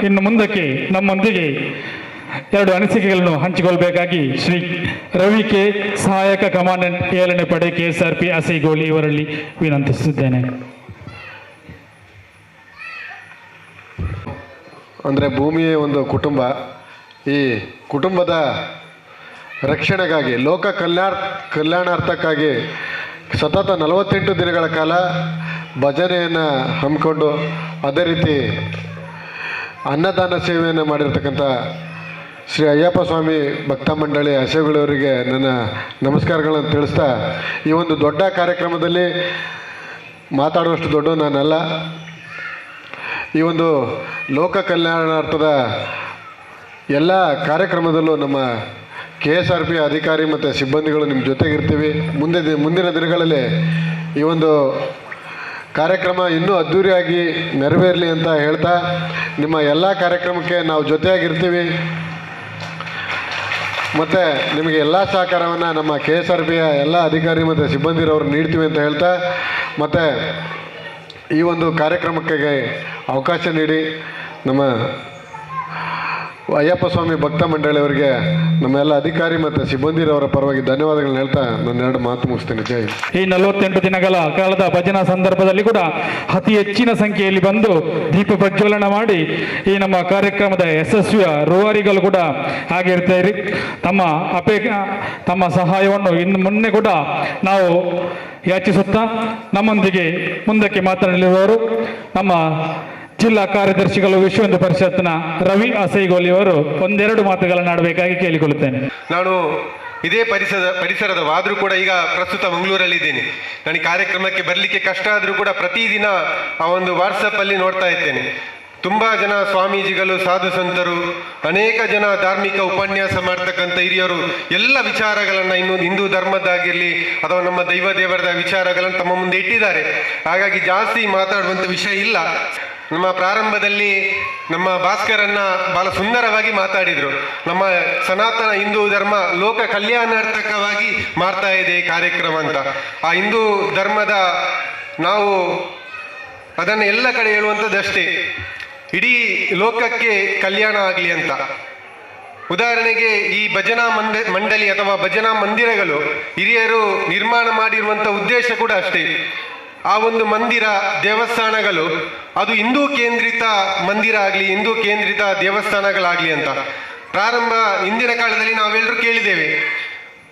ಇನ್ನು ಮುಂದಕ್ಕೆ ನಮ್ಮೊಂದಿಗೆ ಎರಡು ಅನಿಸಿಕೆಗಳನ್ನು ಹಂಚಿಕೊಳ್ಬೇಕಾಗಿ ಶ್ರೀ ರವಿ ಕೆ, ಸಹಾಯಕ ಕಮಾಂಡೆಂಟ್ 7ನೇ ಪಡೆ KSRP ಅಸೈಗೋಳಿ ಇವರಲ್ಲಿ ವಿನಂತಿಸುತ್ತೇನೆ. ಅಂದರೆ ಭೂಮಿಯೇ ಒಂದು ಕುಟುಂಬ. ಈ ಕುಟುಂಬದ ರಕ್ಷಣೆಗಾಗಿ ಲೋಕ ಕಲ್ಯಾಣಾರ್ಥಕ್ಕಾಗಿ ಸತತ 48 ದಿನಗಳ ಕಾಲ ಭಜನೆಯನ್ನು ಹಮ್ಮಿಕೊಂಡು ಅದೇ ರೀತಿ ಅನ್ನದಾನ ಸೇವೆಯನ್ನು ಮಾಡಿರ್ತಕ್ಕಂಥ ಶ್ರೀ ಅಯ್ಯಪ್ಪ ಸ್ವಾಮಿ ಭಕ್ತ ಮಂಡಳಿ ಅಸೈಗೋಳಿಯವರಿಗೆ ನನ್ನ ನಮಸ್ಕಾರಗಳನ್ನು ತಿಳಿಸ್ತಾ, ಈ ಒಂದು ದೊಡ್ಡ ಕಾರ್ಯಕ್ರಮದಲ್ಲಿ ಮಾತಾಡುವಷ್ಟು ದೊಡ್ಡ ನಾನಲ್ಲ. ಈ ಒಂದು ಲೋಕ ಕಲ್ಯಾಣಾರ್ಥದ ಎಲ್ಲ ಕಾರ್ಯಕ್ರಮದಲ್ಲೂ ನಮ್ಮ KSRP ಅಧಿಕಾರಿ ಮತ್ತು ಸಿಬ್ಬಂದಿಗಳು ನಿಮ್ಮ ಜೊತೆಗಿರ್ತೀವಿ. ಮುಂದಿನ ದಿನಗಳಲ್ಲಿ ಈ ಒಂದು ಕಾರ್ಯಕ್ರಮ ಇನ್ನೂ ಅದ್ಧೂರಿಯಾಗಿ ನೆರವೇರಲಿ ಅಂತ ಹೇಳ್ತಾ, ನಿಮ್ಮ ಎಲ್ಲ ಕಾರ್ಯಕ್ರಮಕ್ಕೆ ನಾವು ಜೊತೆಯಾಗಿರ್ತೀವಿ ಮತ್ತು ನಿಮಗೆ ಎಲ್ಲ ಸಹಕಾರವನ್ನು ನಮ್ಮ KSRPಯ ಎಲ್ಲ ಅಧಿಕಾರಿ ಮತ್ತು ಸಿಬ್ಬಂದಿರವರು ನೀಡ್ತೀವಿ ಅಂತ ಹೇಳ್ತಾ, ಮತ್ತು ಈ ಒಂದು ಕಾರ್ಯಕ್ರಮಕ್ಕೆ ಅವಕಾಶ ನೀಡಿ ನಮ್ಮ ಅಯ್ಯಪ್ಪ ಸ್ವಾಮಿ ಭಕ್ತ ಮಂಡಳಿಯವರಿಗೆ ನಮ್ಮೆಲ್ಲ ಅಧಿಕಾರಿ ಮತ್ತು ಸಿಬ್ಬಂದಿರವರ ಪರವಾಗಿ ಧನ್ಯವಾದಗಳನ್ನ ಹೇಳ್ತಾ ನನ್ನ ಎರಡು ಮಾತು ಮುಗಿಸ್ತೇನೆ. ಜೈ. ಈ 48 ದಿನಗಳ ಕಾಲದ ಭಜನಾ ಸಂದರ್ಭದಲ್ಲಿ ಕೂಡ ಅತಿ ಹೆಚ್ಚಿನ ಸಂಖ್ಯೆಯಲ್ಲಿ ಬಂದು ದೀಪ ಪ್ರಜ್ವಲನ ಮಾಡಿ ಈ ನಮ್ಮ ಕಾರ್ಯಕ್ರಮದ ಯಶಸ್ವಿಯ ರೂವಾರಿಗಳು ಕೂಡ ಆಗಿರ್ತಾರೆ. ತಮ್ಮ ಸಹಾಯವನ್ನು ಇನ್ನು ಮುನ್ನೆ ಕೂಡ ನಾವು ಯಾಚಿಸುತ್ತಾ, ನಮ್ಮೊಂದಿಗೆ ಮುಂದಕ್ಕೆ ಮಾತನಾಡಲಿರುವವರು ನಮ್ಮ ಜಿಲ್ಲಾ ಕಾರ್ಯದರ್ಶಿಗಳು ವಿಶ್ವ ಹಿಂದೂ ಪರಿಷತ್ನ ರವಿ ಅಸೈಗೋಳಿ ಅವರು ಒಂದೆರಡು ಮಾತುಗಳನ್ನು ಆಡಬೇಕಾಗಿ ಕೇಳಿಕೊಳ್ಳುತ್ತೇನೆ. ನಾನು ಇದೇ ಪರಿಸರದವಾದರೂ ಕೂಡ ಈಗ ಪ್ರಸ್ತುತ ಮಂಗಳೂರಲ್ಲಿದ್ದೇನೆ. ನನಗೆ ಕಾರ್ಯಕ್ರಮಕ್ಕೆ ಬರಲಿಕ್ಕೆ ಕಷ್ಟ ಆದರೂ ಕೂಡ ಪ್ರತಿದಿನ ಆ ಒಂದು ವಾಟ್ಸಪ್ಪಲ್ಲಿ ನೋಡ್ತಾ ಇದ್ದೇನೆ. ತುಂಬ ಜನ ಸ್ವಾಮೀಜಿಗಳು, ಸಾಧು ಸಂತರು, ಅನೇಕ ಜನ ಧಾರ್ಮಿಕ ಉಪನ್ಯಾಸ ಮಾಡ್ತಕ್ಕಂಥ ಹಿರಿಯರು ಎಲ್ಲ ವಿಚಾರಗಳನ್ನು ಇನ್ನು ಹಿಂದೂ ಧರ್ಮದಾಗಿರಲಿ ಅಥವಾ ನಮ್ಮ ದೇವರದ ವಿಚಾರಗಳನ್ನು ತಮ್ಮ ಮುಂದೆ ಇಟ್ಟಿದ್ದಾರೆ. ಹಾಗಾಗಿ ಜಾಸ್ತಿ ಮಾತಾಡುವಂಥ ವಿಷಯ ಇಲ್ಲ. ನಮ್ಮ ಪ್ರಾರಂಭದಲ್ಲಿ ನಮ್ಮ ಭಾಸ್ಕರನ್ನ ಬಹಳ ಸುಂದರವಾಗಿ ಮಾತಾಡಿದರು. ನಮ್ಮ ಸನಾತನ ಹಿಂದೂ ಧರ್ಮ ಲೋಕ ಕಲ್ಯಾಣಾರ್ಥಕವಾಗಿ ಮಾಡ್ತಾ ಇದೆ ಕಾರ್ಯಕ್ರಮ ಅಂತ. ಆ ಹಿಂದೂ ಧರ್ಮದ ನಾವು ಅದನ್ನು ಎಲ್ಲ ಕಡೆ ಹೇಳುವಂಥದ್ದಷ್ಟೇ, ಇಡೀ ಲೋಕಕ್ಕೆ ಕಲ್ಯಾಣ ಆಗಲಿ ಅಂತ. ಉದಾಹರಣೆಗೆ ಈ ಭಜನಾ ಮಂಡಳಿ ಅಥವಾ ಭಜನಾ ಮಂದಿರಗಳು ಹಿರಿಯರು ನಿರ್ಮಾಣ ಮಾಡಿರುವಂಥ ಉದ್ದೇಶ ಕೂಡ ಅಷ್ಟೇ. ಆ ಒಂದು ಮಂದಿರ, ದೇವಸ್ಥಾನಗಳು ಅದು ಹಿಂದೂ ಕೇಂದ್ರಿತ ಮಂದಿರ ಆಗಲಿ, ಹಿಂದೂ ಕೇಂದ್ರಿತ ದೇವಸ್ಥಾನಗಳಾಗಲಿ ಅಂತ. ಹಿಂದಿನ ಕಾಲದಲ್ಲಿ ನಾವೆಲ್ಲರೂ ಕೇಳಿದ್ದೇವೆ,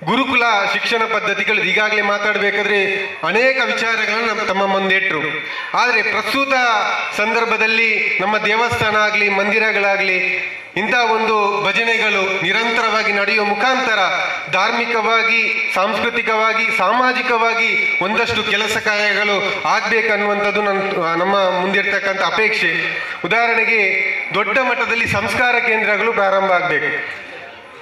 ಗುರುಕುಲ ಶಿಕ್ಷಣ ಪದ್ಧತಿಗಳು ಈಗಾಗಲೇ ಮಾತಾಡಬೇಕಾದ್ರೆ ಅನೇಕ ವಿಚಾರಗಳನ್ನು ತಮ್ಮ ಮುಂದೆ ಇಟ್ಟರು. ಆದರೆ ಪ್ರಸ್ತುತ ಸಂದರ್ಭದಲ್ಲಿ ನಮ್ಮ ದೇವಸ್ಥಾನ ಆಗಲಿ, ಮಂದಿರಗಳಾಗಲಿ, ಇಂಥ ಒಂದು ಭಜನೆಗಳು ನಿರಂತರವಾಗಿ ನಡೆಯುವ ಮುಖಾಂತರ ಧಾರ್ಮಿಕವಾಗಿ, ಸಾಂಸ್ಕೃತಿಕವಾಗಿ, ಸಾಮಾಜಿಕವಾಗಿ ಒಂದಷ್ಟು ಕೆಲಸ ಕಾರ್ಯಗಳು ಆಗಬೇಕನ್ನುವಂಥದ್ದು ನಮ್ಮ ಮುಂದಿರ್ತಕ್ಕಂಥ ಅಪೇಕ್ಷೆ. ಉದಾಹರಣೆಗೆ ದೊಡ್ಡ ಮಟ್ಟದಲ್ಲಿ ಸಂಸ್ಕಾರ ಕೇಂದ್ರಗಳು ಪ್ರಾರಂಭ ಆಗಬೇಕು.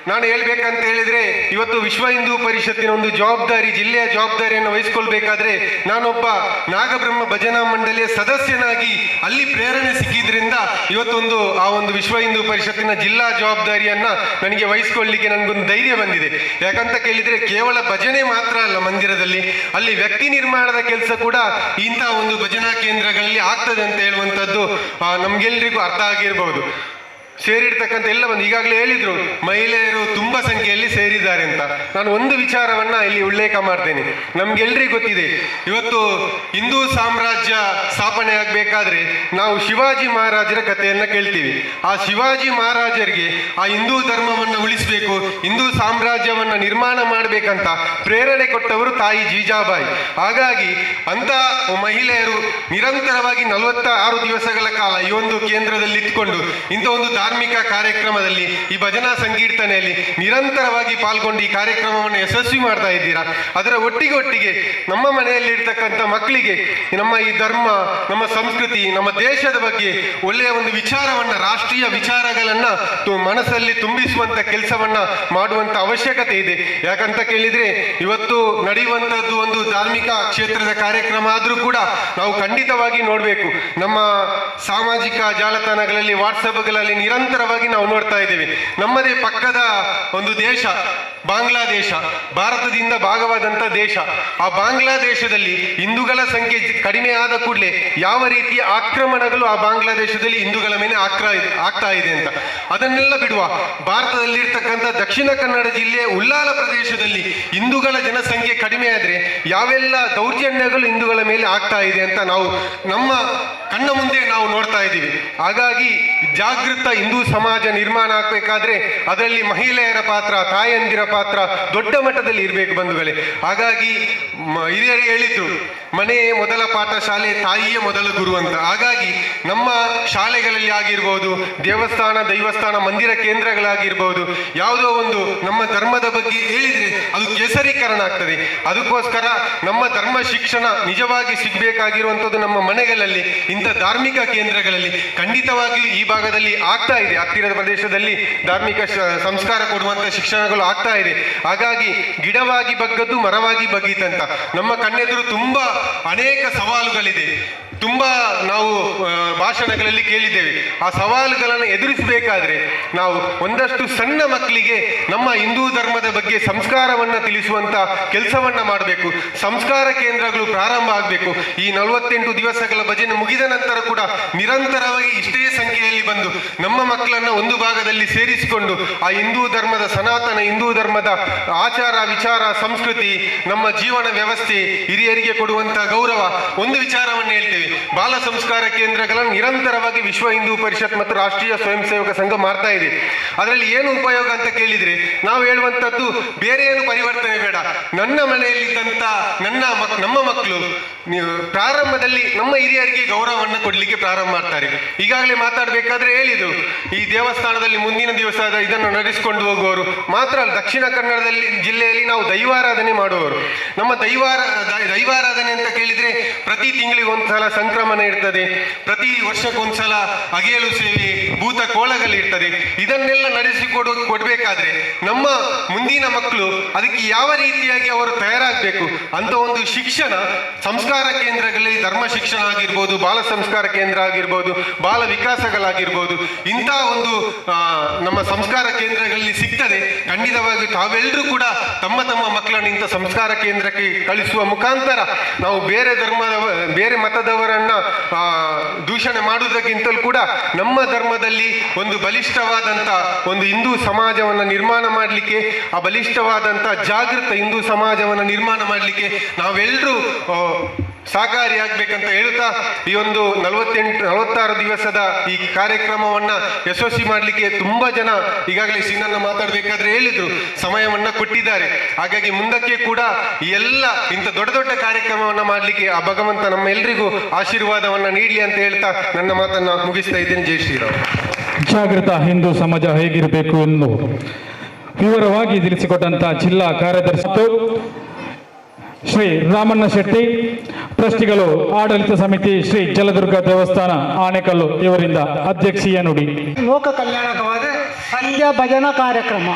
ನಾನು ಹೇಳ್ಬೇಕಂತ ಹೇಳಿದ್ರೆ, ಇವತ್ತು ವಿಶ್ವ ಹಿಂದೂ ಪರಿಷತ್ತಿನ ಒಂದು ಜವಾಬ್ದಾರಿ, ಜಿಲ್ಲೆಯ ಜವಾಬ್ದಾರಿಯನ್ನು ವಹಿಸ್ಕೊಳ್ಬೇಕಾದ್ರೆ ನಾನೊಬ್ಬ ನಾಗಬ್ರಹ್ಮ ಭಜನಾ ಮಂಡಳಿಯ ಸದಸ್ಯನಾಗಿ ಅಲ್ಲಿ ಪ್ರೇರಣೆ ಸಿಕ್ಕಿದ್ರಿಂದ ಇವತ್ತೊಂದು ಆ ಒಂದು ವಿಶ್ವ ಹಿಂದೂ ಪರಿಷತ್ತಿನ ಜಿಲ್ಲಾ ಜವಾಬ್ದಾರಿಯನ್ನ ನನಗೆ ವಹಿಸ್ಕೊಳ್ಳಿಕ್ಕೆ ನನಗೊಂದು ಧೈರ್ಯ ಬಂದಿದೆ. ಯಾಕಂತ ಕೇಳಿದ್ರೆ ಕೇವಲ ಭಜನೆ ಮಾತ್ರ ಅಲ್ಲ ಮಂದಿರದಲ್ಲಿ, ಅಲ್ಲಿ ವ್ಯಕ್ತಿ ನಿರ್ಮಾಣದ ಕೆಲಸ ಕೂಡ ಇಂಥ ಒಂದು ಭಜನಾ ಕೇಂದ್ರಗಳಲ್ಲಿ ಆಗ್ತದೆ ಅಂತ ಹೇಳುವಂಥದ್ದು ನಮ್ಗೆಲ್ರಿಗೂ ಅರ್ಥ ಆಗಿರ್ಬೋದು. ಸೇರಿರ್ತಕ್ಕಂಥ ಎಲ್ಲ ಬಂದು ಈಗಾಗಲೇ ಹೇಳಿದ್ರು, ಮಹಿಳೆಯರು ತುಂಬ ಸಂಖ್ಯೆಯಲ್ಲಿ ಸೇರಿದ್ದಾರೆ ಅಂತ. ನಾನು ಒಂದು ವಿಚಾರವನ್ನ ಇಲ್ಲಿ ಉಲ್ಲೇಖ ಮಾಡ್ತೇನೆ. ನಮ್ಗೆಲ್ರಿಗೂ ಗೊತ್ತಿದೆ, ಇವತ್ತು ಹಿಂದೂ ಸಾಮ್ರಾಜ್ಯ ಸ್ಥಾಪನೆ ಆಗಬೇಕಾದ್ರೆ ನಾವು ಶಿವಾಜಿ ಮಹಾರಾಜರ ಕಥೆಯನ್ನ ಕೇಳ್ತೀವಿ. ಆ ಶಿವಾಜಿ ಮಹಾರಾಜರಿಗೆ ಆ ಹಿಂದೂ ಧರ್ಮವನ್ನು ಉಳಿಸಬೇಕು, ಹಿಂದೂ ಸಾಮ್ರಾಜ್ಯವನ್ನ ನಿರ್ಮಾಣ ಮಾಡಬೇಕಂತ ಪ್ರೇರಣೆ ಕೊಟ್ಟವರು ತಾಯಿ ಜೀಜಾಬಾಯಿ. ಹಾಗಾಗಿ ಅಂತ ಮಹಿಳೆಯರು ನಿರಂತರವಾಗಿ 46 ದಿವಸಗಳ ಕಾಲ ಈ ಒಂದು ಕೇಂದ್ರದಲ್ಲಿ ಇಟ್ಕೊಂಡು ಇಂಥ ಒಂದು ಧಾರ್ಮಿಕ ಕಾರ್ಯಕ್ರಮದಲ್ಲಿ, ಈ ಭಜನಾ ಸಂಕೀರ್ತನೆಯಲ್ಲಿ ನಿರಂತರವಾಗಿ ಪಾಲ್ಗೊಂಡು ಈ ಕಾರ್ಯಕ್ರಮವನ್ನು ಯಶಸ್ವಿ ಮಾಡ್ತಾ ಇದ್ದೀರಾ. ಅದರ ಒಟ್ಟಿಗೆ ನಮ್ಮ ಮನೆಯಲ್ಲಿರ್ತಕ್ಕಂಥ ಮಕ್ಕಳಿಗೆ ನಮ್ಮ ಈ ಧರ್ಮ, ನಮ್ಮ ಸಂಸ್ಕೃತಿ, ನಮ್ಮ ದೇಶದ ಬಗ್ಗೆ ಒಳ್ಳೆಯ ಒಂದು ವಿಚಾರವನ್ನ, ರಾಷ್ಟ್ರೀಯ ವಿಚಾರಗಳನ್ನ ಮನಸ್ಸಲ್ಲಿ ತುಂಬಿಸುವಂತ ಕೆಲಸವನ್ನ ಮಾಡುವಂತ ಅವಶ್ಯಕತೆ ಇದೆ. ಯಾಕಂತ ಕೇಳಿದ್ರೆ ಇವತ್ತು ನಡೆಯುವಂತದ್ದು ಒಂದು ಧಾರ್ಮಿಕ ಕ್ಷೇತ್ರದ ಕಾರ್ಯಕ್ರಮ ಆದ್ರೂ ಕೂಡ ನಾವು ಖಂಡಿತವಾಗಿ ನೋಡ್ಬೇಕು. ನಮ್ಮ ಸಾಮಾಜಿಕ ಜಾಲತಾಣಗಳಲ್ಲಿ, ವಾಟ್ಸಪ್ಗಳಲ್ಲಿ ನಿರಂತರವಾಗಿ ನಾವು ನೋಡ್ತಾ ಇದ್ದೇವೆ. ನಮ್ಮದೇ ಪಕ್ಕದ ಒಂದು ದೇಶ ಬಾಂಗ್ಲಾದೇಶ ಭಾರತದಿಂದ ಭಾಗವಾದಂಥ ದೇಶ. ಆ ಬಾಂಗ್ಲಾದೇಶದಲ್ಲಿ ಹಿಂದೂಗಳ ಸಂಖ್ಯೆ ಕಡಿಮೆ ಆದ ಕೂಡಲೇ ಯಾವ ರೀತಿಯ ಆಕ್ರಮಣಗಳು ಆ ಬಾಂಗ್ಲಾದೇಶದಲ್ಲಿ ಹಿಂದೂಗಳ ಮೇಲೆ ಆಗ್ತಾ ಇದೆ ಅಂತ ಅದನ್ನೆಲ್ಲ ಬಿಡುವ. ಭಾರತದಲ್ಲಿರ್ತಕ್ಕಂಥ ದಕ್ಷಿಣ ಕನ್ನಡ ಜಿಲ್ಲೆಯ ಉಳ್ಳಾಲ ಪ್ರದೇಶದಲ್ಲಿ ಹಿಂದೂಗಳ ಜನಸಂಖ್ಯೆ ಕಡಿಮೆ ಆದರೆ ಯಾವೆಲ್ಲ ದೌರ್ಜನ್ಯಗಳು ಹಿಂದೂಗಳ ಮೇಲೆ ಆಗ್ತಾ ಇದೆ ಅಂತ ನಾವು ನಮ್ಮ ಕಣ್ಣ ಮುಂದೆ ನಾವು ನೋಡ್ತಾ ಇದ್ದೀವಿ. ಹಾಗಾಗಿ ಜಾಗೃತ ಹಿಂದೂ ಸಮಾಜ ನಿರ್ಮಾಣ ಆಗಬೇಕಾದ್ರೆ ಅದರಲ್ಲಿ ಮಹಿಳೆಯರ ಪಾತ್ರ, ತಾಯಂದಿರ ಪಾತ್ರ ದೊಡ್ಡ ಮಟ್ಟದಲ್ಲಿ ಇರಬೇಕು ಬಂಧುಗಳೇ. ಹಾಗಾಗಿ ಹಿರಿಯರು ಹೇಳಿದ್ರು, ಮನೆಯೇ ಮೊದಲ ಪಾಠ ಶಾಲೆ, ತಾಯಿಯೇ ಮೊದಲ ಗುರು ಅಂತ. ಹಾಗಾಗಿ ನಮ್ಮ ಶಾಲೆಗಳಲ್ಲಿ ಆಗಿರ್ಬೋದು, ದೈವಸ್ಥಾನ ಮಂದಿರ ಕೇಂದ್ರಗಳಾಗಿರ್ಬೋದು, ಯಾವುದೋ ಒಂದು ನಮ್ಮ ಧರ್ಮದ ಬಗ್ಗೆ ಹೇಳಿದ್ರೆ ಅದು ಕೇಸರೀಕರಣ ಆಗ್ತದೆ. ಅದಕ್ಕೋಸ್ಕರ ನಮ್ಮ ಧರ್ಮ ಶಿಕ್ಷಣ ನಿಜವಾಗಿ ಸಿಗಬೇಕಾಗಿರುವಂಥದ್ದು ನಮ್ಮ ಮನೆಗಳಲ್ಲಿ, ಇಂಥ ಧಾರ್ಮಿಕ ಕೇಂದ್ರಗಳಲ್ಲಿ ಖಂಡಿತವಾಗಿಯೂ ಈ ಭಾಗದಲ್ಲಿ ಆಗ್ತಾ ಇದೆ. ಹತ್ತಿರದ ಪ್ರದೇಶದಲ್ಲಿ ಧಾರ್ಮಿಕ ಸಂಸ್ಕಾರ ಕೊಡುವಂಥ ಶಿಕ್ಷಣಗಳು ಆಗ್ತಾ ಇದೆ. ಹಾಗಾಗಿ ಗಿಡವಾಗಿ ಬಗ್ಗದ್ದು ಮರವಾಗಿ ಬಗ್ಗಿತಂತ ನಮ್ಮ ಕಣ್ಣೆದುರು ತುಂಬಾ ಅನೇಕ ಸವಾಲುಗಳಿದೆ. ತುಂಬಾ ನಾವು ಭಾಷಣಗಳಲ್ಲಿ ಕೇಳಿದ್ದೇವೆ. ಆ ಸವಾಲುಗಳನ್ನು ಎದುರಿಸಬೇಕಾದ್ರೆ ನಾವು ಒಂದಷ್ಟು ಸಣ್ಣ ಮಕ್ಕಳಿಗೆ ನಮ್ಮ ಹಿಂದೂ ಧರ್ಮದ ಬಗ್ಗೆ ಸಂಸ್ಕಾರವನ್ನು ತಿಳಿಸುವಂತ ಕೆಲಸವನ್ನ ಮಾಡಬೇಕು. ಸಂಸ್ಕಾರ ಕೇಂದ್ರಗಳು ಪ್ರಾರಂಭ ಆಗಬೇಕು. ಈ 48 ದಿವಸಗಳ ಭಜನೆ ಮುಗಿದ ನಂತರ ಕೂಡ ನಿರಂತರವಾಗಿ ಇಷ್ಟೇ ಸಂಖ್ಯೆಯಲ್ಲಿ ಬಂದು ನಮ್ಮ ಮಕ್ಕಳನ್ನ ಒಂದು ಭಾಗದಲ್ಲಿ ಸೇರಿಸಿಕೊಂಡು ಆ ಹಿಂದೂ ಧರ್ಮದ ಸನಾತನ ಹಿಂದೂ ಧರ್ಮದ ಆಚಾರ ವಿಚಾರ ಸಂಸ್ಕೃತಿ, ನಮ್ಮ ಜೀವನ ವ್ಯವಸ್ಥೆ, ಹಿರಿಯರಿಗೆ ಕೊಡುವಂತ ಗೌರವ, ಒಂದು ವಿಚಾರವನ್ನು ಹೇಳ್ತೇವೆ. ಬಾಲ ಸಂಸ್ಕಾರ ಕೇಂದ್ರಗಳನ್ನು ನಿರಂತರವಾಗಿ ವಿಶ್ವ ಹಿಂದೂ ಪರಿಷತ್ ಮತ್ತು ರಾಷ್ಟ್ರೀಯ ಸ್ವಯಂ ಸೇವಕ ಸಂಘ ಮಾಡ್ತಾ ಇದೆ. ಅದರಲ್ಲಿ ಏನು ಉಪಯೋಗ ಅಂತ ಕೇಳಿದ್ರೆ ನಾವು ಹೇಳುವಂತದ್ದು ಬೇರೆ ಏನು ಪರಿವರ್ತನೆ ಬೇಡ. ನನ್ನ ಮನೆಯಲ್ಲಿದ್ದಂತ ನಮ್ಮ ಮಕ್ಕಳು ಪ್ರಾರಂಭದಲ್ಲಿ ನಮ್ಮ ಹಿರಿಯರಿಗೆ ಗೌರವವನ್ನು ಕೊಡ್ಲಿಕ್ಕೆ ಪ್ರಾರಂಭ ಮಾಡ್ತಾರೆ. ಈಗಾಗಲೇ ಮಾತಾಡಬೇಕಾದ್ರೆ ಹೇಳಿದ್ರು, ಈ ದೇವಸ್ಥಾನದಲ್ಲಿ ಮುಂದಿನ ದಿವಸ ಇದನ್ನು ನಡೆಸಿಕೊಂಡು ಹೋಗುವವರು ಮಾತ್ರ ಅಲ್ಲ, ದಕ್ಷಿಣ ಕನ್ನಡದಲ್ಲಿ ಜಿಲ್ಲೆಯಲ್ಲಿ ನಾವು ದೈವಾರಾಧನೆ ಮಾಡುವವರು. ನಮ್ಮ ದೈವಾರಾಧನೆ ಅಂತ ಕೇಳಿದ್ರೆ ಪ್ರತಿ ತಿಂಗಳಿಗೆ ಒಂದ್ಸಲ ಸಂಕ್ರಮಣ ಇರ್ತದೆ, ಪ್ರತಿ ವರ್ಷಕ್ಕೊಂದ್ಸಲ ಅಗೇಲು ಸೇವೆ, ಭೂತ ಕೋಳಗಳಿರ್ತದೆ. ಇದನ್ನೆಲ್ಲ ಕೊಡ್ಬೇಕಾದ್ರೆ ನಮ್ಮ ಮುಂದಿನ ಮಕ್ಕಳು ಅದಕ್ಕೆ ಯಾವ ರೀತಿಯಾಗಿ ಅವರು ತಯಾರಾಗಬೇಕು ಅಂತ ಒಂದು ಶಿಕ್ಷಣ ಸಂಸ್ಕಾರ ಕೇಂದ್ರಗಳಲ್ಲಿ, ಧರ್ಮ ಶಿಕ್ಷಣ ಆಗಿರ್ಬೋದು, ಬಾಲ ಸಂಸ್ಕಾರ ಕೇಂದ್ರ ಆಗಿರ್ಬೋದು, ಬಾಲ ವಿಕಾಸಗಳಾಗಿರ್ಬೋದು, ಇಂಥ ಒಂದು ನಮ್ಮ ಸಂಸ್ಕಾರ ಕೇಂದ್ರಗಳಲ್ಲಿ ಸಿಗ್ತದೆ. ಖಂಡಿತವಾಗಿ ತಾವೆಲ್ಲರೂ ಕೂಡ ತಮ್ಮ ತಮ್ಮ ಮಕ್ಕಳನ್ನು ಇಂಥ ಸಂಸ್ಕಾರ ಕೇಂದ್ರಕ್ಕೆ ಕಳಿಸುವ ಮುಖಾಂತರ ನಾವು ಬೇರೆ ಮತದವರನ್ನ ದೂಷಣೆ ಮಾಡುವುದಕ್ಕಿಂತಲೂ ಕೂಡ ನಮ್ಮ ಧರ್ಮದಲ್ಲಿ ಒಂದು ಬಲಿಷ್ಠವಾದಂಥ ಒಂದು ಹಿಂದೂ ಸಮಾಜವನ್ನು ನಿರ್ಮಾಣ ಮಾಡಲಿಕ್ಕೆ, ಆ ಬಲಿಷ್ಠವಾದಂಥ ಜಾಗೃತ ಹಿಂದೂ ಸಮಾಜವನ್ನು ನಿರ್ಮಾಣ ಮಾಡಲಿಕ್ಕೆ ನಾವೆಲ್ಲರೂ ಸಹಕಾರಿಯಾಗಬೇಕಂತ ಹೇಳ್ತಾ ಈ ಒಂದು 46 ದಿವಸದ ಈ ಕಾರ್ಯಕ್ರಮವನ್ನ ಯಶಸ್ವಿ ಮಾಡಲಿಕ್ಕೆ ತುಂಬಾ ಜನ ಈಗಾಗಲೇ ಸಿನ್ನನ್ನ ಮಾತಾಡಬೇಕಾದ್ರೆ ಹೇಳಿದ್ರು, ಸಮಯವನ್ನ ಕೊಟ್ಟಿದ್ದಾರೆ. ಹಾಗಾಗಿ ಮುಂದಕ್ಕೆ ಕೂಡ ಎಲ್ಲ ಇಂಥ ದೊಡ್ಡ ದೊಡ್ಡ ಕಾರ್ಯಕ್ರಮವನ್ನ ಮಾಡಲಿಕ್ಕೆ ಆ ಭಗವಂತ ನಮ್ಮೆಲ್ಲರಿಗೂ ಆಶೀರ್ವಾದವನ್ನ ನೀಡಲಿ ಅಂತ ಹೇಳ್ತಾ ನನ್ನ ಮಾತನ್ನ ಮುಗಿಸ್ತಾ ಇದ್ದೇನೆ. ಜೈ ಶ್ರೀರಾಮ್. ಜಾಗೃತ ಹಿಂದೂ ಸಮಾಜ ಹೇಗಿರಬೇಕು ಎಂದು ವಿವರವಾಗಿ ತಿಳಿಸಿಕೊಟ್ಟಂತ ಜಿಲ್ಲಾ ಕಾರ್ಯದರ್ಶಿ ಶ್ರೀ ರಾಮಣ್ಣ ಶೆಟ್ಟಿ, ಟ್ರಸ್ಟಿಗಳು, ಆಡಳಿತ ಸಮಿತಿ, ಶ್ರೀ ಜಲದುರ್ಗ ದೇವಸ್ಥಾನ ಆಣೆಕಲ್ಲು ಇವರಿಂದ ಅಧ್ಯಕ್ಷೀಯ ನುಡಿ. ಲೋಕ ಕಲ್ಯಾಣಕವಾದ ಸಂಧ್ಯಾ ಭಜನಾ ಕಾರ್ಯಕ್ರಮ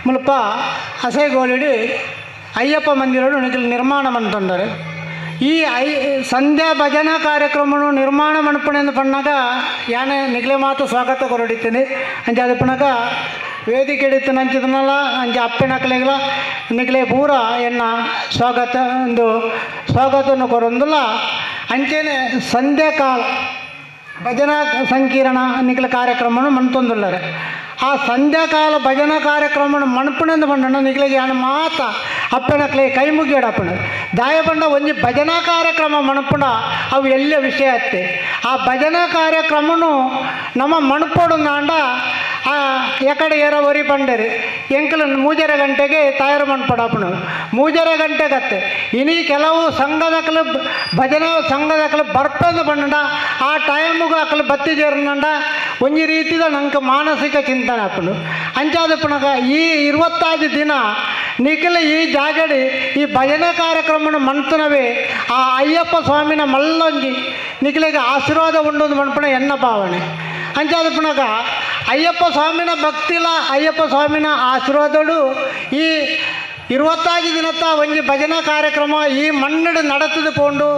ಮುಲ್ಪ ಹಸೆಗೋಳಿಡಿ ಅಯ್ಯಪ್ಪ ಮಂದಿರಡು ನಿರ್ಮಾಣ ಮಾಡ್ತಾರೆ. ಈ ಸಂಧ್ಯಾ ಭಜನಾ ಕಾರ್ಯಕ್ರಮವನ್ನು ನಿರ್ಮಾಣ ಮಣ್ಪಣೆಂದು ಪಣ್ಣಾಗ ಯಾನೆ ನಿಗ್ಲೆ ಮಾತು ಸ್ವಾಗತ ಕೊರಡಿತೀನಿ. ಅಂಚೆ ಅದು ಪಣಗ ವೇದಿಕೆ ಹಿಡಿತು ನಂಚಿದನಲ್ಲ ಅಂಚೆ ಅಪ್ಪೆನಕ್ಲೆಗಳ ನಿಗ್ಲೆ ಪೂರ ಎನ್ನ ಸ್ವಾಗತವನ್ನು ಕೊರೊಂದಿಲ್ಲ. ಅಂಚೆನೆ ಸಂಧ್ಯಾಕಾಲ ಭಜನಾ ಸಂಕೀರ್ಣ ನಿಗ್ಲ ಕಾರ್ಯಕ್ರಮವನ್ನು ಮಣ್ತೊಂದುಲ್ಲರೆ. ಆ ಸಂಧ್ಯಾಕಾಲ ಭಜನಾ ಕಾರ್ಯಕ್ರಮವನ್ನು ಮಣ್ಪಣೆಂದು ಪಂಡ ನಿಗ್ಲೆಗೆ ಹಣ ಮಾತ ಅಪ್ಪೆನಕ್ಲೆ ಕೈ ಮುಗಿಯಡಪ್ಪಣ ದಾಯ ಪಂಡ ಒಂಜಿ ಭಜನಾ ಕಾರ್ಯಕ್ರಮ ಮಣಪುಣ ಅವು ಎಲ್ಲ ವಿಷಯ ಅತ್ತೆ. ಆ ಭಜನಾ ಕಾರ್ಯಕ್ರಮನು ನಮ್ಮ ಮಣ್ಪೋಡು ನಾಂಡ ಎಕಡೆ ಏರ ಒರಿ ಪಂಡರಿ ಎಂಕಲು 3:30 ಗಂಟೆಗೆ ತಯಾರು ಮಣ್ಪಡಪ್ಪಣ 3:30 ಗಂಟೆಗತ್ತೆ. ಇನಿ ಕೆಲವು ಸಂಘದಕ್ಕಲು ಭಜನಾ ಸಂಘದಕ್ಕಲು ಬರ್ಪೆಂದು ಪಂಡ ಆ ಟೈಮಿಗೂ ಅಕ್ಕಲು ಬತ್ತಿ ಸೇರ್ನಂಡ ಒಂಜಿ ರೀತಿದ ನಂಗೆ ಮಾನಸಿಕ ಚಿಂತನೆ ಹಾಕೊಂಡು ಅಂಚಾದ ಪುನಗ ಈ 25 ದಿನ ನಿಖಿಲ ಈ ಜಾಗಡಿ ಈ ಭಜನಾ ಕಾರ್ಯಕ್ರಮನ ಮಣ್ತನವೇ ಆ ಅಯ್ಯಪ್ಪ ಸ್ವಾಮಿನ ಮಲ್ಲೊಂಜಿ ನಿಖಿಲಿಗೆ ಆಶೀರ್ವಾದ ಉಂಡೊಂದು ಮಣ್ಪಣ ಎನ್ನ ಭಾವನೆ. ಅಂಚಾದ ಪುನಗ ಅಯ್ಯಪ್ಪ ಸ್ವಾಮಿನ ಭಕ್ತಿಲ ಅಯ್ಯಪ್ಪ ಸ್ವಾಮಿನ ಆಶೀರ್ವಾದಗಳು ಈ 25 ದಿನತ್ತ ಒಂಜಿ ಭಜನಾ ಕಾರ್ಯಕ್ರಮ ಈ ಮಣ್ಣಡು ನಡೆತದು ಪೋಂಡು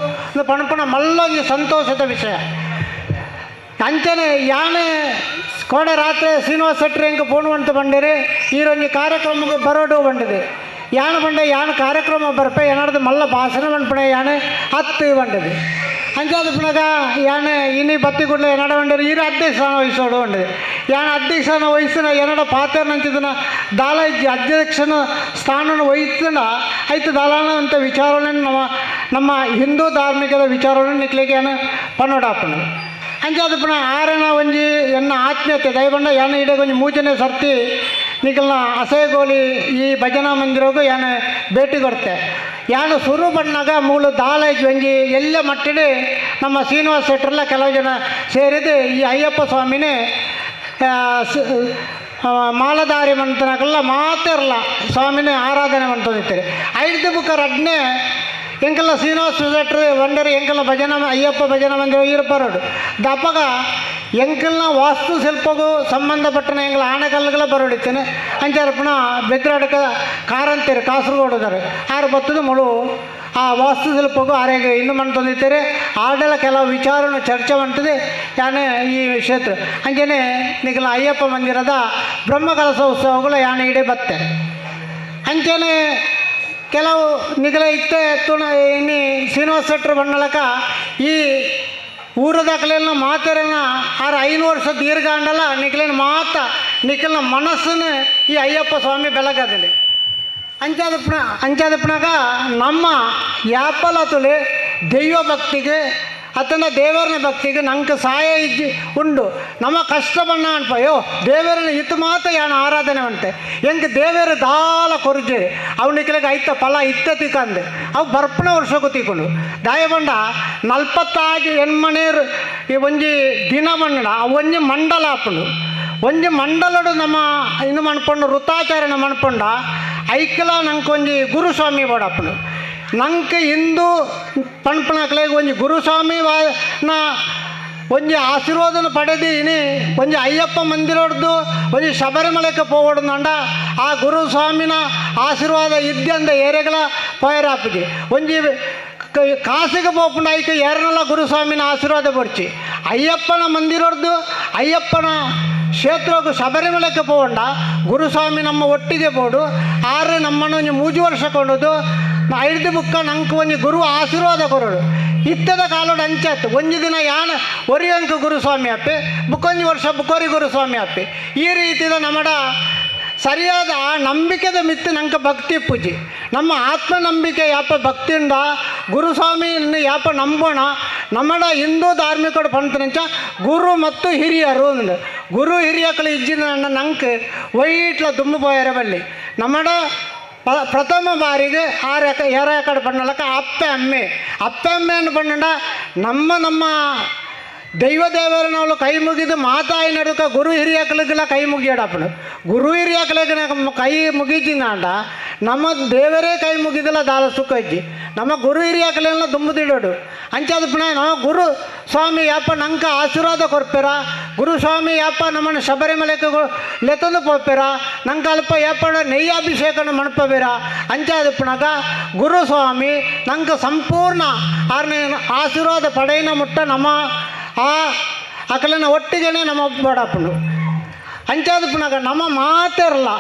ಪಣಪಣ ಮಲ್ಲೊಂಜಿ ಸಂತೋಷದ ವಿಷಯ. ಅಂಚನೆ ಯಾನೆ ಕೋಡೆ ರಾತ್ರಿ ಶ್ರೀನಿವಾಸ ಶೆಟ್ಟಿ ಹೆಂಗೆ ಫೋನ್ ಅಂತ ಬಂದಿರಿ ಈರೊಂದು ಕಾರ್ಯಕ್ರಮಕ್ಕೆ ಬರೋಡು ಬಂದಿದೆ ಯಾನು ಬಂಡೆ ಯಾನು ಕಾರ್ಯಕ್ರಮ ಬರ್ಪೆ ಏನಾದ್ರು ಮಲ್ಲ ಭಾಷಣ ಬಂದ್ಪಣೆ ಯಾನು ಹತ್ತು ಬಂದಿದೆ ಅಂಚಾದ ಪುನಗ ಯಾನು ಇನಿ ಬತ್ತಿ ಕೂಡಲೇ ಏನಾಡ ಬಂದಿರಿ ಈರು ಅಧ್ಯಕ್ಷಾನ ವಹಿಸೋಡು ಬಂದಿದೆ ಯಾನು ಅಧ್ಯಕ್ಷನ ವಹಿಸಿನ ಏನಾಡ ಪಾತ್ರ ನಂಚಿದನ ದಾಲ ಅಧ್ಯಕ್ಷನ ಸ್ಥಾನನ ವಹಿಸಿದ ಆಯ್ತು ದಾಲಾನ ಅಂತ ವಿಚಾರಣೆ ನಮ್ಮ ಹಿಂದೂ ಧಾರ್ಮಿಕದ ವಿಚಾರಣೆ ನಿಕ್ಲಿಕ್ಕೆ ಏನು ಪನ್ನೋಡಾಪಣ ಅಂಚಾದ ಪುನಃ ಆರನ ಒಂಜಿ ಎನ್ನ ಆತ್ಮೀಯತೆ ದಯಬಂಡ ಯಾನ ಇಡೇ ಒಂಜಿ ಮೂಜನೆ ಸರ್ತಿ ನಿಖಲ್ನ ಅಸೇಗೋಲಿ ಈ ಭಜನಾ ಮಂದಿರಗೂ ಯಾನು ಭೇಟಿ ಕೊಡ್ತೆ ಯಾನು ಶುರು ಬಣ್ಣಾಗ ಮೂಲ ದಾಳಾಯ್ತು ಒಂಜಿ ಎಲ್ಲ ಮಟ್ಟಿಗೆ ನಮ್ಮ ಶ್ರೀನಿವಾಸ ಶೆಟ್ಟರೆಲ್ಲ ಕೆಲವು ಜನ ಸೇರಿದು ಈ ಅಯ್ಯಪ್ಪ ಸ್ವಾಮಿನೇ ಮಾಲಧಾರಿ ಮಂತನಗಳೆಲ್ಲ ಮಾತಿರಲ್ಲ ಸ್ವಾಮಿನೇ ಆರಾಧನೆ ಮಂತಂದಿರ್ತಾರೆ 5 ಬುಕ್ಕ ರಡ್ನೆ ಎಂಕಲ್ಲ ಶ್ರೀನಿವಾಸ ಶೆಟ್ಟರು ಒಂಡರೆ ಎಂಕಲ್ಲ ಭಜನ ಅಯ್ಯಪ್ಪ ಭಜನ ಮಂದಿರ ಇರಪರೋಡು ದಪ್ಪಗ ಎಂಕಲ್ನ ವಾಸ್ತು ಶಿಲ್ಪಗೂ ಸಂಬಂಧಪಟ್ಟನ ಎಂಗಳ ಆಣೆಕಲ್ಲುಗಳ ಬರೋಡಿತ್ತೇನೆ ಅಂಚಾರ ಪುನಃ ಬೆದ್ರಾಡಕ ಕಾರಂತೀರಿ ಕಾಸರಗೋಡಿದ್ದಾರೆ ಆರು ಬತ್ತದು ಮುಳು ಆ ವಾಸ್ತು ಶಿಲ್ಪಗೂ ಆರೆಗೆ ಇನ್ನು ಮಣ್ಣು ತಂದಿರ್ತಾರೆ ಆಡಳ ಕೆಲವು ವಿಚಾರನ ಚರ್ಚೆ ಮಾಡ್ತದೆ ಯಾನೇ ಈ ಕ್ಷೇತ್ರ ಅಂಜನೆ ನಿಗಲ ಅಯ್ಯಪ್ಪ ಮಂದಿರದ ಬ್ರಹ್ಮಕಲಶ ಉತ್ಸವಗಳು ಯಾನೆ ಇಡೇ ಬತ್ತೆ ಅಂಚನೆ ಕೆಲವು ನಿಗಲ ಇತ್ತೆ ತುಣ ಇನ್ನಿ ಶ್ರೀನಿವಾಸ ಶೆಟ್ಟರು ಬಣ್ಣಲಕ ಈ ಊರದಾಗಲೆಲ್ಲ ಮಾತೆರನ್ನ 5 ವರ್ಷ ದೀರ್ಘಾಂಡಲ ನಿಖಲಿನ ಮಾತ ನಿಖಲ್ನ ಮನಸ್ಸನ್ನು ಈ ಅಯ್ಯಪ್ಪ ಸ್ವಾಮಿ ಬೆಳಗದಲ್ಲಿ ಅಂಚಾದಪ್ಪನಾಗ ನಮ್ಮ ಯಾಪಲತುಲೆ ದೈವ ಭಕ್ತಿಗೆ ಅತನ ದೇವರನ ಭಕ್ತಿಗೆ ನಂಗೆ ಸಹಾಯ ಇಜ್ಜಿ ಉಂಡು ನಮ್ಮ ಕಷ್ಟ ಬಣ್ಣ ಅನ್ಪಯೋ ದೇವರನ್ನ ಇತ್ತು ಮಾತ್ರ ಯಾನು ಆರಾಧನೆ ಅಂತೆ ಹೆಂಗೆ ದೇವರು ದಾಲ ಕೊರ್ಜೆ ಅವನಿಗೆ ಐತ ಫಲ ಇತ್ತ ತಿಕ್ಕಂದೆ ಅವು ಬರ್ಪಣ ವರ್ಷಕ್ಕೂ ತಿಕ್ಕೊಂಡು ದಾಯಬಂಡ 45 ಹೆಣ್ಮನೇರು ಈ ಒಂಜಿ ದಿನ ಬಣ್ಣ ಒಂಜಿ ಮಂಡಲ ಹಾಕೊಂಡು ಒಂಜಿ ಮಂಡಲಡು ನಮ್ಮ ಇನ್ನು ಮನ್ಪಂಡು ವೃತ್ತಾಚಾರಣೆ ಮನ್ಪಂಡ ಐಕಲ ನಂಗೆ ಒಂಜಿ ಗುರುಸ್ವಾಮಿ ಬೋಡಪ್ಪನು ನಂಗೆ ಹಿಂದೂ ಪಣ್ಪಣಕ್ಲೆಗೆ ಒಂಜಿ ಗುರುಸ್ವಾಮಿ ನ ಒಂಜಿ ಆಶೀರ್ವಾದನ ಪಡೆದು ಇನಿ ಒಂಜಿ ಅಯ್ಯಪ್ಪ ಮಂದಿರದ್ದು ಒಂಜಿ ಶಬರಿಮಲೆಗೆ ಪೋವಡುಂಡ ಆ ಗುರುಸ್ವಾಮಿನ ಆಶೀರ್ವಾದ ಇದ್ದಂದ ಏರೆಗಳ ಪಯರಾಪಿಗೆ ಒಂಜಿ ಕಾಸಿಗೆ ಪೋಪುಂಡ ಐಕ ಯಾರನ್ನೆಲ್ಲ ಗುರುಸ್ವಾಮಿನ ಆಶೀರ್ವಾದ ಬರ್ಚಿ ಅಯ್ಯಪ್ಪನ ಮಂದಿರದ್ದು ಅಯ್ಯಪ್ಪನ ಕ್ಷೇತ್ರಕ್ಕೂ ಶಬರಿಮಲೆಗೆ ಪೋಂಡ ಗುರುಸ್ವಾಮಿ ನಮ್ಮ ಒಟ್ಟಿಗೆ ಬೋಡು ಆರು ನಮ್ಮನ್ನು ಒಂಜಿ 3 ವರ್ಷ ಕೊಂಡದು 5 ಬುಕ್ಕ ನಂಗೆ ಒಂಜಿ ಗುರು ಆಶೀರ್ವಾದ ಕೊರೋಡು ಇತ್ತದ ಕಾಲೋಡು ಅಂಚಾತು ಒಂಜಿ ದಿನ ಯಾನ ಒರಿಯಂಕ ಗುರುಸ್ವಾಮಿ ಅಪ್ಪೆ ಬುಕ್ಕೊಂಜಿ ವರ್ಷ ಬುಕ್ಕೋರಿ ಗುರುಸ್ವಾಮಿ ಅಪ್ಪೆ ಈ ರೀತಿಯ ನಮ್ಮಡ ಸರಿಯಾದ ನಂಬಿಕೆದ ಮಿತ್ತು ನಂಗೆ ಭಕ್ತಿ ಪೂಜೆ ನಮ್ಮ ಆತ್ಮ ನಂಬಿಕೆ ಯಾಪ ಭಕ್ತಿಯಿಂದ ಗುರುಸ್ವಾಮಿ ಯಾಪ ನಂಬೋಣ ನಮ್ಮಡ ಹಿಂದೂ ಧಾರ್ಮಿಕರು ಪಂತನಂಚ ಗುರು ಮತ್ತು ಹಿರಿಯರು ಅಂದು ಗುರು ಹಿರಿಯಕಳು ಇಜ್ಜಿನ ನಂಗೆ ವೈಟ್ಲ ದುಮ್ಮು ಪೋಯರ ಬಲ್ಲಿ ನಮ್ಮಡ ಪ್ರಥಮ ಬಾರಿಗೆ ಎರ ಪಣ್ಣಲಕ್ಕ ಅಪ್ಪೆ ಅಮ್ಮೆ ಅನ್ನು ಪಣ್ಣಂಡ ನಮ್ಮ ದೇವರನವಳು ಕೈ ಮುಗಿದು ಮಾತಾಯಿ ನಡುಕ ಗುರು ಹಿರಿಯಕಳಿಗೆಲ್ಲ ಕೈ ಮುಗಿಯಡಪ್ಪನು ಗುರು ಹಿರಿಯಕಳಿಗೆ ಕೈ ಮುಗಿಜಿನಾಂಡ ನಮ್ಮ ದೇವರೇ ಕೈ ಮುಗಿದಿಲ್ಲ ದಾಲ ಸುಖ ಇಜ್ಜಿ ನಮ್ಮ ಗುರು ಹಿರಿಯಕಳೆಲ್ಲ ದುಂಬುದಿಡೋಡು ಅಂಚಾದ ಪುನಃ ನಾವು ಗುರು ಸ್ವಾಮಿ ಯಾಪ ನಂಗೆ ಆಶೀರ್ವಾದ ಕೊರ್ಪೆರ ಗುರುಸ್ವಾಮಿ ಯಾಪ ನಮ್ಮನ್ನು ಶಬರಿಮಲೆಗೆ ಲೆತ್ತಂದು ಪೋಪೆರ ನಂಗೆ ಅಲ್ಪ ಯಾಪ ನೆಯ್ಯಾಭಿಷೇಕನ ಮಣಪಬೇರ ಅಂಚಾದ ಪುನಗ ಗುರುಸ್ವಾಮಿ ನಂಗೆ ಸಂಪೂರ್ಣ ಆಶೀರ್ವಾದ ಪಡೆಯಿನ ಮುಟ್ಟ ನಮ್ಮ ಅಕಲನ ಒಟ್ಟಿಗೆನೆ ನಮ್ಮ ಬಡಪ್ಪನು ಅಂಚಾದ ಪುನಗ ನಮ್ಮ ಮಾತಿರಲ್ಲ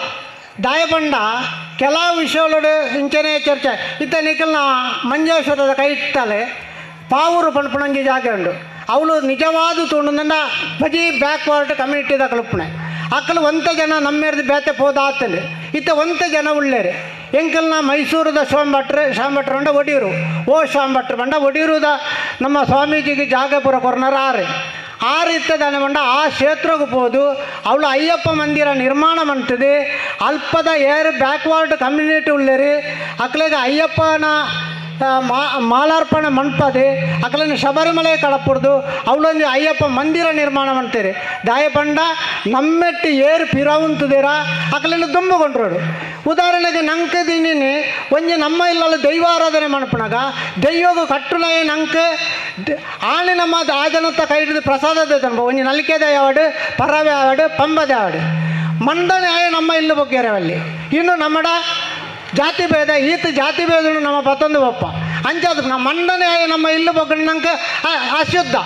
ದಾಯಬಂಡ ಕೆಲವು ವಿಷಯಗಳು ಇಂಚನೆ ಚರ್ಚೆ ಇತ್ತ ನಿಖಲ್ನ ಮಂಜೇಶ್ವರದ ಕೈ ಇಟ್ಟಲೆ ಪಾವೂರು ಪಣಪಣಂಗಿ ಜಾಗ ಉಂಡು ಅವಳು ನಿಜವಾದ ತೋಂಡ ಬಜಿ ಬ್ಯಾಕ್ವರ್ಡ್ ಕಮ್ಯುನಿಟಿದ ಕಲ್ಪನೆ ಅಕ್ಕಲು ಒಂತ ಜನ ನಮ್ಮೆರ್ದು ಬೇತೆ ಪೋದಾತಲೆ ಇತ್ತ ಒಂತ ಜನ ಉಳ್ಳೇರೆ ಎಂಕಲ್ನ ಮೈಸೂರದ ಶಾಂಭಟ್ರು ಬಂಡ ಒಡಿಯೂರು ಶಾಂಭಟ್ರು ಬಂಡ ಒಡಿಯೂರುದ ನಮ್ಮ ಸ್ವಾಮೀಜಿಗೆ ಜಾಗ ಪುರ ಕೊರ್ನರ ಆರು ಇತ್ತದಾನೆ ಬಂಡ ಆ ಕ್ಷೇತ್ರಕ್ಕೆ ಹೋದು ಅವಳು ಅಯ್ಯಪ್ಪ ಮಂದಿರ ನಿರ್ಮಾಣ ಮಾಡ್ತದೆ ಅಲ್ಪದ ಬ್ಯಾಕ್ವರ್ಡ್ ಕಮ್ಯುನಿಟಿ ಉಳ್ಳೇರಿ ಅಕ್ಕಲಿಗೆ ಅಯ್ಯಪ್ಪನ ಮಾಲಾರ್ಪಣೆ ಮಂಟಪದೆ ಅಕ್ಕಲನ್ನು ಶಬರಿಮಲೆ ಕಳಪುಡ್ದು ಅವಳೊಂದು ಅಯ್ಯಪ್ಪ ಮಂದಿರ ನಿರ್ಮಾಣ ಮಾಡ್ತಾರೆ ದಾಯಪಂಡ ನಮ್ಮೆಟ್ಟು ಪಿರವಂತದೇರ ಅಕ್ಕಲನ್ನು ದುಂಬಗೊಂಡ್ರೋಡು ಉದಾಹರಣೆಗೆ ನಂಗೆ ದೀನಿನಿ ಒಂಜಿ ನಮ್ಮ ಇಲ್ಲಲ್ಲ ದೈವಾರಾಧನೆ ಮಾಡ್ಪಣಾಗ ದೈವಗೂ ಕಟ್ಟುಲಯ ನಂಗೆ ಆಣೆ ನಮ್ಮ ಆಜನತ್ತ ಕೈ ಹಿಡಿದು ಪ್ರಸಾದದ ತನ್ಬ ಒಂಜಿ ನಲಿಕೆದ ಯಾವಡು ಪರವೆ ಯಾವಡು ಪಂಬದ ಯಾವಡು ಮಂಡನೆ ಆಯ ನಮ್ಮ ಇಲ್ಲು ಬಗ್ಗೆರವಲ್ಲಿ ಇನ್ನು ನಮ್ಮಡ ಜಾತಿ ಭೇದ ಈತ ಜಾತಿ ಭೇದ ನಮ್ಮ ಪತ್ತೊಂದು ಒಪ್ಪ ಅಂಚಾದ ನಮ್ಮ ಮಂಡನೆ ಆಯ ನಮ್ಮ ಇಲ್ಲು ಬಗ್ಗ ನಂಗೆ ಅಶುದ್ಧ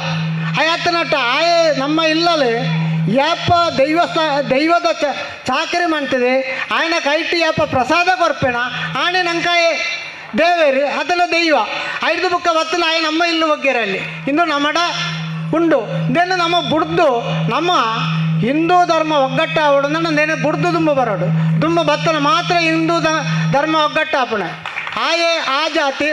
ಆಯತ್ತನಟ್ಟ ಆಯ ನಮ್ಮ ಇಲ್ಲಲ್ಲಿ ಯಾಪ ದೈವದ ಚಾಕರಿ ಮಾಡ್ತದೆ ಆಯ್ನ ಕೈಟಿ ಯಾಪ ಪ್ರಸಾದ ಕೊರ್ಪೇಣ ಆನೆ ನಂಕಾಯ ದೇವೇರು ಅದೆಲ್ಲ ದೈವ ಐದು ಬುಕ್ಕ ಬತ್ತಲ ಆಯ ನಮ್ಮ ಇಲ್ಲು ಬಗ್ಗೆರಲ್ಲಿ ಇಂದು ನಮ್ಮಡ ಉಂಡು ದೆನ್ನು ನಮ್ಮ ಬುಡ್ದು ನಮ್ಮ ಹಿಂದೂ ಧರ್ಮ ಒಗ್ಗಟ್ಟ ಆವಡನ್ನ ನೇನೆ ಬುಡ್ದು ದುಂಬ ಬರೋಡು ದುಂಬ ಬತ್ತನ ಮಾತ್ರ ಹಿಂದೂ ಧರ್ಮ ಒಗ್ಗಟ್ಟ ಆಪಣ ಆಯೆ ಆ ಜಾತಿ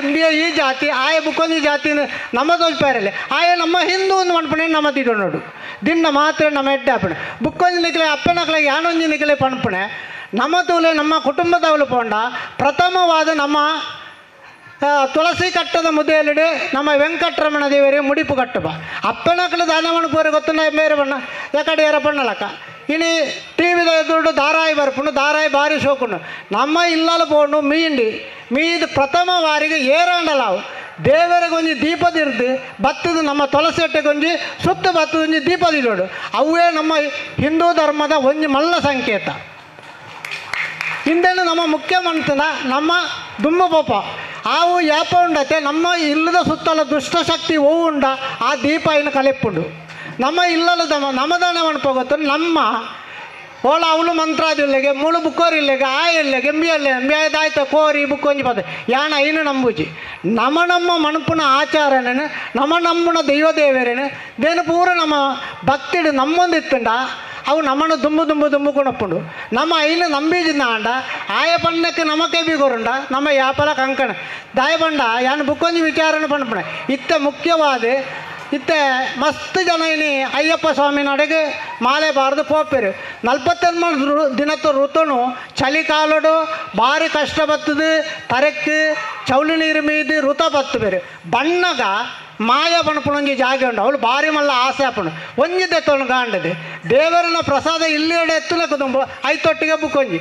ಈ ಜಾತಿ ಆಯೆ ಬುಕ್ಕೊಂದು ಜಾತಿ ನಮ್ಮ ತೋಲ್ಪಾರಲ್ಲಿ ಆಯೆ ನಮ್ಮ ಹಿಂದೂ ಒಂದು ಮಣ್ಪಣೆ ನಮ್ಮ ತಿದ್ದು ನೋಡು ದಿನ ಮಾತ್ರ ನಮ್ಮ ಎಡ್ಡೆ ಆಪಣೆ ಬುಕ್ಕೊಂದು ನಿಕ್ಲೆ ಅಪ್ಪನಕ್ಲಾಗಿ ಯಾನೊಂದು ನಿಕ್ಲೆ ಪಣ್ಪಣೆ ನಮ್ಮ ತೂಲೆ ನಮ್ಮ ಕುಟುಂಬದವಳು ಪೋಂಡ ಪ್ರಥಮವಾದ ನಮ್ಮ ತುಳಸಿ ಕಟ್ಟದ ಮುದೆಯಲ್ಲಿಡೆ ನಮ್ಮ ವೆಂಕಟರಮಣ ದೇವರೇ ಮುಡಿಪು ಕಟ್ಟಬ ಅಪ್ಪನಕ್ಲು ದಾನ ಮಣಪುರ ಗೊತ್ತುಂಡ ಬೇರೆ ಬಣ್ಣ ಯಾಕಡೆ ಯಾರ ಬಣ್ಣಲಕ್ಕ ಇನಿ ಟಿವಿದ ಎದುರು ದಾರಾಯಿ ಬರ್ಪುಂಡು ದಾರಾಯಿ ಬಾರಿ ಶೋಕುಂಡು ನಮ್ಮ ಇಲ್ಲಲು ಪೋಂಡು ಮೀದು ಪ್ರಥಮ ವಾರಿಗೆ ಏರಾಂಡಲಾವು ದೇವರಿಗೊಂಜಿ ದೀಪದಿರ್ದು ಬತ್ತದು ನಮ್ಮ ತುಳಸಿ ಎಟ್ಟೆಗೊಂಜಿ ಸುತ್ತ ಬತ್ತದೊಂಜಿ ದೀಪದಿರೋಡು ಅವೇ ನಮ್ಮ ಹಿಂದೂ ಧರ್ಮದ ಒಂಜಿ ಮಲ್ಲ ಸಂಕೇತ ಹಿಂದೆನು ನಮ್ಮ ಮುಖ್ಯ ಮಂತ್ರದ ನಮ್ಮ ದುಮ್ಮ ಪಾಪ ಆವು ಯಾಪ ಉಂಡತೆ ನಮ್ಮ ಇಲ್ಲದ ಸುತ್ತಲ ದುಷ್ಟಶಕ್ತಿ ಹೂ ಉಂಡ ಆ ದೀಪ ಇನ್ನು ಕಲೆಪ್ಪುಂಡು ನಮ್ಮ ಇಲ್ಲದ ನಮ್ಮದಾನೆ ಮಣ್ಪೋಗತ್ತು ನಮ್ಮ ಓಳ ಅವಳು ಮಂತ್ರಾದಿಲ್ಲೆಗೆ ಮುಳು ಬುಕ್ಕೋರಿಲ್ಲೆಗೆ ಆ ಎಲ್ಲೆಗೆ ಎಂಬಿಯದಾಯ್ತ ಕೋರಿ ಬುಕ್ಕೊಂಜಿ ಪದ ಯಾಣ ಇನ್ನು ನಂಬುಜಿ ನಮ್ಮ ಮಣಪುನ ಆಚಾರನೇ ನಮ್ಮನ ದೈವ ದೇವರೇನು ದೇನು ಪೂರ ನಮ್ಮ ಭಕ್ತಿಡು ನಮ್ಮೊಂದು ಇತ್ತುಂಡ ಅವು ನಮ್ಮನ್ನು ದುಂಬು ಕೊಣಪ್ಪುಂಡು ನಮ್ಮ ಐನು ನಂಬೀಜಿನ ಆಂಡ ಆಯ ಪಣ್ಣಕ್ಕೆ ನಮಕ್ಕೆ ಬೀಗೋರುಂಡ ನಮ್ಮ ಯಾಪಲ ಕಂಕಣ ದಾಯ ಬಂಡ ಯಾನು ಬುಕ್ಕೊಂಜಿ ವಿಚಾರಣೆ ಪಣ್ಪಣ ಇತ್ತ ಮುಖ್ಯವಾದ ಇತ್ತೆ ಮಸ್ತ್ ಜನ ಇನಿ ಅಯ್ಯಪ್ಪ ಸ್ವಾಮಿ ನಡೆಗೆ ಮಾಲೆ ಬಾರ್ದು ಪೋಪೇರು 43 ದಿನದ ಋತುನು ಚಳಿಕಾಲಡು ಭಾರಿ ಕಷ್ಟ ಬತ್ತದು ತರಕ್ಕೆ ಚೌಳಿ ನೀರು ಮೀದು ಋತ ಬತ್ತು ಬೇರೆ ಬಣ್ಣಗ ಮಾಯ ಪಣಪುಣಂಜಿ ಜಾಗ ಉಂಡು ಅವಳು ಭಾರಿ ಮಲ್ಲ ಆಸೆ ಆಪುಂಡು ಒಂಜಿ ದೆತ್ತೊಂಡು ಕಾಂಡದೆ ದೇವರನ ಪ್ರಸಾದ ಇಲ್ಲಿ ಎತ್ತಲಕ್ಕೆ ತುಂಬು ಐತೊಟ್ಟಿಗೆ ಬುಕ್ಕೊಂಜಿ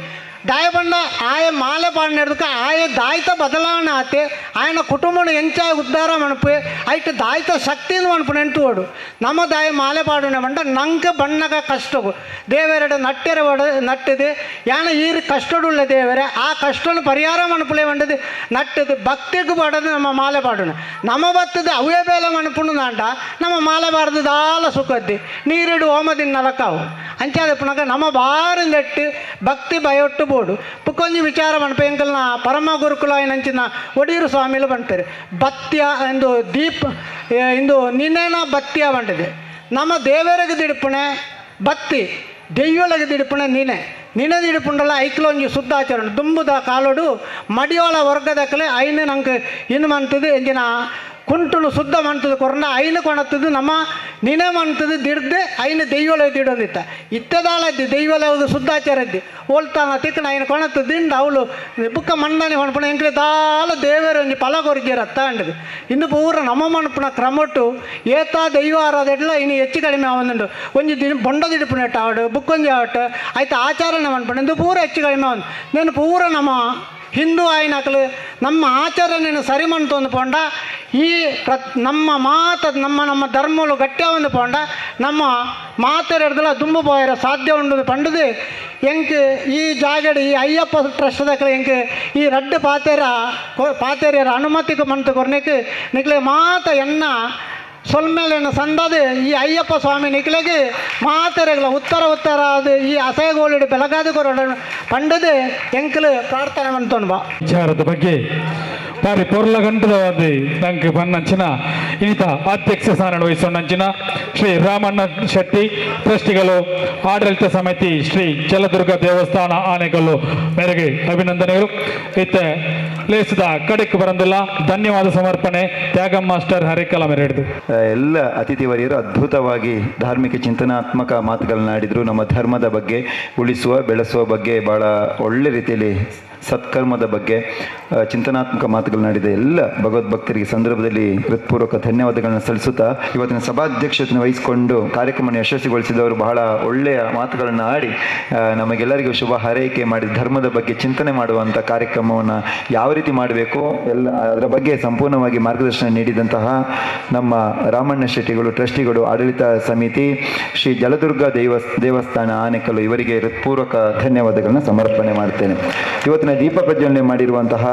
ದಾಯ ಬಂಡ ಆಯ ಮಾಲೆ ಪಾಡಿನದಕ್ಕೆ ಆಯ ದಾಯ್ತ ಬದಲಾವಣೆ ಆತೆ ಆಯನ ಕುಟುಂಬನ ಎಂಚಾಯ ಉದ್ಧಾರ ಮಣಪು ಐಟ್ ದಾಯ್ತ ಶಕ್ತಿಯಿಂದ ಮಣಪು ನೆಂಟು ಓಡು ನಮ್ಮ ದಾಯ ಮಾಲೆ ಪಾಡುನೆ ಬಂಡ ನಂಗೆ ಬಣ್ಣಗ ಕಷ್ಟವು ದೇವರೆಡೆ ನಟ್ಟೆರೆ ನಟ್ಟದು ಯಾನ ಈ ಕಷ್ಟಡುಳ್ಳ ದೇವರೇ ಆ ಕಷ್ಟನ ಪರಿಹಾರ ಮಣಪುಲೆ ಬಂಡದು ನಟ್ಟದು ಭಕ್ತಿಗೂ ಬಡದು ನಮ್ಮ ಮಾಲೆ ಪಾಡುನೆ ನಮ್ಮ ಬತ್ತದ ಅವೇ ಬೇಲೆ ಮಣಪುಂಡು ನಾಂಡ ನಮ್ಮ ಮಾಲೆ ಬಾರ್ದು ದಾಲ ಸುಖದ್ದಿ ನೀರಿಡು ಹೋಮದಿನ ನಲಕಾವು ಅಂಚಾದ ಪುನಗ ನಮ್ಮ ಬಾರಿಂದೆಟ್ಟು ಭಕ್ತಿ ಭಯೊಟ್ಟು ಬೋಡು ಪುಕ್ಕೊಂಜಿ ವಿಚಾರ ಮಣಪ ಎಂಕಲ್ನ ಪರಮ ಗುರುಕುಲ ನಂಚಿನ ಒಡೀರು ಸ್ವಾಮಿಲು ಬಂತಾರೆ ಬತ್ಯ ಎಂದು ದೀಪ ಇಂದು ನಿನ್ನೆನ ಬತ್ಯ ಬಂಡಿದೆ ನಮ್ಮ ದೇವರಿಗೆ ದಿಡುಪುಣೆ ಬತ್ತಿ ದೆಯ್ಯೊಳಗೆ ದಿಡುಪುಣೆ ನೀನೆ ದಿಡುಪುಂಡಲ್ಲ ಐಕ್ಲೊಂಜಿ ಶುದ್ಧಾಚರಣೆ ದುಂಬುದ ಕಾಲೋಡು ಮಡಿಯೋಳ ವರ್ಗದಕ್ಕಲೆ ಐನು ನಂಗೆ ಇನ್ನು ಮಂತದು ಎಂಜಿನ ಕುಂಟುನು ಶುದ್ಧ ಮಂತದು ಕೊರಂಡ ಐನು ಕೊಣತ್ತದು ನಮ್ಮ ನಿನೆ ಮಂತದು ದಿಡ್ದೆ ಐನು ದೆಯ್ಯೊಳ ದಿಡೋದಿತ್ತ ಇತ್ತದಾಳದ್ದಿ ದೆಯ್ಯೊಳ ಶುದ್ಧಾಚಾರದ್ದಿ ಓಲ್ತಾನ ತಿಕ್ಕನ ಐನು ಕೊಣತ್ತು ದಿಂಡು ಅವಳು ಬುಕ್ಕ ಮಣ್ಣನೆ ಹೊಣಪಣ ಎಂಕ್ಲೆ ದಾಲ ದೇವರೊಂಜಿ ಫಲ ಕೊರಿಜಿರತ್ತ ಅಂಡದು ಇಂದು ಪೂರ ನಮ್ಮ ಮಣಪಣ ಕ್ರಮಟ್ಟು ಏತ ದೈವ ಆರಾಧೆಡ್ಲ ಇನ್ನು ಹೆಚ್ಚು ಕಡಿಮೆ ಅವನುಂಡು ಒಂಜಿ ಬೊಂಡ ದಿಡುಪುನೆಟ್ಟ ಆವಡು ಬುಕ್ಕೊಂಜಿ ಆವಟ್ಟು ಆಯ್ತು ಆಚಾರಣೆ ಮಣ್ಪಣ ಇಂದು ಪೂರ ಹೆಚ್ಚು ಕಡಿಮೆ ಅವನು నేను ಪೂರ ನಮ್ಮ ಹಿಂದೂ ಆಯ್ನಕಲು ನಮ್ಮ ಆಚರಣೆಯನ್ನು ಸರಿ ಮಾಡ್ತೊಂದು ಪೋಂಡ ಈ ನಮ್ಮ ಧರ್ಮಗಳು ಗಟ್ಟಿ ಒಂದು ಪೋಂಡ ನಮ್ಮ ಮಾತೆರೆಡ್ದಲ್ಲ ದುಂಬು ಪೋಯರ ಸಾಧ್ಯ ಉಂಡು ಪಂಡದು ಎಂಕ್ ಈ ಜಾಗಡಿ ಈ ಅಯ್ಯಪ್ಪ ಟ್ರಸ್ಟ್ದಕ್ಕle ಎಂಕ್ ಈ ರಡ್ಡು ಪಾತೆರ್ಯರ ಅನುಮತಿಗೆ ಮಂತು ಕೊರ್ನೆಕ್ ನಿಕ್ಲೆ ಮಾತ ಎನ್ನ ಸೊಲ್ಮೇಲೆನ ಸಂದದು ಈ ಅಯ್ಯಪ್ಪ ಸ್ವಾಮಿ ನಿಕ್ಲೆಗೆ ಮಾತೆರೆಗಳ ಉತ್ತರ ಅದು ಈ ಅಸಹಗೋಳಿಡು ಬೆಳಗಾದ ಕೊರಡ ಪಂಡದು ಎಂಕಲು ಪ್ರಾರ್ಥನೆ ಮಂತೋಣ ಬಾ ವಿಚಾರದ ಬಗ್ಗೆ ಬಾರಿ ಪೊರ್ಲ ಗಂಟದವಾದ ನಂಗೆ ಬನ್ನಂಚಿನ ಈತ ಅಧ್ಯಕ್ಷ ಸ್ಥಾನ ವಹಿಸೋಣಂಚಿನ ಶ್ರೀ ರಾಮಣ್ಣ ಶೆಟ್ಟಿ ಟ್ರಸ್ಟಿಗಳು ಆಡಳಿತ ಸಮಿತಿ ಶ್ರೀ ಜಲದುರ್ಗ ದೇವಸ್ಥಾನ ಆನೆಗಳು ಮೇರೆಗೆ ಅಭಿನಂದನೆಗಳು ಇತ್ತ ಲೇಸಿದ ಕಡೆಗೆ ಬರಂದಿಲ್ಲ ಧನ್ಯವಾದ ಸಮರ್ಪಣೆ ತ್ಯಾಗಂ ಮಾಸ್ಟರ್ ಹರಿಕಲ ಮೆರೆಡಿದು ಎಲ್ಲ ಅತಿಥಿ ವರಿಯರು ಅದ್ಭುತವಾಗಿ ಧಾರ್ಮಿಕ ಚಿಂತನಾತ್ಮಕ ಮಾತುಗಳನ್ನಾಡಿದ್ರು ನಮ್ಮ ಧರ್ಮದ ಬಗ್ಗೆ ಉಳಿಸುವ ಬೆಳೆಸುವ ಬಗ್ಗೆ ಬಹಳ ಒಳ್ಳೆ ರೀತಿಯಲ್ಲಿ ಸತ್ಕರ್ಮದ ಬಗ್ಗೆ ಚಿಂತನಾತ್ಮಕ ಮಾತುಗಳನ್ನಾಡಿದ ಎಲ್ಲ ಭಗವದ್ಭಕ್ತರಿಗೆ ಸಂದರ್ಭದಲ್ಲಿ ಹೃತ್ಪೂರ್ವಕ ಧನ್ಯವಾದಗಳನ್ನು ಸಲ್ಲಿಸುತ್ತಾ ಇವತ್ತಿನ ಸಭಾಧ್ಯಕ್ಷತೆಯನ್ನು ವಹಿಸಿಕೊಂಡು ಕಾರ್ಯಕ್ರಮವನ್ನು ಯಶಸ್ವಿಗೊಳಿಸಿದವರು ಬಹಳ ಒಳ್ಳೆಯ ಮಾತುಗಳನ್ನು ಆಡಿ ನಮಗೆಲ್ಲರಿಗೂ ಶುಭ ಹಾರೈಕೆ ಮಾಡಿ ಧರ್ಮದ ಬಗ್ಗೆ ಚಿಂತನೆ ಮಾಡುವಂಥ ಕಾರ್ಯಕ್ರಮವನ್ನು ಯಾವ ರೀತಿ ಮಾಡಬೇಕು ಎಲ್ಲ ಅದರ ಬಗ್ಗೆ ಸಂಪೂರ್ಣವಾಗಿ ಮಾರ್ಗದರ್ಶನ ನೀಡಿದಂತಹ ನಮ್ಮ ರಾಮಣ್ಣ ಶೆಟ್ಟಿಗಳು ಟ್ರಸ್ಟಿಗಳು ಆಡಳಿತ ಸಮಿತಿ ಶ್ರೀ ಜಲದುರ್ಗ ದೇವಸ್ಥಾನ ಆನೆಕಲ್ಲು ಇವರಿಗೆ ಹೃತ್ಪೂರ್ವಕ ಧನ್ಯವಾದಗಳನ್ನು ಸಮರ್ಪಣೆ ಮಾಡ್ತೇನೆ. ಇವತ್ತಿನ ಇವತ್ತಿನ ದೀಪ ಪ್ರಜ್ವಲನೆ ಮಾಡಿರುವಂತಹ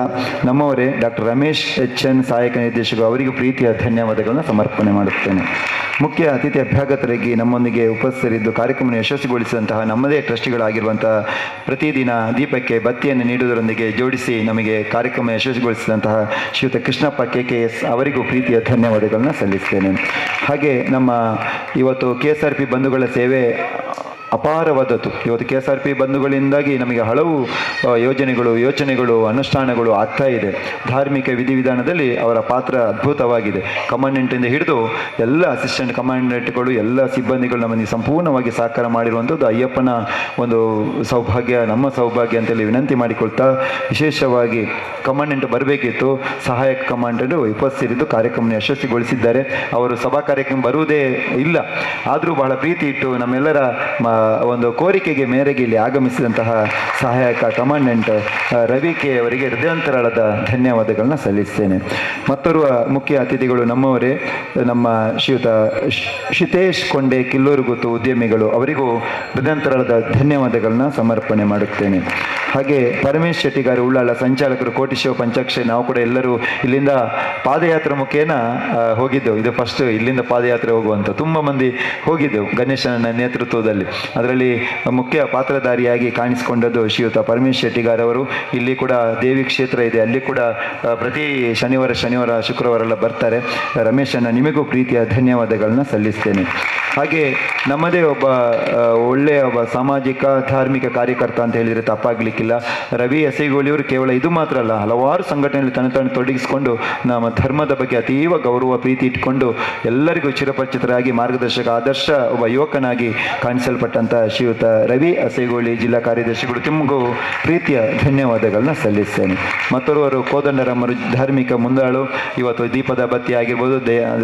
ನಮ್ಮವರೇ ಡಾಕ್ಟರ್ ರಮೇಶ್ HN ಸಹಾಯಕ ನಿರ್ದೇಶಕರು, ಅವರಿಗೂ ಪ್ರೀತಿಯ ಧನ್ಯವಾದಗಳನ್ನು ಸಮರ್ಪಣೆ ಮಾಡುತ್ತೇನೆ. ಮುಖ್ಯ ಅತಿಥಿ ಅಭ್ಯಾಗತರಾಗಿ ನಮ್ಮೊಂದಿಗೆ ಉಪಸ್ಥಿತರಿದ್ದು ಕಾರ್ಯಕ್ರಮ ಯಶಸ್ವಿಗೊಳಿಸಿದಂತಹ ನಮ್ಮದೇ ಟ್ರಸ್ಟಿಗಳಾಗಿರುವಂತಹ ಪ್ರತಿದಿನ ದೀಪಕ್ಕೆ ಬತ್ತಿಯನ್ನು ನೀಡುವುದರೊಂದಿಗೆ ಜೋಡಿಸಿ ನಮಗೆ ಕಾರ್ಯಕ್ರಮ ಯಶಸ್ವಿಗೊಳಿಸಿದಂತಹ ಶ್ರೀಯುತ ಕೃಷ್ಣಪ್ಪ KKS ಅವರಿಗೂ ಪ್ರೀತಿಯ ಧನ್ಯವಾದಗಳನ್ನು ಸಲ್ಲಿಸ್ತೇನೆ. ಹಾಗೆ ನಮ್ಮ ಇವತ್ತು KSRP ಬಂಧುಗಳ ಸೇವೆ ಅಪಾರವಾದದ್ದು. ಇವತ್ತು KSRP ಬಂಧುಗಳಿಂದಾಗಿ ನಮಗೆ ಹಲವು ಯೋಚನೆಗಳು ಅನುಷ್ಠಾನಗಳು ಆಗ್ತಾ ಇದೆ. ಧಾರ್ಮಿಕ ವಿಧಿವಿಧಾನದಲ್ಲಿ ಅವರ ಪಾತ್ರ ಅದ್ಭುತವಾಗಿದೆ. ಕಮಾಂಡೆಂಟಿಂದ ಹಿಡಿದು ಎಲ್ಲ ಅಸಿಸ್ಟೆಂಟ್ ಕಮಾಂಡೆಂಟ್ಗಳು, ಎಲ್ಲ ಸಿಬ್ಬಂದಿಗಳು ನಮಗೆ ಸಂಪೂರ್ಣವಾಗಿ ಸಹಕಾರ ಮಾಡಿರುವಂಥದ್ದು ಅಯ್ಯಪ್ಪನ ಒಂದು ಸೌಭಾಗ್ಯ, ನಮ್ಮ ಸೌಭಾಗ್ಯ ಅಂತೇಳಿ ವಿನಂತಿ ಮಾಡಿಕೊಳ್ತಾ, ವಿಶೇಷವಾಗಿ ಕಮಾಂಡೆಂಟ್ ಬರಬೇಕಿತ್ತು, ಸಹಾಯಕ ಕಮಾಂಡೆಂಟ್ ಉಪಸ್ಥಿತರಿದ್ದು ಕಾರ್ಯಕ್ರಮ ಯಶಸ್ವಿಗೊಳಿಸಿದ್ದಾರೆ. ಅವರು ಸಭಾ ಕಾರ್ಯಕ್ರಮ ಬರುವುದೇ ಇಲ್ಲ, ಆದರೂ ಬಹಳ ಪ್ರೀತಿ ಇಟ್ಟು ನಮ್ಮೆಲ್ಲರ ಒಂದು ಕೋರಿಕೆಗೆ ಮೇರೆಗೆ ಇಲ್ಲಿ ಆಗಮಿಸಿದಂತಹ ಸಹಾಯಕ ಕಮಾಂಡೆಂಟ್ ರವಿ ಕೆ ಅವರಿಗೆ ಹೃದಯಾಂತರಾಳದ ಧನ್ಯವಾದಗಳನ್ನ ಸಲ್ಲಿಸ್ತೇನೆ. ಮತ್ತೋರ್ವ ಮುಖ್ಯ ಅತಿಥಿಗಳು ನಮ್ಮವರೇ, ನಮ್ಮ ಶ್ರೀಯುತ ಶಿತೇಶ್ ಕೊಂಡೆ ಕಿಲ್ಲೂರುಗುತ್ತು ಉದ್ಯಮಿಗಳು, ಅವರಿಗೂ ಹೃದಯಾಂತರಾಳದ ಧನ್ಯವಾದಗಳನ್ನ ಸಮರ್ಪಣೆ ಮಾಡುತ್ತೇನೆ. ಹಾಗೆ ಪರಮೇಶ್ ಶೆಟ್ಟಿಗಾರು ಉಳ್ಳಾಳ ಸಂಚಾಲಕರು, ಕೋಟಿಶಿವ ಪಂಚಾಕ್ಷರಿ, ನಾವು ಕೂಡ ಎಲ್ಲರೂ ಇಲ್ಲಿಂದ ಪಾದಯಾತ್ರೆ ಮುಖೇನ ಹೋಗಿದ್ದೆವು. ಇದು ಫಸ್ಟ್ ಇಲ್ಲಿಂದ ಪಾದಯಾತ್ರೆ ಹೋಗುವಂಥ ತುಂಬ ಮಂದಿ ಹೋಗಿದ್ದೆವು ಗಣೇಶನ ನೇತೃತ್ವದಲ್ಲಿ. ಅದರಲ್ಲಿ ಮುಖ್ಯ ಪಾತ್ರಧಾರಿಯಾಗಿ ಕಾಣಿಸಿಕೊಂಡದ್ದು ಶ್ರೀಯುತ ಪರಮೇಶ್ ಶೆಟ್ಟಿಗಾರವರು. ಇಲ್ಲಿ ಕೂಡ ದೇವಿ ಕ್ಷೇತ್ರ ಇದೆ, ಅಲ್ಲಿ ಕೂಡ ಪ್ರತಿ ಶನಿವಾರ ಶುಕ್ರವಾರ ಎಲ್ಲ ಬರ್ತಾರೆ. ರಮೇಶಣ್ಣ, ನಿಮಗೂ ಪ್ರೀತಿಯ ಧನ್ಯವಾದಗಳನ್ನ ಸಲ್ಲಿಸ್ತೇನೆ. ಹಾಗೆ ನಮ್ಮದೇ ಒಬ್ಬ ಒಳ್ಳೆಯ ಸಾಮಾಜಿಕ ಧಾರ್ಮಿಕ ಕಾರ್ಯಕರ್ತ ಅಂತ ಹೇಳಿದರೆ ತಪ್ಪಾಗಲಿಕ್ಕಿಲ್ಲ. ರವಿ ಅಸೇಗೋಳಿಯವರು ಕೇವಲ ಇದು ಮಾತ್ರ ಅಲ್ಲ, ಹಲವಾರು ಸಂಘಟನೆಯಲ್ಲಿ ತನ್ನ ತೊಡಗಿಸಿಕೊಂಡು ನಮ್ಮ ಧರ್ಮದ ಬಗ್ಗೆ ಅತೀವ ಗೌರವ ಪ್ರೀತಿ ಇಟ್ಕೊಂಡು ಎಲ್ಲರಿಗೂ ಚಿರಪರಿಚಿತರಾಗಿ ಮಾರ್ಗದರ್ಶಕ ಆದರ್ಶ ಒಬ್ಬ ಯುವಕನಾಗಿ ಕಾಣಿಸಲ್ಪಟ್ಟಂಥ ಶ್ರೀಯುತ ರವಿ ಅಸೇಗೋಳಿ ಜಿಲ್ಲಾ ಕಾರ್ಯದರ್ಶಿಗಳು, ನಿಮಗೂ ಪ್ರೀತಿಯ ಧನ್ಯವಾದಗಳನ್ನ ಸಲ್ಲಿಸ್ತೇನೆ. ಮತ್ತೋರ್ವರು ಕೋದಂಡರಾಮರು, ಧಾರ್ಮಿಕ ಮುಂದಾಳು, ಇವತ್ತು ದೀಪದ ಬತ್ತಿ ಆಗಿರ್ಬೋದು,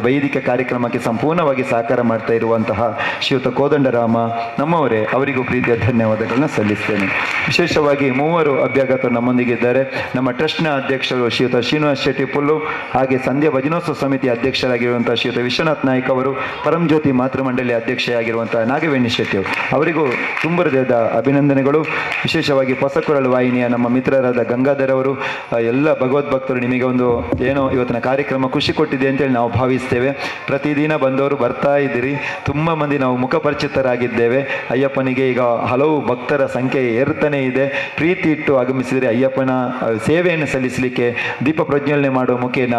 ವೈದಿಕ ಕಾರ್ಯಕ್ರಮಕ್ಕೆ ಸಂಪೂರ್ಣವಾಗಿ ಸಹಕಾರ ಮಾಡ್ತಾ ಇರುವಂತಹ ಶ್ರೀಯುತ ಕೋದಂಡರಾಮ ನಮ್ಮವರೇ, ಅವರಿಗೂ ಪ್ರೀತಿಯ ಧನ್ಯವಾದಗಳನ್ನ ಸಲ್ಲಿಸ್ತೇನೆ. ವಿಶೇಷವಾಗಿ ಮೂವರು ಅಭ್ಯಾಗತರು ನಮ್ಮೊಂದಿಗೆ ಇದ್ದಾರೆ. ನಮ್ಮ ಟ್ರಸ್ಟ್ನ ಅಧ್ಯಕ್ಷರು ಶ್ರೀಯುತ ಶ್ರೀನಿವಾಸ್ ಶೆಟ್ಟಿ ಪುಲ್ಲು, ಹಾಗೆ ಸಂಧ್ಯಾ ಭಜನೋತ್ಸವ ಸಮಿತಿ ಅಧ್ಯಕ್ಷರಾಗಿರುವಂತಹ ಶ್ರೀಯುತ ವಿಶ್ವನಾಥ್ ನಾಯ್ಕ ಅವರು, ಪರಂಜ್ಯೋತಿ ಮಾತೃಮಂಡಳಿ ಅಧ್ಯಕ್ಷೆಯಾಗಿರುವಂತಹ ನಾಗವೇಣಿ ಶೆಟ್ಟಿ ಅವರಿಗೂ ತುಂಬ ಹೃದಯದ ಅಭಿನಂದನೆಗಳು. ವಿಶೇಷವಾಗಿ ಹೊಸಕೊರಳು ವಾಹಿನಿಯ ನಮ್ಮ ಮಿತ್ರರಾದ ಗಂಗಾಧರ್ ಅವರು, ಎಲ್ಲ ಭಗವದ್ಭಕ್ತರು, ನಿಮಗೆ ಒಂದು ಏನೋ ಇವತ್ತಿನ ಕಾರ್ಯಕ್ರಮ ಖುಷಿ ಕೊಟ್ಟಿದೆ ಅಂತೇಳಿ ನಾವು ಭಾವಿಸ್ತೇವೆ. ಪ್ರತಿದಿನ ಬಂದವರು ಬರ್ತಾ ಇದ್ದೀರಿ, ತುಂಬ ಮಂದಿ ನಾವು ಮುಖಪರಿಚಿತರಾಗಿದ್ದೇವೆ. ಅಯ್ಯಪ್ಪನಿಗೆ ಈಗ ಹಲವು ಭಕ್ತರ ಸಂಖ್ಯೆ ಏರ್ತಾನೆ ಇದೆ. ಪ್ರೀತಿ ಇಟ್ಟು ಆಗಮಿಸಿದರೆ ಅಯ್ಯಪ್ಪನ ಸೇವೆಯನ್ನು ಸಲ್ಲಿಸಲಿಕ್ಕೆ ದೀಪ ಪ್ರಜ್ವಲನೆ ಮಾಡುವ ಮುಖೇನ,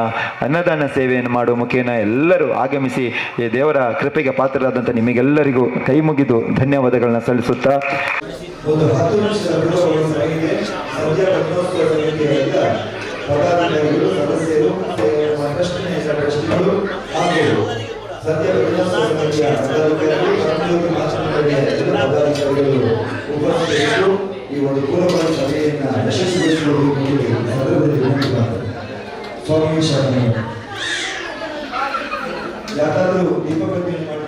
ಅನ್ನದಾನ ಸೇವೆಯನ್ನು ಮಾಡುವ ಮುಖೇನ ಎಲ್ಲರೂ ಆಗಮಿಸಿ ಈ ದೇವರ ಕೃಪೆಗೆ ಪಾತ್ರರಾದಂಥ ನಿಮಗೆಲ್ಲರಿಗೂ ಕೈ ಮುಗಿದು ಧನ್ಯವಾದಗಳನ್ನ ಸಲ್ಲಿಸುತ್ತಾ ಒಂದು 10 ನಿಮಿಷದ ಬಿಡುವಾಗಿದೆ. ಸಂಧ್ಯಾ ಭಜನೋತ್ಸವ ಸಮಿತಿಯ ಎಲ್ಲ ಪದಾಧಿಕಾರಿಗಳು, ಸದಸ್ಯರು, ಟ್ರಸ್ಟಿಗಳು ಹಾಗೂ ಸಂಧ್ಯಾ ಭಜನೋತ್ಸವ ಸಮಿತಿಯ ಪದಾಧಿಕಾರಿಗಳು, ಪರಂಜ್ಯೋತಿ ಮಾತೃಮಂಡಳಿಯ ಎಲ್ಲ ಪದಾಧಿಕಾರಿಗಳು ಉಪಸ್ಥಿತರಿದ್ದು ಈ ಒಂದು ಪೂರ್ವಭಾವಿ ಸಭೆಯನ್ನು ಯಶಸ್ವಿಗೊಳಿಸುವುದಕ್ಕೆ ಸಂದರ್ಭದಲ್ಲಿ ವಿನಂತಿ ಮಾಡ್ತಾರೆ. ಸ್ವಾಮಿ ಶರಣ. ಯಾರಾದರೂ ದೀಪ ಪ್ರಜ್ವಲನೆ